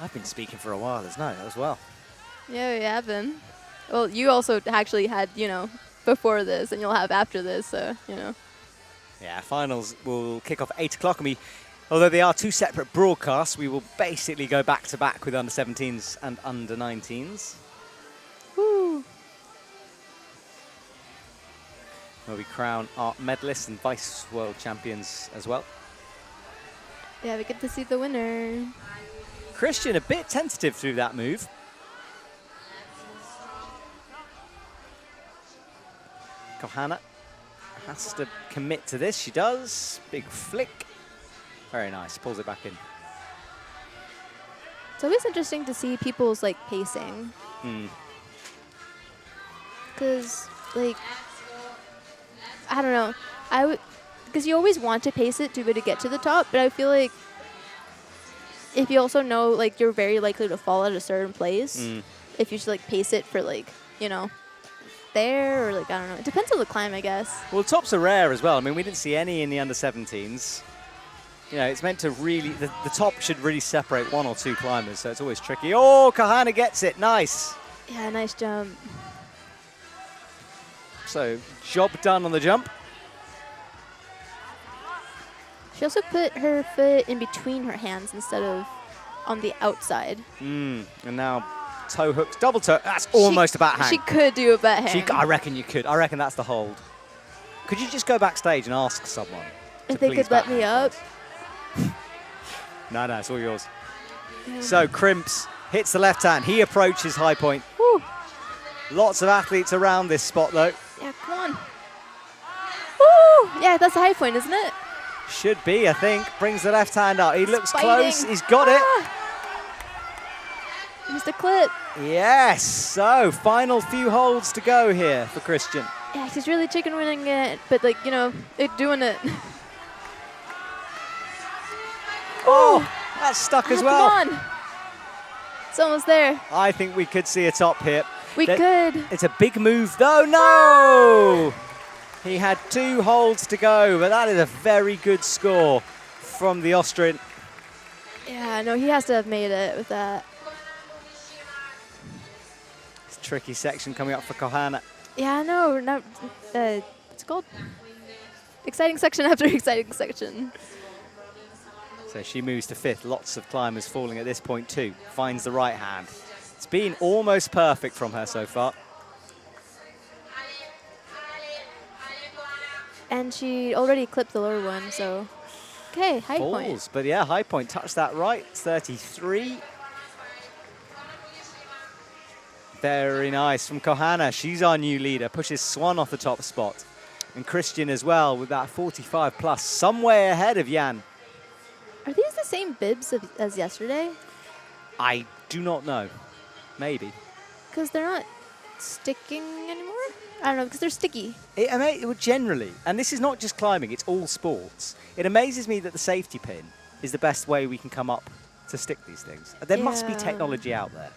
I've been speaking for a while as well. Yeah, we have been. Well, you also actually had, before this, and you'll have after this, so, Yeah, finals will kick off at 8 o'clock, and although they are 2 separate broadcasts, we will basically go back to back with under-17s and under-19s. Woo! Where we crown our medalists and vice world champions as well. Yeah, we get to see the winner. Christian a bit tentative through that move. Kohana has to commit to this. She does. Big flick. Very nice. Pulls it back in. It's always interesting to see people's pacing. Because I don't know. Because you always want to pace it to be able to get to the top, but I feel like if you also know you're very likely to fall at a certain place, if you just pace it for there or I don't know. It depends on the climb, I guess. Well, tops are rare as well. I mean, we didn't see any in the under-17s. It's meant to really, the top should really separate 1 or 2 climbers, so it's always tricky. Oh, Kohana gets it. Nice. Yeah, nice jump. So, job done on the jump. She also put her foot in between her hands instead of on the outside. And now toe hooks, double toe. That's almost a bat hang. She could do a bat hang. I reckon you could. I reckon that's the hold. Could you just go backstage and ask someone if they could let me up? No, it's all yours. So Crimps hits the left hand. He approaches high point. Woo. Lots of athletes around this spot though. Yeah, come on. Woo! Yeah, that's the high point, isn't it? Should be, I think. Brings the left hand up. He looks Fighting. close. He's got it. Just a clip. Yes. So final few holds to go here for Christian. Yeah, she's really chicken winning it, but doing it. Oh, that's stuck as well. Come on. It's almost there. I think we could see a top here. We could. It's a big move though. No! He had 2 holds to go, but that is a very good score from the Austrian. Yeah, no, he has to have made it with that. It's a tricky section coming up for Kohana. Yeah, no, not, what's it called? Exciting section after exciting section. So she moves to 5th. Lots of climbers falling at this point too. Finds the right hand. It's been almost perfect from her so far. And she already clipped the lower one, so okay, high point. But yeah, high point touched that right. 33. Very nice from Kohana. She's our new leader. Pushes Swan off the top spot. And Christian as well with that 45 plus. Some way ahead of Jan. Are these the same bibs as yesterday? I do not know. Maybe. Because they're not sticking anymore? I don't know, because they're sticky. Generally, and this is not just climbing, it's all sports. It amazes me that the safety pin is the best way we can come up to stick these things. There must be Yeah. technology out there.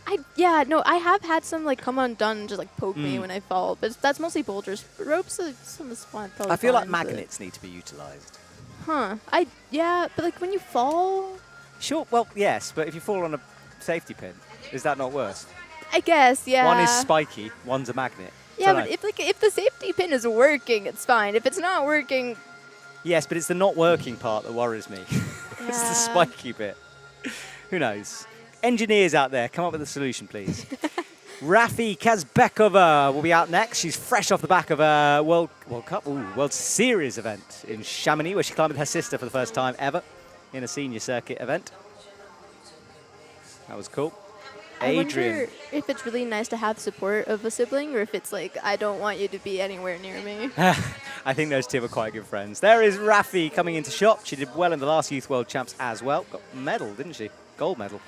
I have had some like come undone and just like poke me when I fall, but that's mostly boulders. Ropes, some of the spot. I feel like magnets need to be utilized. Huh? But like when you fall, Sure, well, yes, but if you fall on a safety pin, is that not worse? I guess, yeah. One is spiky, one's a magnet. Yeah, Dunno. but if the safety pin is working, it's fine. If it's not working, Yes, but it's the not working part that worries me. It's the Yeah. spiky bit. Who knows? Engineers out there, come up with a solution, please. Rafi Kazbekova will be out next. She's fresh off the back of a World Series event in Chamonix, where she climbed with her sister for the first time ever in a senior circuit event. That was cool. I Adrian. wonder if it's really nice to have support of a sibling, or if it's like, I don't want you to be anywhere near me. I think those two are quite good friends. There is Rafi coming into shot. She did well in the last Youth World Champs as well. Got a medal, didn't she? Gold medal.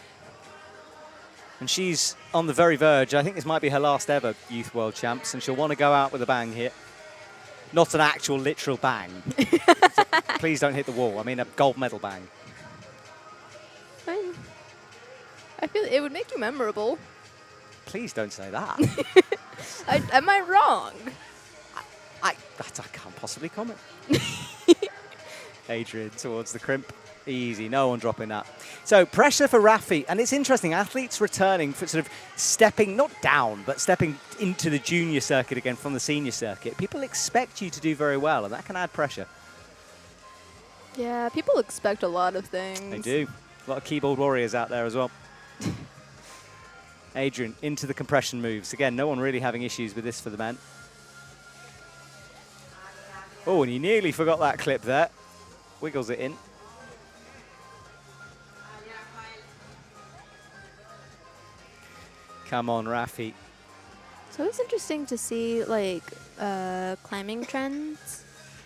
And she's on the very verge. I think this might be her last ever Youth World Champs, and she'll want to go out with a bang here. Not an actual literal bang. So please don't hit the wall. I mean a gold medal bang. Fine. I feel it would make you memorable. Please don't say that. Am I wrong? I can't possibly comment. Adrian towards the crimp. Easy, no one dropping that. So pressure for Rafi, and it's interesting, athletes returning for sort of stepping, not down, but stepping into the junior circuit again from the senior circuit. People expect you to do very well, and that can add pressure. Yeah, people expect a lot of things. They do. A lot of keyboard warriors out there as well. Adrian into the compression moves. Again, no one really having issues with this for the men. Oh, and he nearly forgot that clip there. Wiggles it in. Come on, Rafi. So it's interesting to see like climbing trends,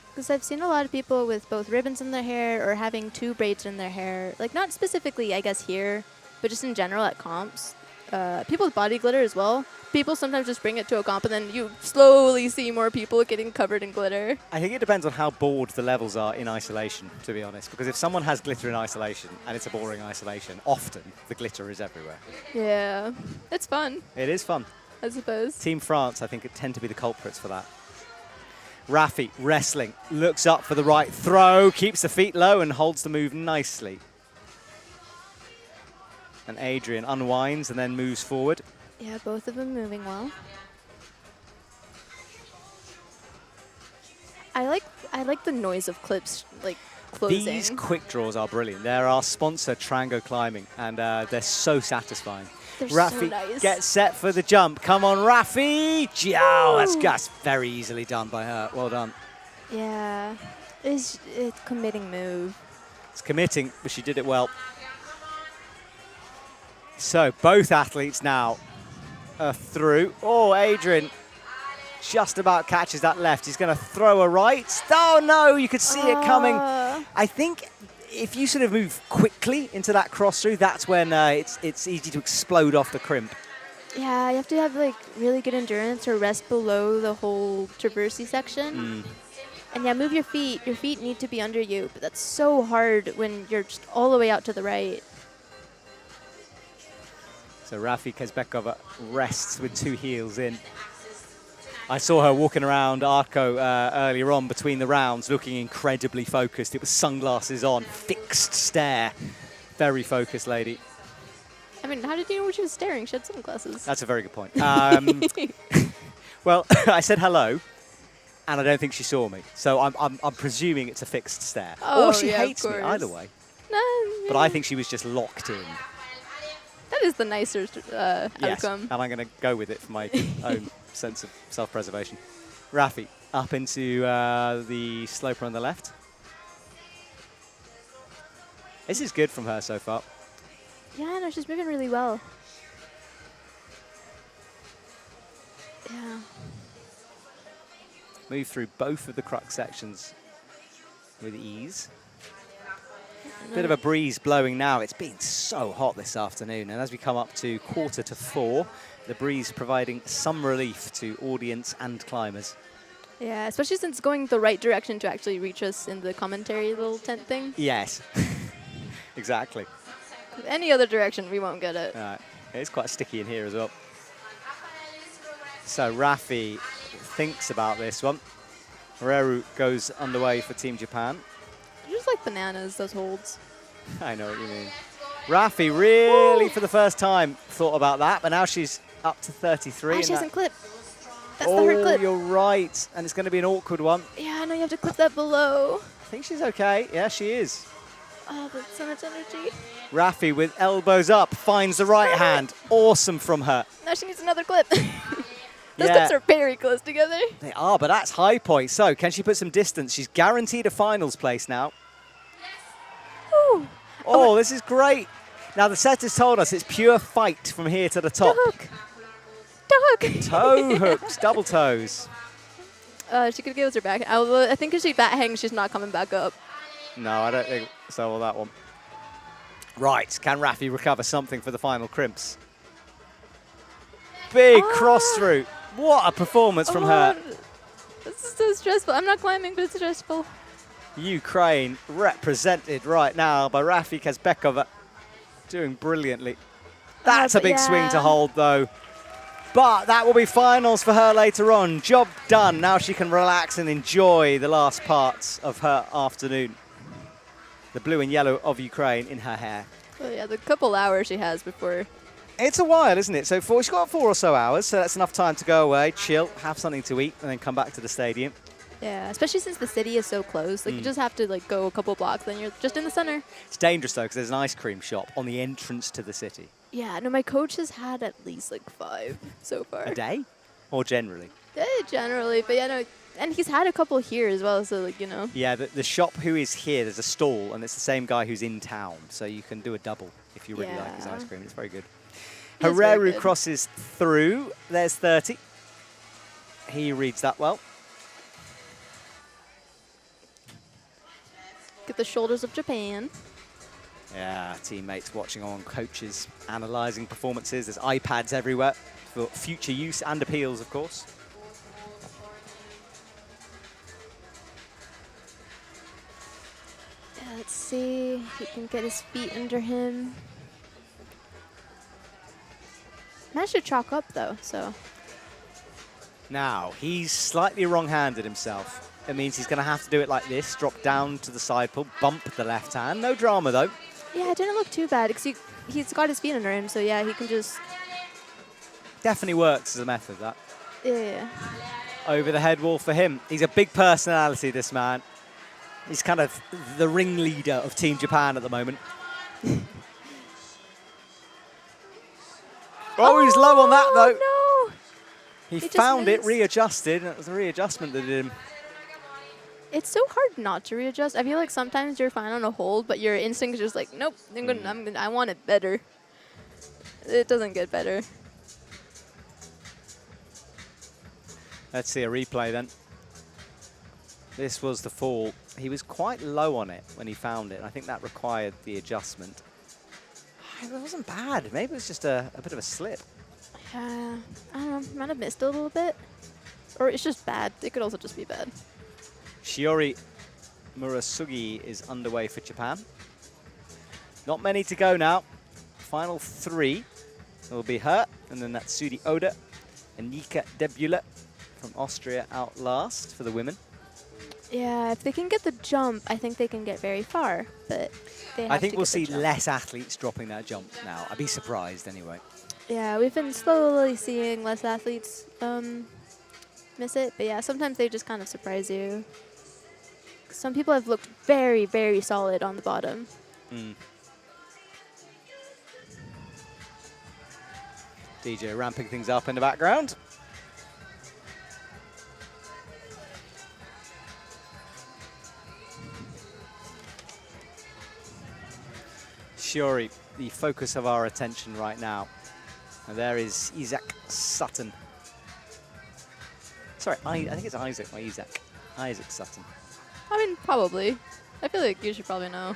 because I've seen a lot of people with both ribbons in their hair or having 2 braids in their hair. Like not specifically, I guess here, but just in general at comps. People with body glitter as well. People sometimes just bring it to a comp, and then you slowly see more people getting covered in glitter. I think it depends on how bored the levels are in isolation, to be honest. Because if someone has glitter in isolation and it's a boring isolation, often the glitter is everywhere. Yeah, it's fun, It is fun. I suppose. Team France, I think, tend to be the culprits for that. Rafi, wrestling, looks up for the right throw, keeps the feet low and holds the move nicely. And Adrian unwinds and then moves forward. Yeah, both of them moving well. I like the noise of clips like closing. These quick draws are brilliant. They're our sponsor, Trango Climbing, and they're so satisfying. They're Rafi so nice. gets set for the jump. Come on, Rafi! Oh, that's very easily done by her. Well done. Yeah, it's committing move. It's committing, but she did it well. So both athletes now are through. Oh, Adrian just about catches that left. He's going to throw a right. Oh, no, you could see it coming. I think if you sort of move quickly into that cross-through, that's when it's easy to explode off the crimp. Yeah, you have to have like really good endurance or rest below the whole traversy section. And yeah, move your feet. Your feet need to be under you, but that's so hard when you're just all the way out to the right. So Rafi Kazbekova rests with 2 heels in. I saw her walking around Arco earlier on between the rounds, looking incredibly focused. It was sunglasses on, fixed stare. Very focused lady. I mean, how did you know she was staring? She had sunglasses. That's a very good point. Well, I said hello, and I don't think she saw me. So I'm presuming it's a fixed stare. Oh, or she yeah, hates of me, course. either way. No, But I think she was just locked in. that is the nicer Yes, outcome. and I'm going to go with it for my own sense of self-preservation. Rafi up into the sloper on the left. This is good from her so far. Yeah, no, she's moving really well. Yeah. Move through both of the crux sections with ease. Bit of a breeze blowing now. It's been so hot this afternoon, and as we come up to 3:45, the breeze providing some relief to audience and climbers. Yeah, especially since going the right direction to actually reach us in the commentary little tent thing. Yes, exactly. Any other direction, we won't get it. All right. It's quite sticky in here as well. So Rafi thinks about this one. Hareru goes underway for Team Japan. They're just like bananas, those holds. I know what you mean. Rafi really, for the first time, thought about that, but now she's up to 33. She hasn't clipped. That's oh, the hard clip. You're right, and it's going to be an awkward one. Yeah, I know you have to clip that below. I think she's okay. Yeah, she is. Oh, but so much energy. Rafi with elbows up finds the right hand. Awesome from her. Now she needs another clip. Those clips are very close together. They are, but that's high point. So can she put some distance? She's guaranteed a finals place now. Ooh. Oh, this is great. Now the set has told us it's pure fight from here to the top. Toe hook. Toe hook. Toe hooks, double toes. She could give us her back. Although I think if she back hangs, she's not coming back up. No, I don't think so. Well, that one. Right, can Rafi recover something for the final crimps? Big cross through. What a performance from her. This is so stressful. I'm not climbing, but it's stressful. Ukraine represented right now by Rafi Kazbekova, doing brilliantly. That's a big swing to hold, though. But that will be finals for her later on. Job done. Now she can relax and enjoy the last parts of her afternoon. The blue and yellow of Ukraine in her hair. Oh, yeah, the couple hours she has before. It's a while, isn't it? So she's got 4 or so hours, so that's enough time to go away, chill, have something to eat, and then come back to the stadium. Yeah, especially since the city is so close. Like, you just have to, like, go a couple blocks, then you're just in the center. It's dangerous, though, because there's an ice cream shop on the entrance to the city. Yeah, no, my coach has had at least, like, 5 so far. A day? Or generally? Yeah, generally, but yeah, no. And he's had a couple here as well, so, like, you know. Yeah, the shop who is here, there's a stall, and it's the same guy who's in town, so you can do a double if you really like his ice cream. It's very good. Hareru crosses through. There's 30. He reads that well. Get the shoulders of Japan. Yeah, teammates watching on, coaches analysing performances. There's iPads everywhere for future use and appeals, of course. Let's see if he can get his feet under him. Managed to chalk up, though, so. Now, he's slightly wrong-handed himself. It means he's going to have to do it like this, drop down to the side pull, bump the left hand. No drama, though. Yeah, it didn't look too bad, because he's got his feet under him, so yeah, he can just. Definitely works as a method, that. Yeah. Over the head wall for him. He's a big personality, this man. He's kind of the ringleader of Team Japan at the moment. Oh, he's low on that, though. No. He found it, readjusted, and it was a readjustment that did him. It's so hard not to readjust. I feel like sometimes you're fine on a hold, but your instinct is just like, nope, I want it better. It doesn't get better. Let's see a replay then. This was the fall. He was quite low on it when he found it, and I think that required the adjustment. It wasn't bad. Maybe it was just a bit of a slip. Yeah, I don't know. Might have missed it a little bit. Or it's just bad. It could also just be bad. Shiori Murasugi is underway for Japan. Not many to go now. Final 3 will be her, and then that's Sudi Oda and Nika Debula from Austria out last for the women. Yeah, if they can get the jump, I think they can get very far. But they have I think to we'll get the see jump. less athletes dropping that jump now. I'd be surprised anyway. Yeah, we've been slowly seeing less athletes miss it. But yeah, sometimes they just kind of surprise you. Some people have looked very, very solid on the bottom. DJ ramping things up in the background. Shiori, the focus of our attention right now. And there is Isaac Sutton. Sorry, I think it's Isaac, not Isaac. Isaac Sutton. I mean, probably. I feel like you should probably know.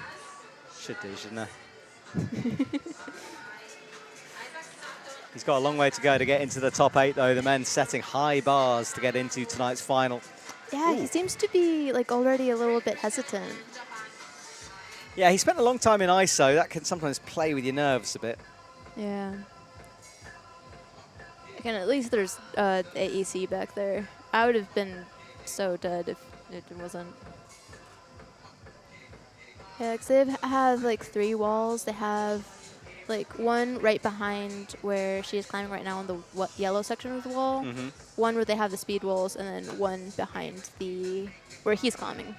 Should do, shouldn't I? He's got a long way to go to get into the top 8, though. The men setting high bars to get into tonight's final. Yeah, he seems to be like already a little bit hesitant. Yeah, he spent a long time in ISO. That can sometimes play with your nerves a bit. Yeah. Again, at least there's AEC back there. I would have been so dead if it wasn't. Yeah, because they have like 3 walls. They have like one right behind where she is climbing right now on the yellow section of the wall. One where they have the speed walls, and then one behind the where he's climbing.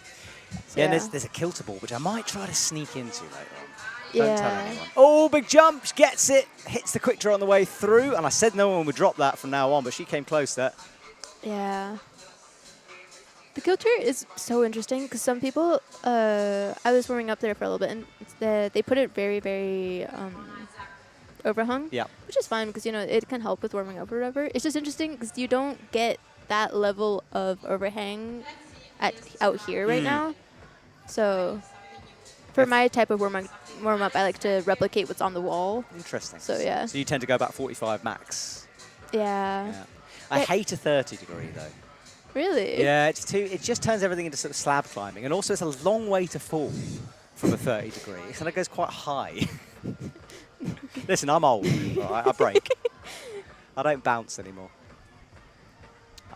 So Yeah, and there's a kilter ball, which I might try to sneak into later on. Yeah. Don't tell anyone. Oh, big jump, she gets it, hits the quick draw on the way through, and I said no one would drop that from now on, but she came close there. Yeah. The kilter is so interesting because some people, I was warming up there for a little bit, and they put it very, very overhung. Yeah. Which is fine because, you know, it can help with warming up or whatever. It's just interesting because you don't get that level of overhang out here right now. So for my type of warm up, I like to replicate what's on the wall. Interesting. So, yeah. So you tend to go about 45 max. Yeah. I hate a 30-degree, though. Really? Yeah, it just turns everything into sort of slab climbing. And also, it's a long way to fall from a 30-degree. It kind of goes quite high. Listen, I'm old. All right, I break. I don't bounce anymore.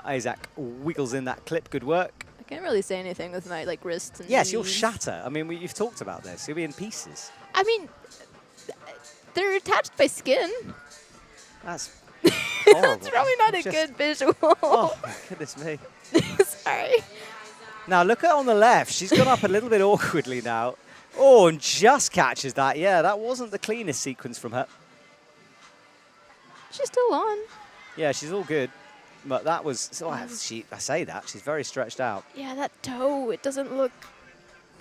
Isaac wiggles in that clip. Good work. I can't really say anything with my like wrists and Yes, knees. you'll shatter. I mean, you've talked about this. You'll be in pieces. I mean, they're attached by skin. That's horrible. That's probably not a good visual. Oh, goodness me. Sorry. Now, look at on the left. She's gone up a little bit awkwardly now. Oh, and just catches that. Yeah, that wasn't the cleanest sequence from her. She's still on. Yeah, she's all good. But that was, so I say that, she's very stretched out. Yeah, that toe, it doesn't look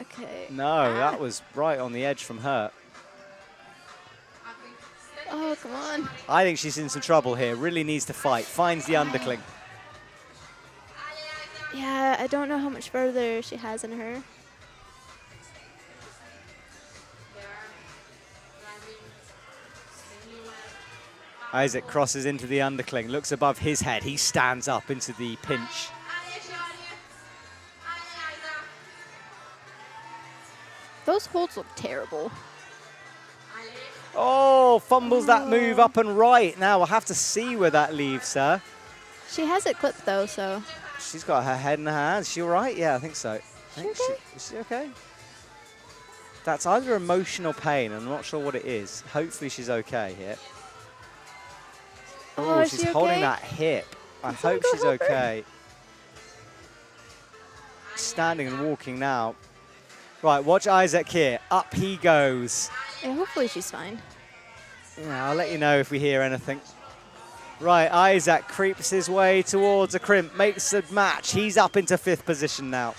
okay. No, that was right on the edge from her. Oh, come on. I think she's in some trouble here. Really needs to fight. Finds the undercling. Yeah, I don't know how much further she has in her. Isaac crosses into the undercling, looks above his head. He stands up into the pinch. Those holds look terrible. Oh, fumbles that move up and right. Now we'll have to see where that leaves her. She has it clipped though, so. She's got her head in her hands. Is she all right? Yeah, I think so. Is she okay? That's either emotional pain. I'm not sure what it is. Hopefully she's okay here. Oh, she's holding that hip. I hope she's okay. Standing and walking now. Right, watch Isaac here. Up he goes. Yeah, hopefully she's fine. Yeah, I'll let you know if we hear anything. Right, Isaac creeps his way towards a crimp, makes a match. He's up into 5th position now.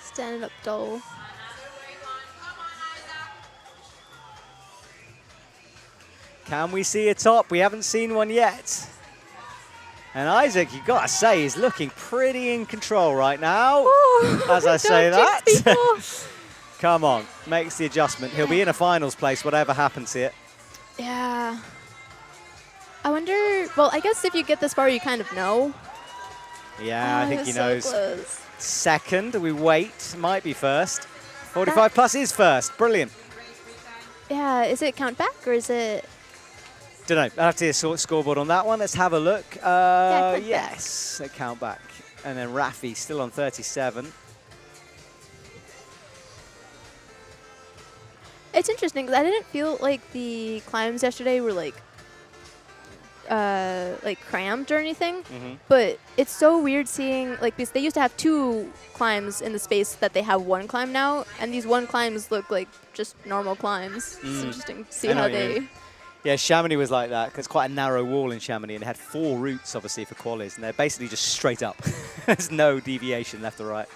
Standing up tall. Can we see a top? We haven't seen one yet. And Isaac, you gotta say, is looking pretty in control right now. Ooh, as I say jinx that. Come on, makes the adjustment. He'll be in a finals place, whatever happens here. Yeah. I wonder, well, I guess if you get this far, you kind of know. Yeah, I think he knows. So close. Second, we wait, might be first. 45 plus is first, brilliant. Yeah, is it count back or is it? Don't know, I'll have to see a scoreboard on that one. Let's have a look. Yes, a count back. And then Rafi still on 37. It's interesting because I didn't feel like the climbs yesterday were like cramped or anything, but it's so weird seeing like because they used to have 2 climbs in the space that they have 1 climb now, and these 1 climbs look like just normal climbs. It's interesting to see how they. Yeah, Chamonix was like that because it's quite a narrow wall in Chamonix, and it had 4 routes obviously for qualies, and they're basically just straight up. There's no deviation left or right.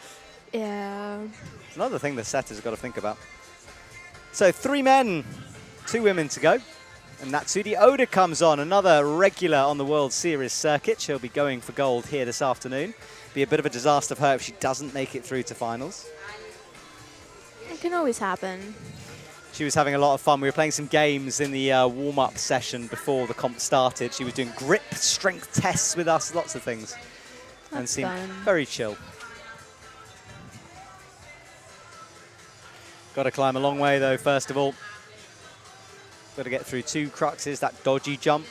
Yeah. It's another thing the setters have got to think about. So 3 men, 2 women to go. And Natsudi Oda comes on, another regular on the World Series circuit. She'll be going for gold here this afternoon. Be a bit of a disaster for her if she doesn't make it through to finals. It can always happen. She was having a lot of fun. We were playing some games in the warm-up session before the comp started. She was doing grip strength tests with us, lots of things. And seemed very chill. Got to climb a long way, though, first of all. Got to get through 2 cruxes, that dodgy jump.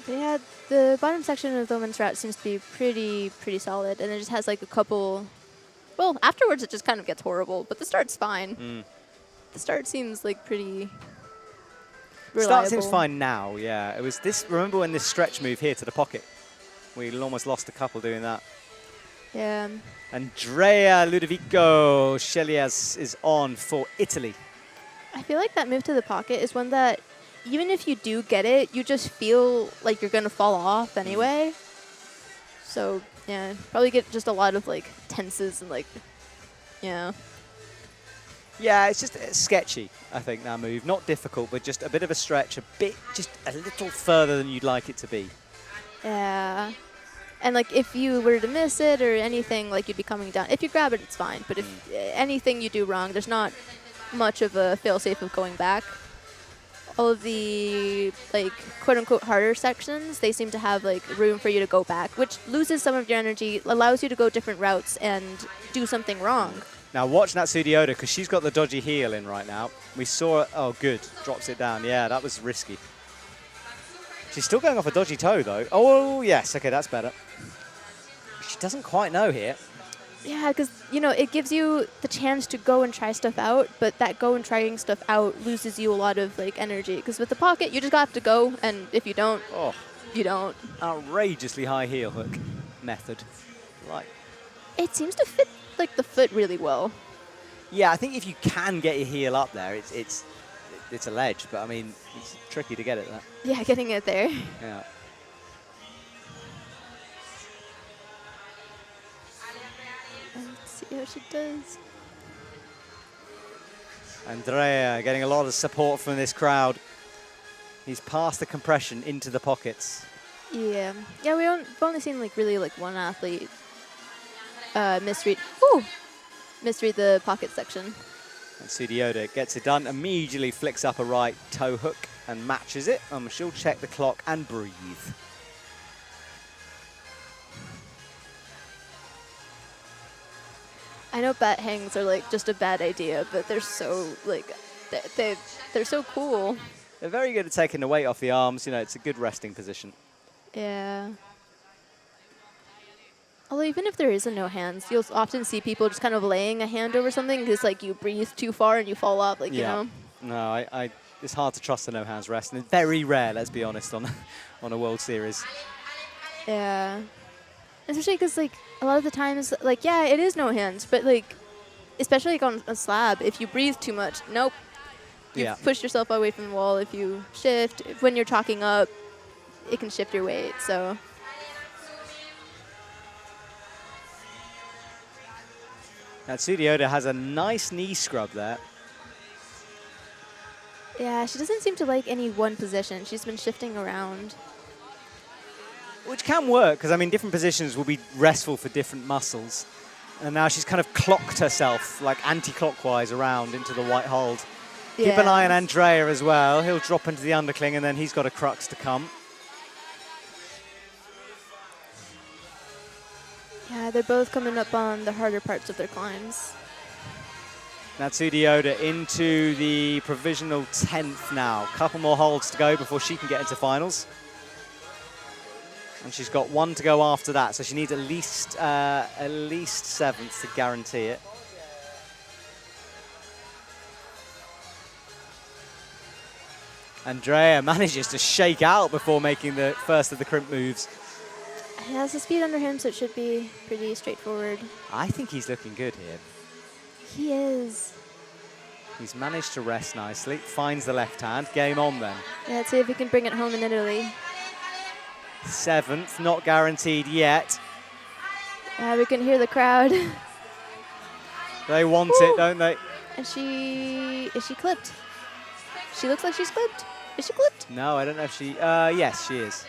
Yeah, the bottom section of the women's route seems to be pretty solid, and it just has like a couple. Well, afterwards it just kind of gets horrible, but the start's fine. The start seems like pretty reliable. Start seems fine now, yeah. It was this. Remember when this stretch move here to the pocket? We almost lost a couple doing that. Yeah. Andrea Ludovico Chelias is on for Italy. I feel like that move to the pocket is one that, even if you do get it, you just feel like you're going to fall off anyway. So, yeah, probably get just a lot of, like, tenses and, like, yeah. Yeah, it's just sketchy, I think, that move. Not difficult, but just a bit of a stretch, just a little further than you'd like it to be. Yeah. And, like, if you were to miss it or anything, like, you'd be coming down. If you grab it, it's fine. But if anything you do wrong, there's not much of a fail-safe of going back. All of the, like, quote-unquote harder sections, they seem to have, like, room for you to go back, which loses some of your energy, allows you to go different routes and do something wrong. Now watch Natsuki Oda, because she's got the dodgy heel in right now. We saw it. Oh, good. Drops it down. Yeah, that was risky. She's still going off a dodgy toe, though. Oh, yes. Okay, that's better. She doesn't quite know here. Yeah, because, you know, it gives you the chance to go and try stuff out, but that go and trying stuff out loses you a lot of, like, energy. Because with the pocket, you just have to go, and if you don't, you don't. Outrageously high heel hook method. Like, it seems to fit, like, the foot really well. Yeah, I think if you can get your heel up there, it's a ledge, but, I mean, it's tricky to get it there. Yeah, getting it there. Yeah. Let's see how she does. Andrea getting a lot of support from this crowd. He's passed the compression into the pockets. Yeah. Yeah, we've only seen, like, really, like, one athlete misread the pocket section. And Sudioda gets it done, immediately flicks up a right toe hook and matches it. She'll check the clock and breathe. I know bat hangs are, like, just a bad idea, but they're so, like, they're so cool. They're very good at taking the weight off the arms. You know, it's a good resting position. Yeah. Although even if there is a no hands, you'll often see people just kind of laying a hand over something because, like, you breathe too far and you fall off, like, you know. No, it's hard to trust the no hands rest, and it's very rare, let's be honest, on a World Series. Yeah. Especially because, like, a lot of the times, like, yeah, it is no hands, but, like, especially, like, on a slab, if you breathe too much, nope. You've pushed yourself away from the wall. If you shift, when you're talking up, it can shift your weight, so. Natsuki Oda has a nice knee scrub there. Yeah, she doesn't seem to like any one position. She's been shifting around. Which can work, because, I mean, different positions will be restful for different muscles. And now she's kind of clocked herself, like, anti-clockwise around into the white hold. Yeah. Keep an eye on Andrea as well. He'll drop into the undercling, and then he's got a crux to come. Yeah, they're both coming up on the harder parts of their climbs. Natsuki Oda into the provisional 10th now. Couple more holds to go before she can get into finals. And she's got one to go after that, so she needs at least 7th to guarantee it. Andrea manages to shake out before making the first of the crimp moves. He has the speed under him, so it should be pretty straightforward. I think he's looking good here. He is. He's managed to rest nicely, finds the left hand. Game on then. Yeah, let's see if he can bring it home in Italy. 7th, not guaranteed yet. Yeah, we can hear the crowd. They want it, don't they? And is she clipped? She looks like she's clipped. Is she clipped? No, I don't know if she, yes, she is.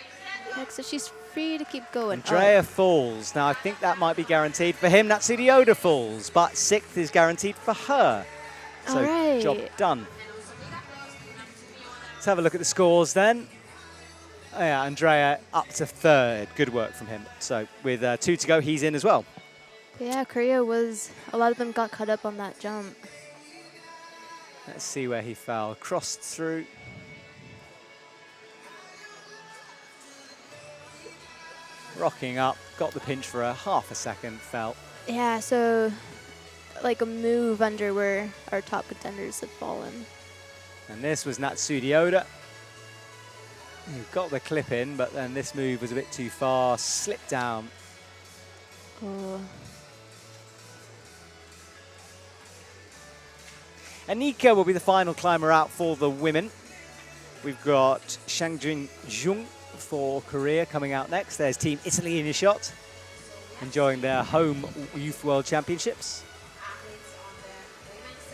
Yeah, so she's free to keep going. Andrea falls. Now, I think that might be guaranteed for him. Natsuki Oda falls, but 6th is guaranteed for her. So, right. Job done. Let's have a look at the scores then. Oh, yeah, Andrea up to 3rd. Good work from him. So, with 2 to go, he's in as well. Yeah, Korea was, a lot of them got cut up on that jump. Let's see where he fell. Crossed through. Rocking up, got the pinch for a half a second, fell. Yeah, so like a move under where our top contenders had fallen. And this was Natsuki Oda. He got the clip in, but then this move was a bit too far, slipped down. Oh. Anika will be the final climber out for the women. We've got Shangjun Jung for Korea coming out next. There's Team Italy in your shot, enjoying their home Youth World Championships.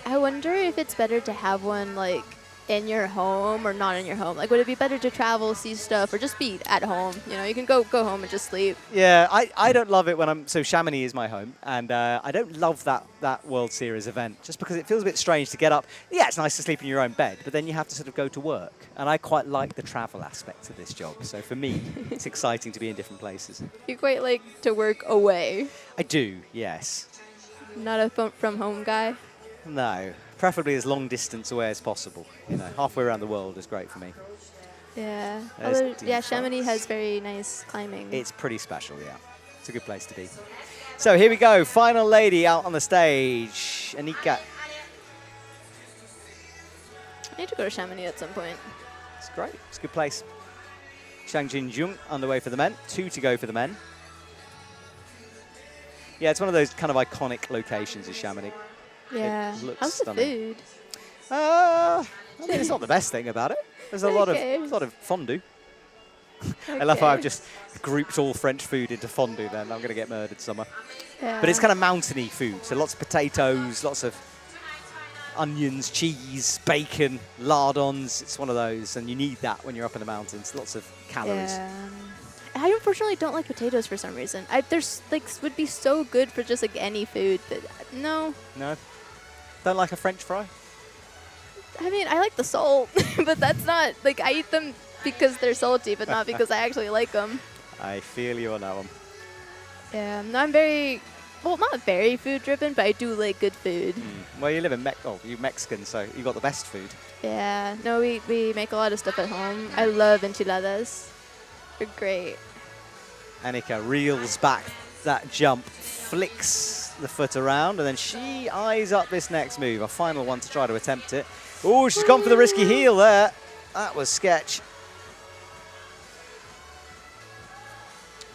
I wonder if it's better to have one like in your home or not in your home. Like, would it be better to travel, see stuff, or just be at home? You know, you can go home and just sleep. Yeah, I don't love it when I'm, so Chamonix is my home, and I don't love that World Series event, just because it feels a bit strange to get up. Yeah, it's nice to sleep in your own bed, but then you have to sort of go to work. And I quite like the travel aspect of this job. So for me, it's exciting to be in different places. You quite like to work away. I do, yes. Not a from home guy. No, preferably as long distance away as possible. You know, halfway around the world is great for me. Yeah. There's Although, yeah, deep Chamonix frogs. has very nice climbing. It's pretty special, yeah. It's a good place to be. So here we go, final lady out on the stage, Anika. I need to go to Chamonix at some point. It's great, it's a good place. Shangjin Jung on the way for the men, 2 to go for the men. Yeah, it's one of those kind of iconic locations of Chamonix. Yeah. It looks How's the stunning. food? I mean, it's not the best thing about it. There's a lot of fondue. I love how I've just grouped all French food into fondue then. I'm going to get murdered somewhere. Yeah. But it's kind of mountainy food, so lots of potatoes, lots of onions, cheese, bacon, lardons. It's one of those, and you need that when you're up in the mountains. Lots of calories. Yeah. I unfortunately don't like potatoes for some reason. There's like would be so good for just like any food, but no. No? Don't like a French fry? I mean, I like the salt, but that's not like I eat them because they're salty, but not because I actually like them. I feel you on that one. Yeah, no, I'm very, well, not very food driven, but I do like good food. Well, you live in you're Mexican, so you got the best food. Yeah, no, we make a lot of stuff at home. I love enchiladas. They're great. Anika reels back that jump, flicks the foot around, and then she eyes up this next move, a final one to try to attempt it. Oh, she's gone for the risky heel there. That was sketch.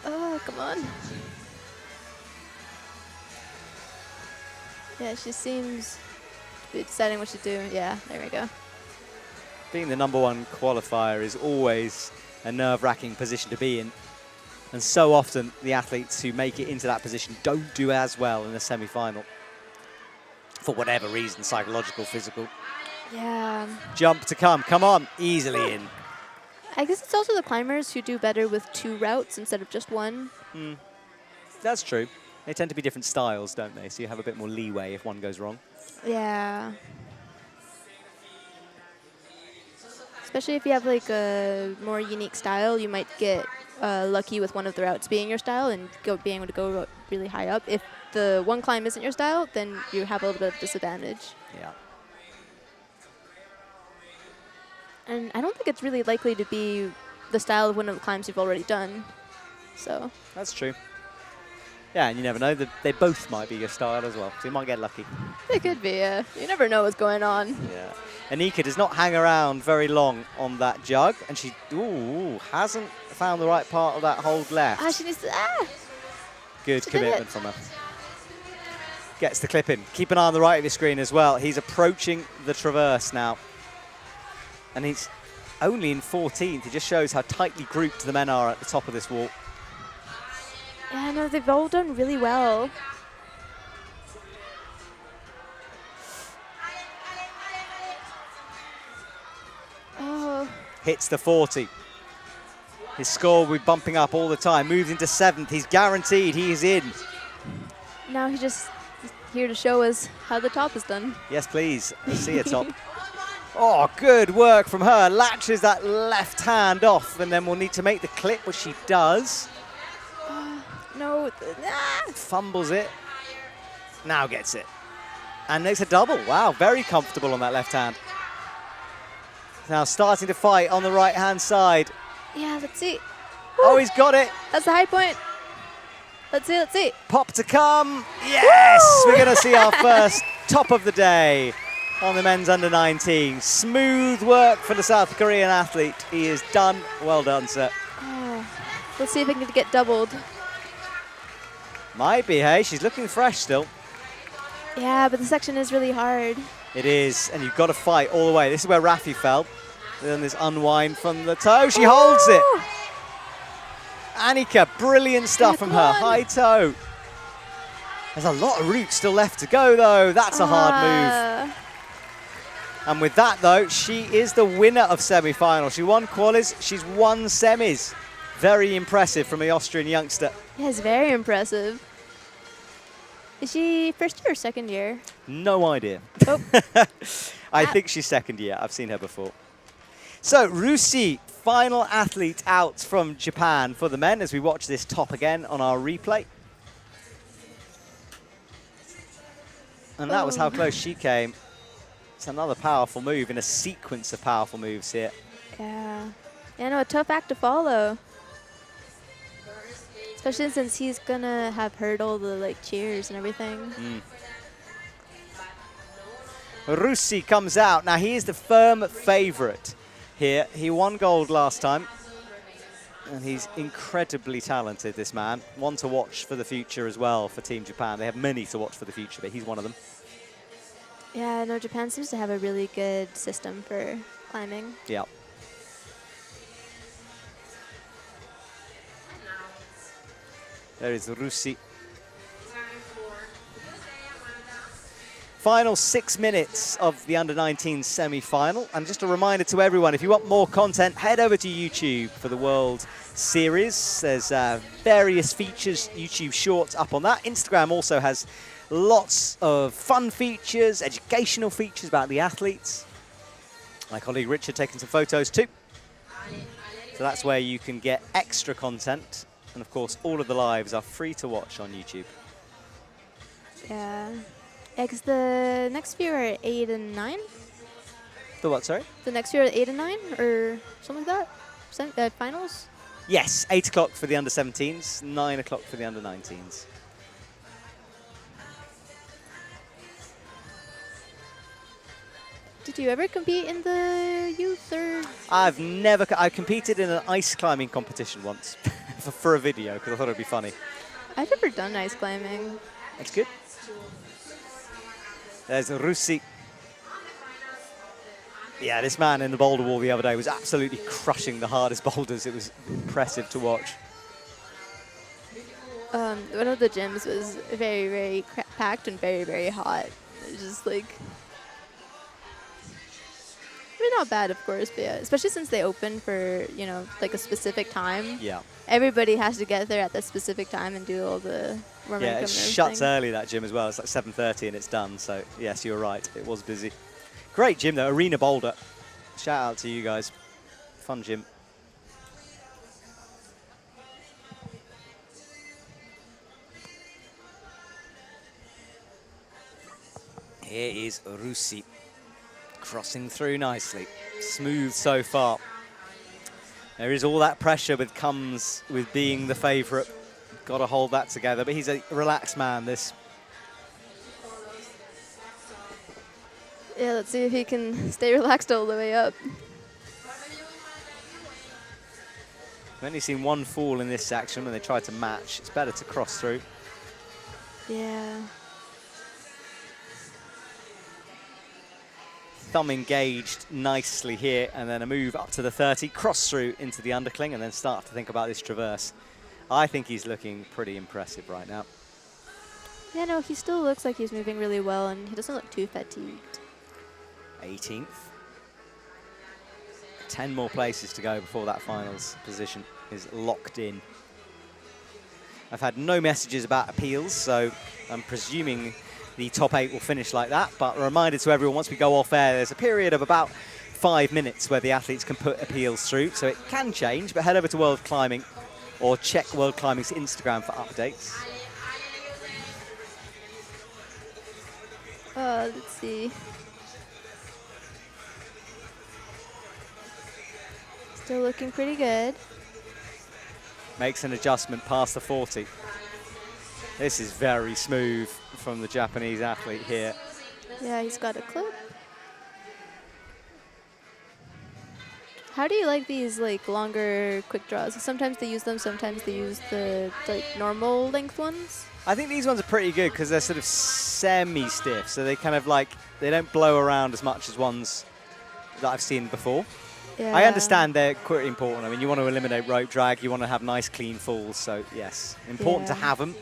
Oh, come on. Yeah, she seems to be deciding what to do. Yeah, there we go. Being the #1 qualifier is always a nerve-wracking position to be in. And so often the athletes who make it into that position don't do as well in the semi-final. For whatever reason, psychological, physical. Yeah. Jump to come on, easily in. I guess it's also the climbers who do better with 2 routes instead of just 1. That's true. They tend to be different styles, don't they? So you have a bit more leeway if one goes wrong. Yeah. Especially if you have like a more unique style, you might get lucky with one of the routes being your style and being able to go really high up. If the one climb isn't your style, then you have a little bit of disadvantage. Yeah. And I don't think it's really likely to be the style of one of the climbs you've already done. So. That's true. Yeah, and you never know. They both might be your style as well, so you might get lucky. It could be, yeah. You never know what's going on. Yeah. Anika does not hang around very long on that jug, and she hasn't found the right part of that hold left. Ah, she needs to, Good she did commitment it. from her. Gets the clip in. Keep an eye on the right of your screen as well. He's approaching the traverse now. And he's only in 14th. It just shows how tightly grouped the men are at the top of this wall. Yeah, no, they've all done really well. Oh. Hits the 40. His score will be bumping up all the time. Moves into 7th. He's guaranteed. He is in. Now he's just here to show us how the top is done. Yes, please. Let's see a top. Oh, good work from her. Latches that left hand off, and then we'll need to make the clip, which she does. No. Fumbles it. Now gets it. And makes a double. Wow, very comfortable on that left hand. Now starting to fight on the right-hand side. Yeah, let's see. Oh, he's got it. That's the high point. Let's see, let's see. Pop to come. Yes! We're going to see our first top of the day on the men's under-19. Smooth work for the South Korean athlete. He is done. Well done, sir. Oh, let's see if I can get doubled. Might be, hey? She's looking fresh still. Yeah, but the section is really hard. It is, and you've got to fight all the way. This is where Rafi fell. Then this unwind from the toe. She holds it. Annika, brilliant stuff from her. High toe. There's a lot of route still left to go, though. That's a hard move. And with that, though, she is the winner of semi-final. She won qualis. She's won semis. Very impressive from the Austrian youngster. Yes, very impressive. Is she first year or second year? No idea. Oh. I think she's second year. I've seen her before. So, Rusi, final athlete out from Japan for the men as we watch this top again on our replay. And that was how close she came. It's another powerful move in a sequence of powerful moves here. Yeah. Yeah, no, a tough act to follow. Especially since he's gonna have heard all the like cheers and everything. Rusi comes out. Now he is the firm favorite here. He won gold last time. And he's incredibly talented, this man. One to watch for the future as well for Team Japan. They have many to watch for the future, but he's one of them. Yeah, no, Japan seems to have a really good system for climbing. Yeah. There is Rusi. Final 6 minutes of the under-19 semi-final. And just a reminder to everyone, if you want more content, head over to YouTube for the World Series. There's various features, YouTube Shorts up on that. Instagram also has lots of fun features, educational features about the athletes. My colleague Richard taking some photos too. So that's where you can get extra content. And of course, all of the lives are free to watch on YouTube. Yeah. Yeah, because the next few are 8 and 9. The what, sorry? The next few are 8 and 9 or something like that? Finals? Yes, 8 o'clock for the under-17s, 9 o'clock for the under-19s. Did you ever compete in the youth or? I competed in an ice climbing competition once for a video because I thought it'd be funny. I've never done ice climbing. That's good. There's Rusi. Yeah, this man in the boulder wall the other day was absolutely crushing the hardest boulders. It was impressive to watch. One of the gyms was very, very packed and very, very hot. It was just like, I mean, not bad, of course, but yeah, especially since they open for, you know, like a specific time. Yeah. Everybody has to get there at that specific time and do all the warming up Yeah, and it everything. shuts early, that gym as well. It's like 7:30 and it's done. So yes, you're right. It was busy. Great gym though, Arena Boulder. Shout out to you guys. Fun gym. Here is Rusi crossing through nicely. Smooth so far. There is all that pressure that comes with being the favourite. Got to hold that together, but he's a relaxed man, this. Yeah, let's see if he can stay relaxed all the way up. I've only seen one fall in this section when they tried to match. It's better to cross through. Yeah. Thumb engaged nicely here, and then a move up to the 30, cross through into the undercling, and then start to think about this traverse. I think he's looking pretty impressive right now. Yeah, no, he still looks like he's moving really well, and he doesn't look too fatigued. 18th. 10 more places to go before that finals position is locked in. I've had no messages about appeals, so I'm presuming the top 8 will finish like that. But a reminder to everyone, once we go off air, there's a period of about 5 minutes where the athletes can put appeals through. So it can change, but head over to World Climbing or check World Climbing's Instagram for updates. let's see. Still looking pretty good. Makes an adjustment past the 40. This is very smooth from the Japanese athlete here. Yeah, he's got a clip. How do you like these like longer quick draws? Sometimes they use them, sometimes they use the like normal length ones. I think these ones are pretty good because they're sort of semi-stiff, so they kind of like, they don't blow around as much as ones that I've seen before. Yeah. I understand they're quite important. I mean, you want to eliminate rope drag, you want to have nice clean falls, so yes, important to have them.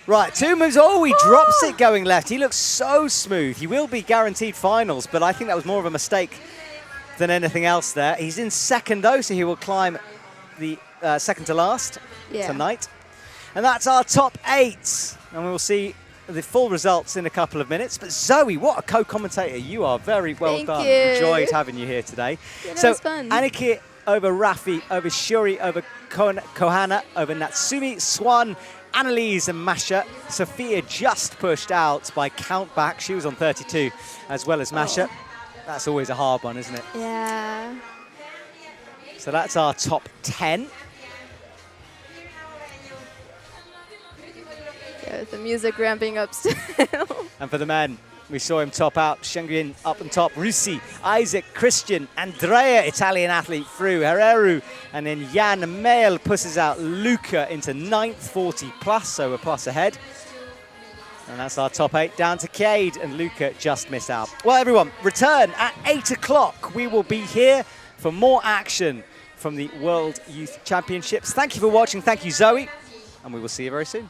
Right, 2 moves. Oh, he drops it going left. He looks so smooth. He will be guaranteed finals, but I think that was more of a mistake than anything else there. He's in second, though, so he will climb the second to last tonight. And that's our top 8. And we will see the full results in a couple of minutes. But Zoe, what a co-commentator. You are very well Thank done. you. Enjoyed having you here today. Yeah, so it was fun. Aniki over Rafi, over Shuri, over Kohana, over Natsumi, Swan, Annalise and Masha. Sophia just pushed out by count back. She was on 32 as well as Masha. That's always a hard one, isn't it? Yeah. So that's our top 10. Yeah, with the music ramping up still. And for the men, we saw him top out. Shengyun up on top. Rusi, Isaac, Christian, Andrea, Italian athlete through. Herreru. And then Jan Mael pushes out Luca into 9th, 40 plus, so a plus ahead. And that's our top 8 down to Cade, and Luca just missed out. Well, everyone, return at 8 o'clock. We will be here for more action from the World Youth Championships. Thank you for watching. Thank you, Zoe. And we will see you very soon.